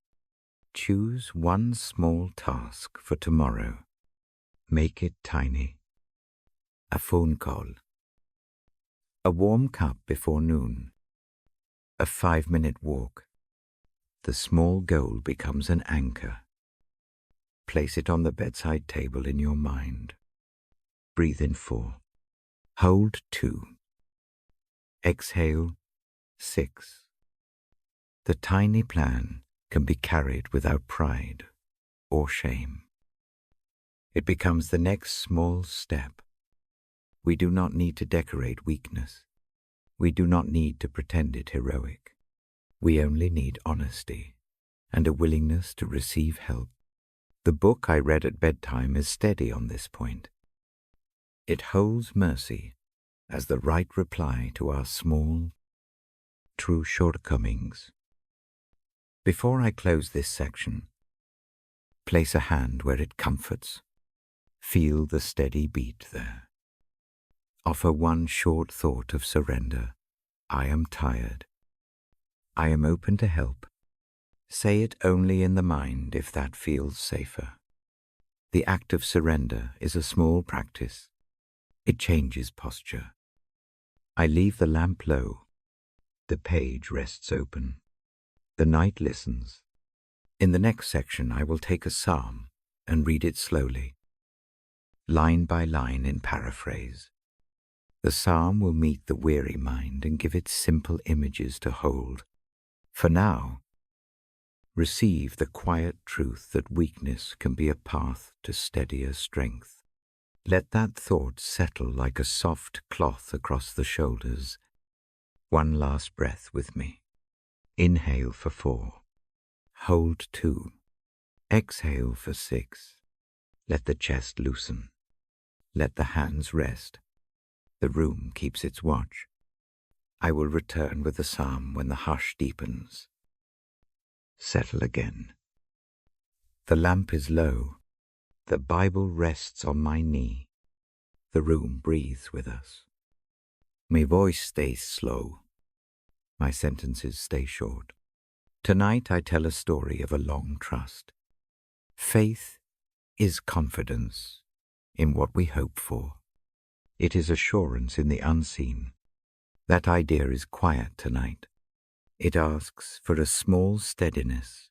Choose one small task for tomorrow. Make it tiny. A phone call. A warm cup before noon. A 5-minute walk. The small goal becomes an anchor. Place it on the bedside table in your mind. Breathe in 4. Hold 2. Exhale 6. The tiny plan can be carried without pride or shame. It becomes the next small step. We do not need to decorate weakness. We do not need to pretend it heroic. We only need honesty and a willingness to receive help. The book I read at bedtime is steady on this point. It holds mercy as the right reply to our small, true shortcomings. Before I close this section, place a hand where it comforts. Feel the steady beat there. Offer one short thought of surrender. I am tired. I am open to help. Say it only in the mind if that feels safer. The act of surrender is a small practice. It changes posture. I leave the lamp low. The page rests open. The night listens. In the next section, I will take a psalm and read it slowly, line by line in paraphrase. The psalm will meet the weary mind and give it simple images to hold. For now, receive the quiet truth that weakness can be a path to steadier strength. Let that thought settle like a soft cloth across the shoulders. One last breath with me. Inhale for 4. Hold 2. Exhale for 6. Let the chest loosen. Let the hands rest. The room keeps its watch. I will return with the psalm when the hush deepens. Settle again. The lamp is low. The Bible rests on my knee. The room breathes with us. My voice stays slow. My sentences stay short. Tonight I tell a story of a long trust. Faith is confidence in what we hope for. It is assurance in the unseen. That idea is quiet tonight. It asks for a small steadiness.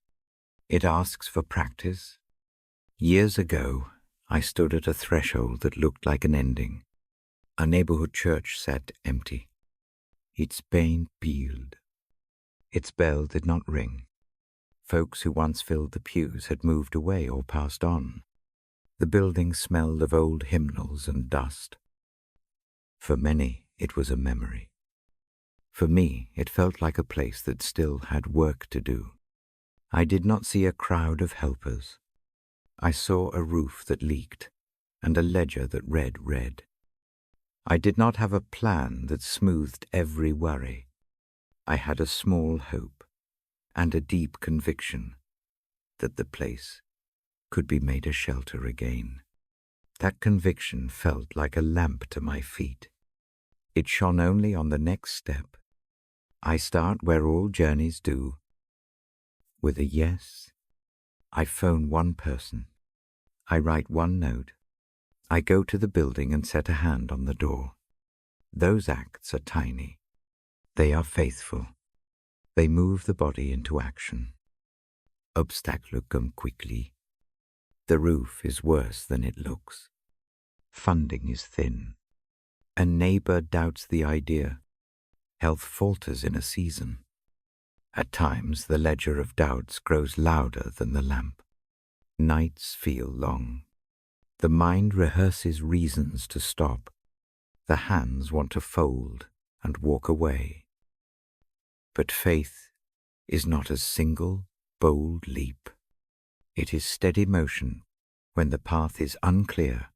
It asks for practice. Years ago, I stood at a threshold that looked like an ending. A neighborhood church sat empty. Its paint peeled. Its bell did not ring. Folks who once filled the pews had moved away or passed on. The building smelled of old hymnals and dust. For many, it was a memory. For me, it felt like a place that still had work to do. I did not see a crowd of helpers. I saw a roof that leaked and a ledger that read red. I did not have a plan that smoothed every worry. I had a small hope and a deep conviction that the place could be made a shelter again. That conviction felt like a lamp to my feet. It shone only on the next step. I start where all journeys do. With a yes, I phone one person. I write one note. I go to the building and set a hand on the door. Those acts are tiny. They are faithful. They move the body into action. Obstacles come quickly. The roof is worse than it looks. Funding is thin. A neighbor doubts the idea. Health falters in a season. At times, the ledger of doubts grows louder than the lamp. Nights feel long. The mind rehearses reasons to stop. The hands want to fold and walk away. But faith is not a single, bold leap. It is steady motion when the path is unclear.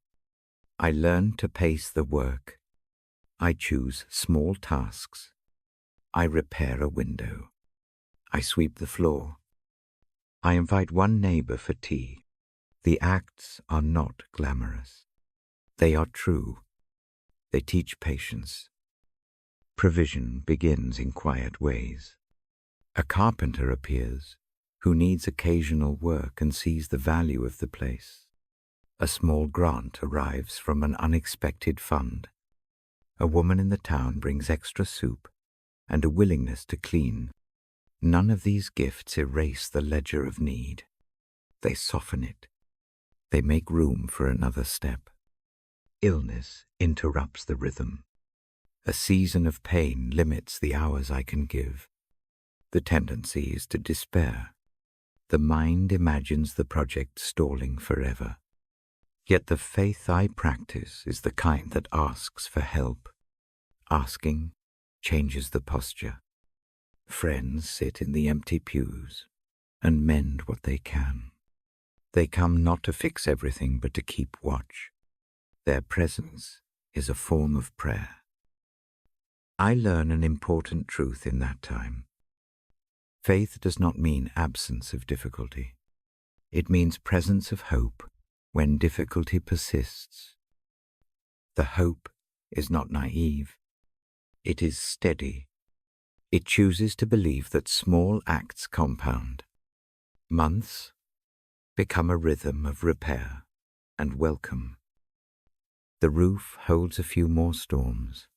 I learn to pace the work. I choose small tasks. I repair a window. I sweep the floor. I invite one neighbor for tea. The acts are not glamorous. They are true. They teach patience. Provision begins in quiet ways. A carpenter appears who needs occasional work and sees the value of the place. A small grant arrives from an unexpected fund. A woman in the town brings extra soup and a willingness to clean. None of these gifts erase the ledger of need. They soften it. They make room for another step. Illness interrupts the rhythm. A season of pain limits the hours I can give. The tendency is to despair. The mind imagines the project stalling forever. Yet the faith I practice is the kind that asks for help. Asking changes the posture. Friends sit in the empty pews and mend what they can. They come not to fix everything but to keep watch. Their presence is a form of prayer. I learn an important truth in that time. Faith does not mean absence of difficulty. It means presence of hope when difficulty persists. The hope is not naive. It is steady. It chooses to believe that small acts compound. Months become a rhythm of repair. and welcome. The roof holds a few more storms.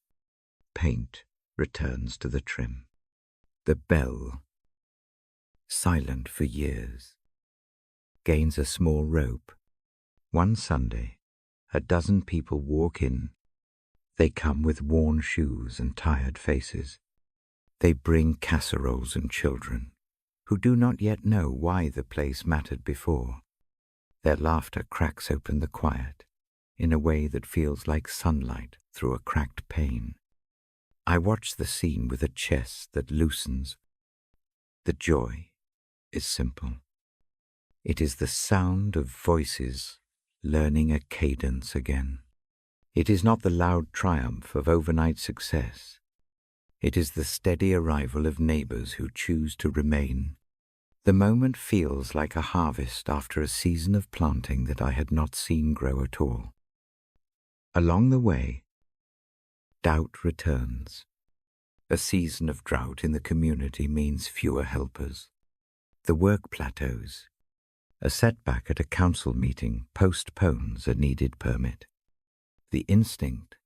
Paint returns to the trim. The bell, silent for years, gains a small rope. One Sunday, a dozen people walk in. They come with worn shoes and tired faces. They bring casseroles and children, who do not yet know why the place mattered before. Their laughter cracks open the quiet in a way that feels like sunlight through a cracked pane. I watch the scene with a chest that loosens. The joy is simple. It is the sound of voices learning a cadence again. It is not the loud triumph of overnight success. It is the steady arrival of neighbors who choose to remain. The moment feels like a harvest after a season of planting that I had not seen grow at all. Along the way, doubt returns. A season of drought in the community means fewer helpers. The work plateaus. A setback at a council meeting postpones a needed permit. The instinct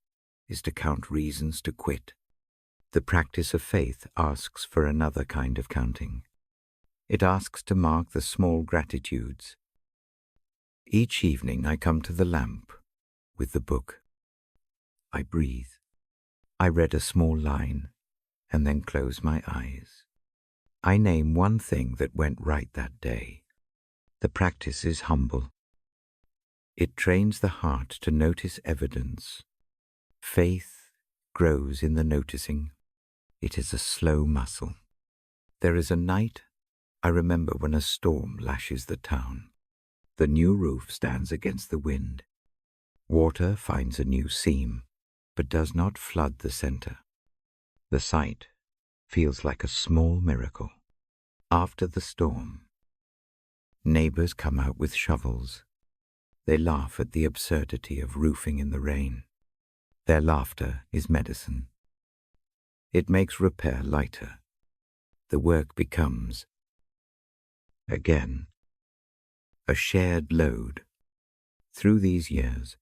is to count reasons to quit. The practice of faith asks for another kind of counting. It asks to mark the small gratitudes. Each evening I come to the lamp with the book. I breathe. I read a small line and then close my eyes. I name one thing that went right that day. The practice is humble. It trains the heart to notice evidence. Faith grows in the noticing. It is a slow muscle. There is a night I remember when a storm lashes the town. The new roof stands against the wind. Water finds a new seam, but does not flood the center. The sight feels like a small miracle. After the storm, neighbors come out with shovels. They laugh at the absurdity of roofing in the rain. Their laughter is medicine. It makes repair lighter. The work becomes, again, a shared load. Through these years,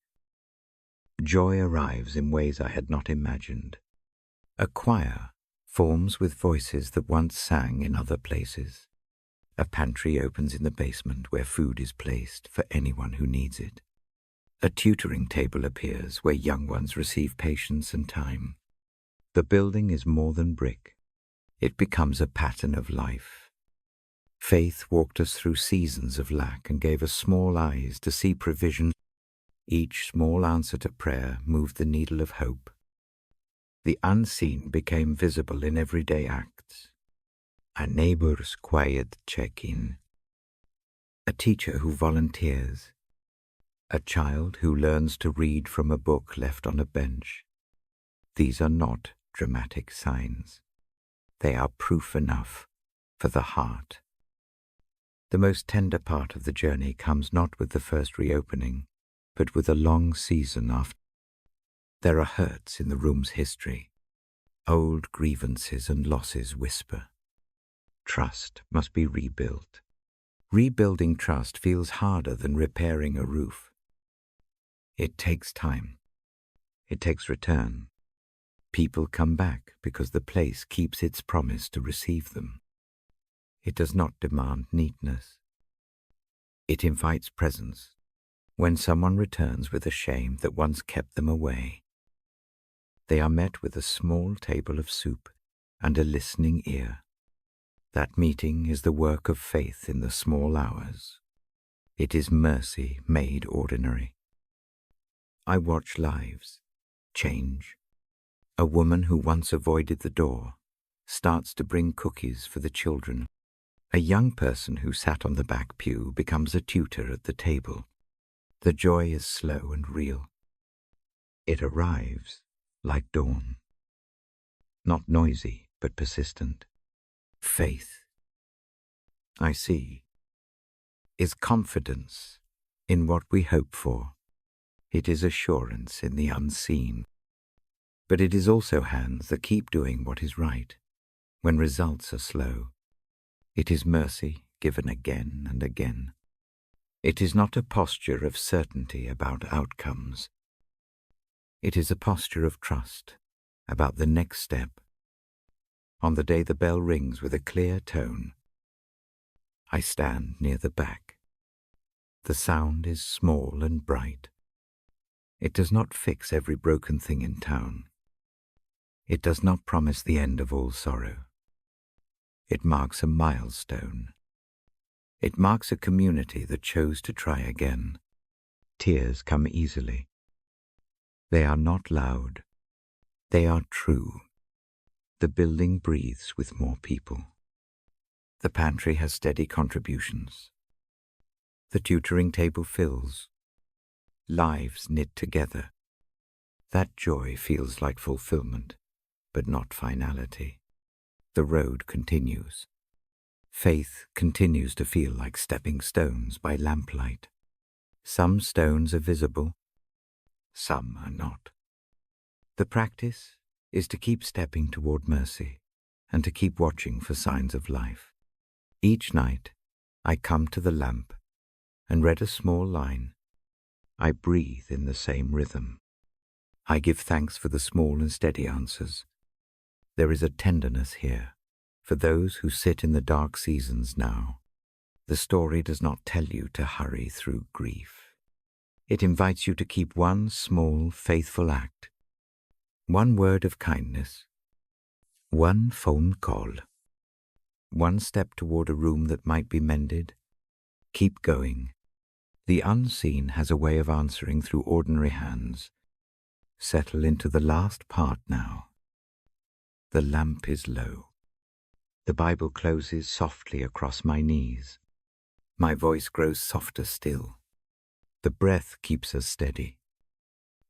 joy arrives in ways I had not imagined. A choir forms with voices that once sang in other places. A pantry opens in the basement where food is placed for anyone who needs it. A tutoring table appears where young ones receive patience and time. The building is more than brick. It becomes a pattern of life. Faith walked us through seasons of lack and gave us small eyes to see provision. Each small answer to prayer moved the needle of hope. The unseen became visible in everyday acts. A neighbor's quiet check-in. A teacher who volunteers. A child who learns to read from a book left on a bench. These are not dramatic signs. They are proof enough for the heart. The most tender part of the journey comes not with the first reopening, but with a long season after. There are hurts in the room's history. Old grievances and losses whisper. Trust must be rebuilt. Rebuilding trust feels harder than repairing a roof. It takes time. It takes return. People come back because the place keeps its promise to receive them. It does not demand neatness. It invites presence. When someone returns with a shame that once kept them away, they are met with a small table of soup and a listening ear. That meeting is the work of faith in the small hours. It is mercy made ordinary. I watch lives change. A woman who once avoided the door starts to bring cookies for the children. A young person who sat on the back pew becomes a tutor at the table. The joy is slow and real. It arrives like dawn. Not noisy, but persistent. Faith, I see, is confidence in what we hope for. It is assurance in the unseen. But it is also hands that keep doing what is right when results are slow. It is mercy given again and again. It is not a posture of certainty about outcomes. It is a posture of trust about the next step. On the day the bell rings with a clear tone, I stand near the back. The sound is small and bright. It does not fix every broken thing in town. It does not promise the end of all sorrow. It marks a milestone. It marks a community that chose to try again. Tears come easily. They are not loud. They are true. The building breathes with more people. The pantry has steady contributions. The tutoring table fills. Lives knit together. That joy feels like fulfillment, but not finality. The road continues. Faith continues to feel like stepping stones by lamplight. Some stones are visible, some are not. The practice is to keep stepping toward mercy and to keep watching for signs of life. Each night, I come to the lamp and read a small line. I breathe in the same rhythm. I give thanks for the small and steady answers. There is a tenderness here for those who sit in the dark seasons now. The story does not tell you to hurry through grief. It invites you to keep one small, faithful act, one word of kindness, one phone call, one step toward a room that might be mended. Keep going. The unseen has a way of answering through ordinary hands. Settle into the last part now. The lamp is low. The Bible closes softly across my knees. My voice grows softer still. The breath keeps us steady.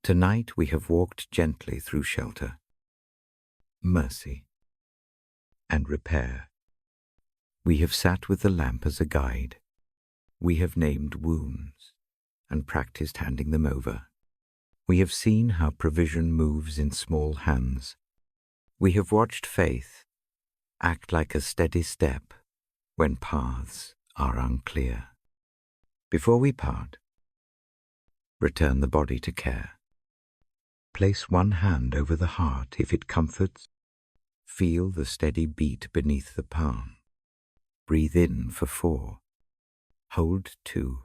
Tonight we have walked gently through shelter, mercy, and repair. We have sat with the lamp as a guide. We have named wounds and practiced handing them over. We have seen how provision moves in small hands. We have watched faith act like a steady step when paths are unclear. Before we part, return the body to care. Place one hand over the heart if it comforts. Feel the steady beat beneath the palm. Breathe in for 4. Hold 2.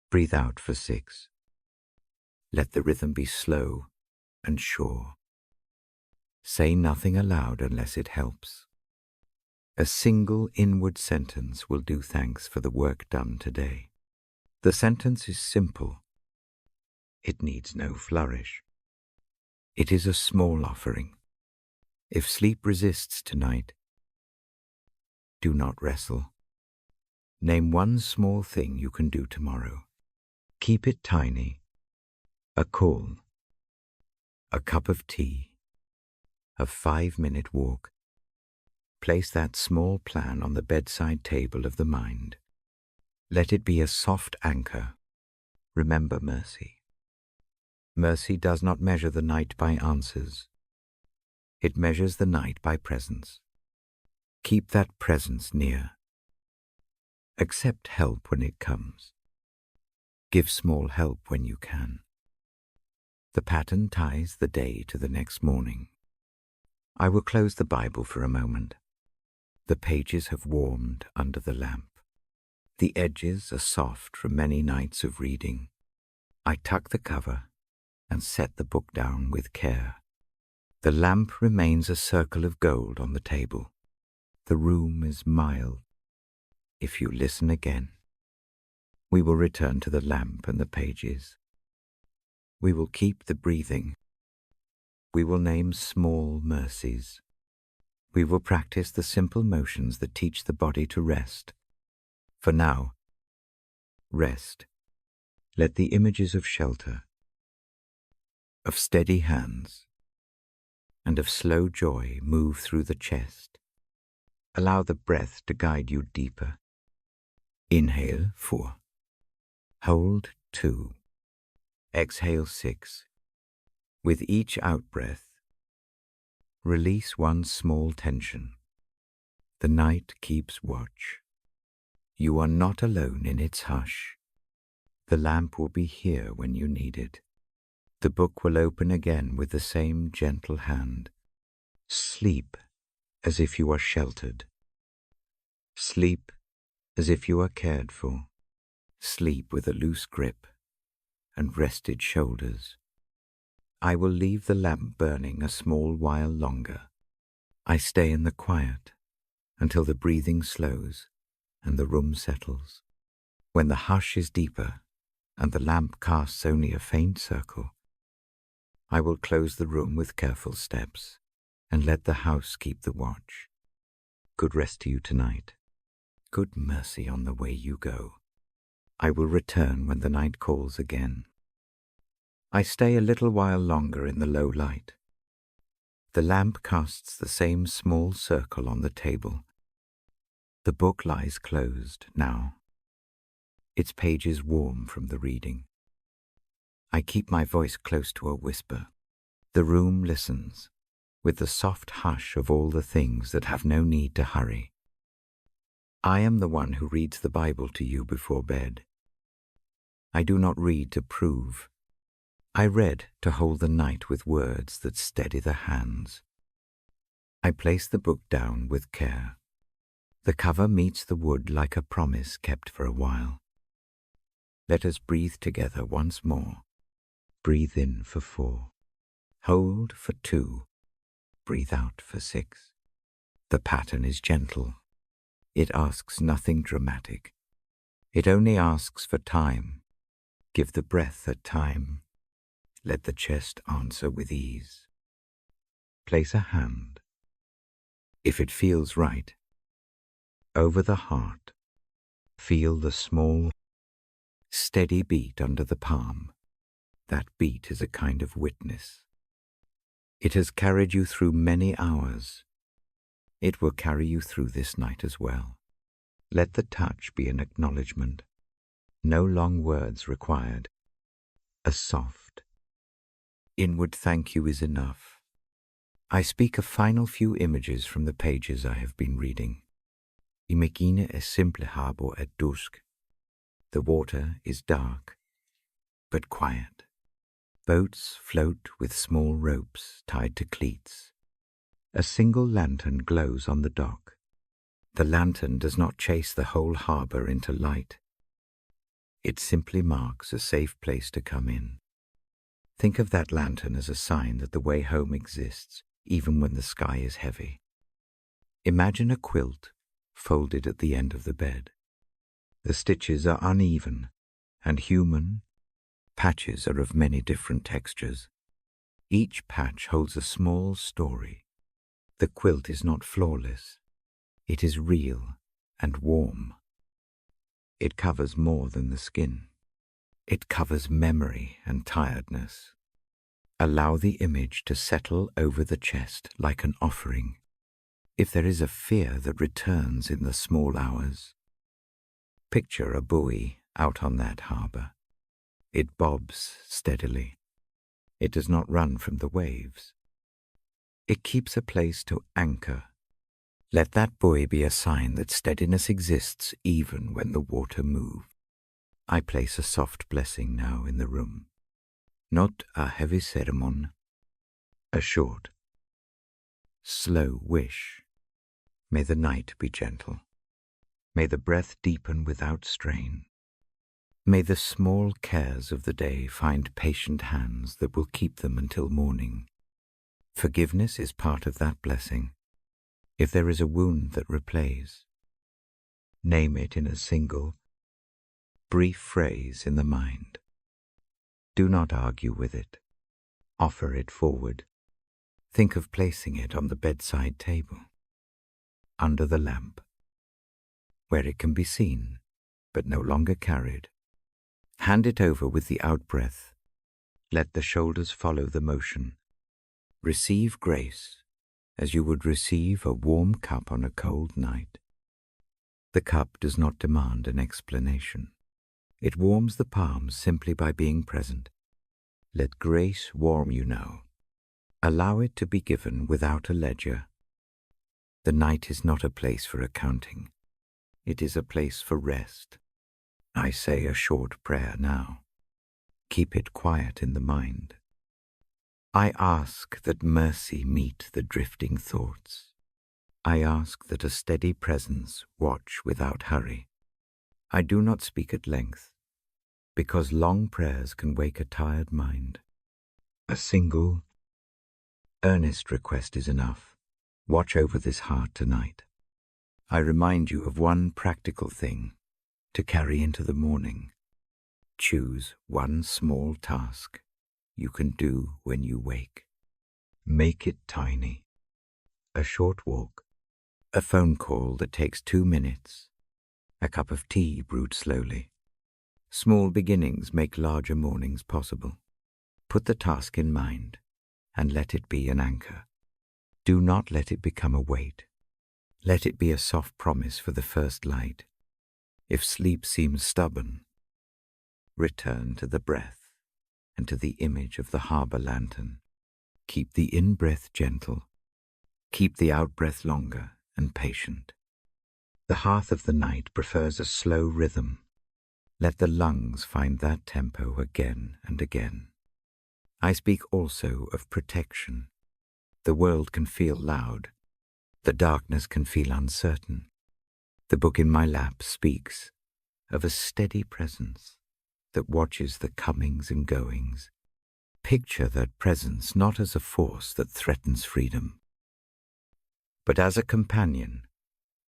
Breathe out for 6. Let the rhythm be slow and sure. Say nothing aloud unless it helps. A single inward sentence will do thanks for the work done today. The sentence is simple. It needs no flourish. It is a small offering. If sleep resists tonight, do not wrestle. Name one small thing you can do tomorrow. Keep it tiny. A call. A cup of tea. A 5-minute walk. Place that small plan on the bedside table of the mind. Let it be a soft anchor. Remember mercy. Mercy does not measure the night by answers. It measures the night by presence. Keep that presence near. Accept help when it comes. Give small help when you can. The pattern ties the day to the next morning. I will close the Bible for a moment. The pages have warmed under the lamp. The edges are soft from many nights of reading. I tuck the cover and set the book down with care. The lamp remains a circle of gold on the table. The room is mild. If you listen again, we will return to the lamp and the pages. We will keep the breathing. We will name small mercies. We will practice the simple motions that teach the body to rest. For now, rest. Let the images of shelter, of steady hands, and of slow joy move through the chest. Allow the breath to guide you deeper. Inhale 4. Hold 2. Exhale 6. With each out-breath, release one small tension. The night keeps watch. You are not alone in its hush. The lamp will be here when you need it. The book will open again with the same gentle hand. Sleep as if you are sheltered. Sleep as if you are cared for. Sleep with a loose grip and rested shoulders. I will leave the lamp burning a small while longer. I stay in the quiet until the breathing slows and the room settles. When the hush is deeper and the lamp casts only a faint circle, I will close the room with careful steps and let the house keep the watch. Good rest to you tonight. Good mercy on the way you go. I will return when the night calls again. I stay a little while longer in the low light. The lamp casts the same small circle on the table. The book lies closed now, its pages warm from the reading. I keep my voice close to a whisper. The room listens, with the soft hush of all the things that have no need to hurry. I am the one who reads the Bible to you before bed. I do not read to prove. I read to hold the night with words that steady the hands. I place the book down with care. The cover meets the wood like a promise kept for a while. Let us breathe together once more. Breathe in for 4. Hold for 2. Breathe out for 6. The pattern is gentle. It asks nothing dramatic. It only asks for time. Give the breath a time. Let the chest answer with ease. Place a hand, if it feels right, over the heart. Feel the small, steady beat under the palm. That beat is a kind of witness. It has carried you through many hours. It will carry you through this night as well. Let the touch be an acknowledgement. No long words required. A soft, inward thank you is enough. I speak a final few images from the pages I have been reading. Imagine es simple harbor at dusk. The water is dark, but quiet. Boats float with small ropes tied to cleats. A single lantern glows on the dock. The lantern does not chase the whole harbor into light. It simply marks a safe place to come in. Think of that lantern as a sign that the way home exists, even when the sky is heavy. Imagine a quilt folded at the end of the bed. The stitches are uneven and human. Patches are of many different textures. Each patch holds a small story. The quilt is not flawless. It is real and warm. It covers more than the skin. It covers memory and tiredness. Allow the image to settle over the chest like an offering. If there is a fear that returns in the small hours, picture a buoy out on that harbor. It bobs steadily. It does not run from the waves. It keeps a place to anchor. Let that buoy be a sign that steadiness exists even when the water moves. I place a soft blessing now in the room. Not a heavy sermon, a short, slow wish. May the night be gentle. May the breath deepen without strain. May the small cares of the day find patient hands that will keep them until morning. Forgiveness is part of that blessing. If there is a wound that replays, name it in a single, brief phrase in the mind. Do not argue with it. Offer it forward. Think of placing it on the bedside table, under the lamp, where it can be seen, but no longer carried. Hand it over with the out-breath. Let the shoulders follow the motion. Receive grace as you would receive a warm cup on a cold night. The cup does not demand an explanation. It warms the palms simply by being present. Let grace warm you now. Allow it to be given without a ledger. The night is not a place for accounting. It is a place for rest. I say a short prayer now. Keep it quiet in the mind. I ask that mercy meet the drifting thoughts. I ask that a steady presence watch without hurry. I do not speak at length, because long prayers can wake a tired mind. A single, earnest request is enough. Watch over this heart tonight. I remind you of one practical thing to carry into the morning. Choose one small task you can do when you wake. Make it tiny. A short walk, a phone call that takes 2 minutes, a cup of tea brewed slowly. Small beginnings make larger mornings possible. Put the task in mind and let it be an anchor. Do not let it become a weight. Let it be a soft promise for the first light. If sleep seems stubborn, return to the breath and to the image of the harbor lantern. Keep the in-breath gentle. Keep the out-breath longer and patient. The hearth of the night prefers a slow rhythm. Let the lungs find that tempo again and again. I speak also of protection. The world can feel loud. The darkness can feel uncertain. The book in my lap speaks of a steady presence that watches the comings and goings. Picture that presence not as a force that threatens freedom, but as a companion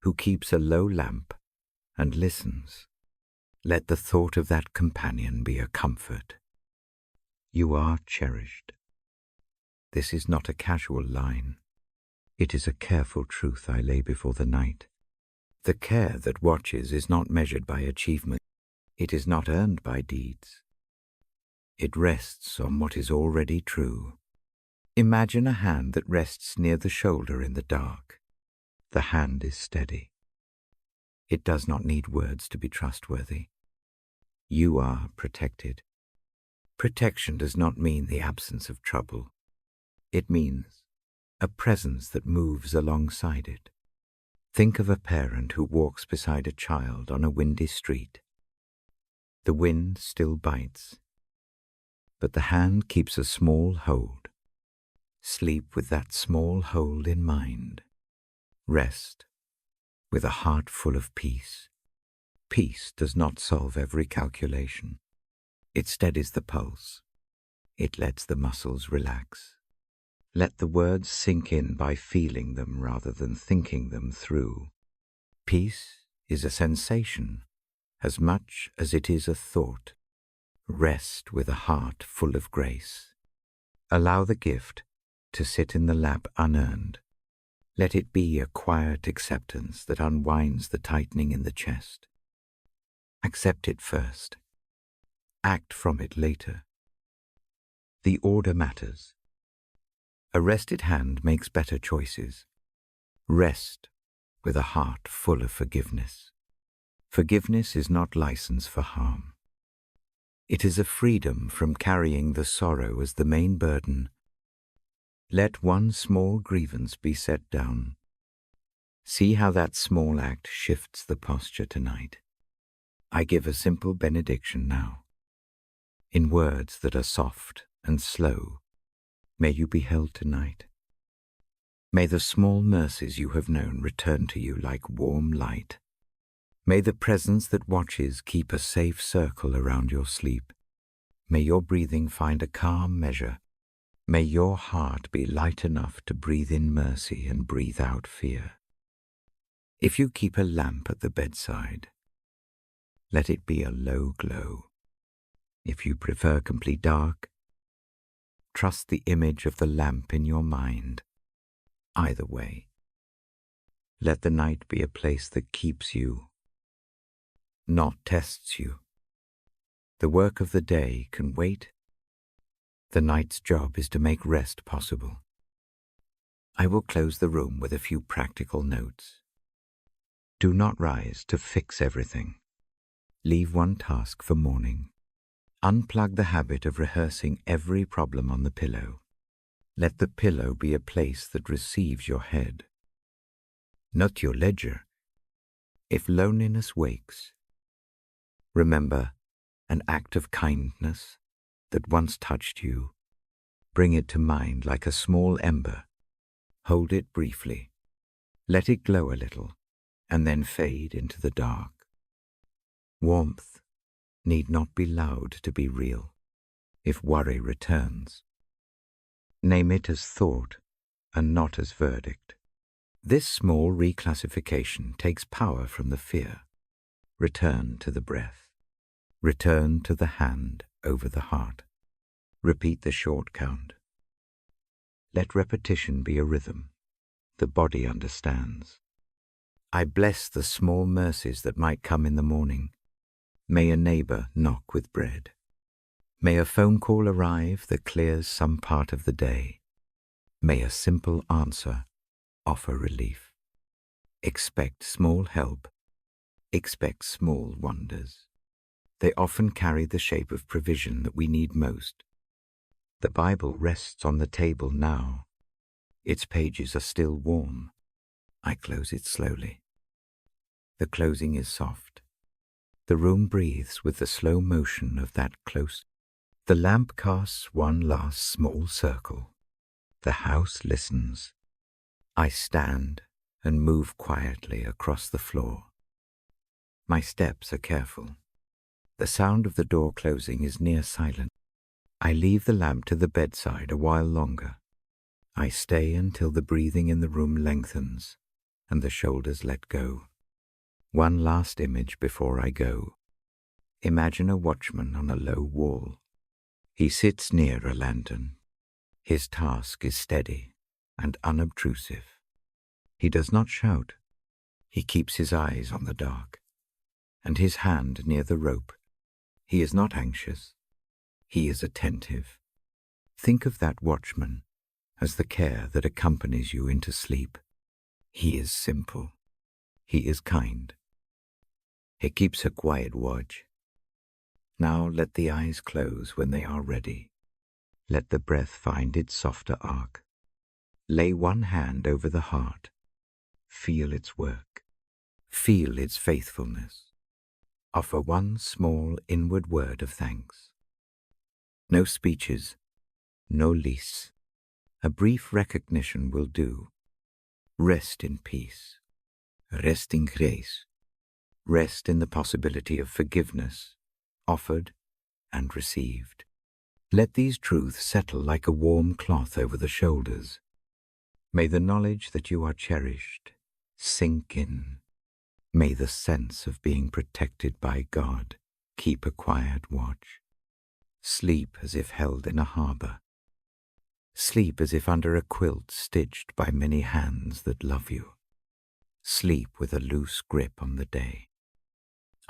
who keeps a low lamp and listens. Let the thought of that companion be a comfort. You are cherished. This is not a casual line. It is a careful truth I lay before the night. The care that watches is not measured by achievement. It is not earned by deeds. It rests on what is already true. Imagine a hand that rests near the shoulder in the dark. The hand is steady. It does not need words to be trustworthy. You are protected. Protection does not mean the absence of trouble. It means a presence that moves alongside it. Think of a parent who walks beside a child on a windy street. The wind still bites, but the hand keeps a small hold. Sleep with that small hold in mind. Rest with a heart full of peace. Peace does not solve every calculation. It steadies the pulse. It lets the muscles relax. Let the words sink in by feeling them rather than thinking them through. Peace is a sensation as much as it is a thought. Rest with a heart full of grace. Allow the gift to sit in the lap unearned. Let it be a quiet acceptance that unwinds the tightening in the chest. Accept it first. Act from it later. The order matters. A rested hand makes better choices. Rest with a heart full of forgiveness. Forgiveness is not license for harm. It is a freedom from carrying the sorrow as the main burden. Let one small grievance be set down. See how that small act shifts the posture tonight. I give a simple benediction now. In words that are soft and slow, may you be held tonight. May the small mercies you have known return to you like warm light. May the presence that watches keep a safe circle around your sleep. May your breathing find a calm measure. May your heart be light enough to breathe in mercy and breathe out fear. If you keep a lamp at the bedside, let it be a low glow. If you prefer complete dark, trust the image of the lamp in your mind. Either way, let the night be a place that keeps you, not tests you. The work of the day can wait. The night's job is to make rest possible. I will close the room with a few practical notes. Do not rise to fix everything. Leave one task for morning. Unplug the habit of rehearsing every problem on the pillow. Let the pillow be a place that receives your head, not your ledger. If loneliness wakes, remember an act of kindness that once touched you. Bring it to mind like a small ember. Hold it briefly. Let it glow a little, and then fade into the dark. Warmth need not be loud to be real. If worry returns, name it as thought and not as verdict. This small reclassification takes power from the fear. Return to the breath. Return to the hand over the heart. Repeat the short count. Let repetition be a rhythm. The body understands. I bless the small mercies that might come in the morning. May a neighbor knock with bread. May a phone call arrive that clears some part of the day. May a simple answer offer relief. Expect small help. Expect small wonders. They often carry the shape of provision that we need most. The Bible rests on the table now. Its pages are still warm. I close it slowly. The closing is soft. The room breathes with the slow motion of that close. The lamp casts one last small circle. The house listens. I stand and move quietly across the floor. My steps are careful. The sound of the door closing is near silent. I leave the lamp to the bedside a while longer. I stay until the breathing in the room lengthens and the shoulders let go. One last image before I go. Imagine a watchman on a low wall. He sits near a lantern. His task is steady and unobtrusive. He does not shout. He keeps his eyes on the dark, and his hand near the rope. He is not anxious. He is attentive. Think of that watchman as the care that accompanies you into sleep. He is simple. He is kind. He keeps a quiet watch. Now let the eyes close when they are ready. Let the breath find its softer arc. Lay one hand over the heart. Feel its work. Feel its faithfulness. Offer one small inward word of thanks. No speeches, no lease. A brief recognition will do. Rest in peace. Rest in grace. Rest in the possibility of forgiveness, offered and received. Let these truths settle like a warm cloth over the shoulders. May the knowledge that you are cherished sink in. May the sense of being protected by God keep a quiet watch. Sleep as if held in a harbor. Sleep as if under a quilt stitched by many hands that love you. Sleep with a loose grip on the day.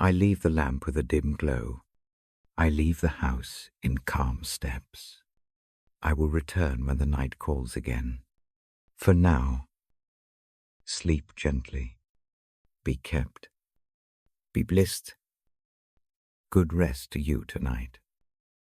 I leave the lamp with a dim glow. I leave the house in calm steps. I will return when the night calls again. For now, sleep gently. Be kept. Be blissed. Good rest to you tonight.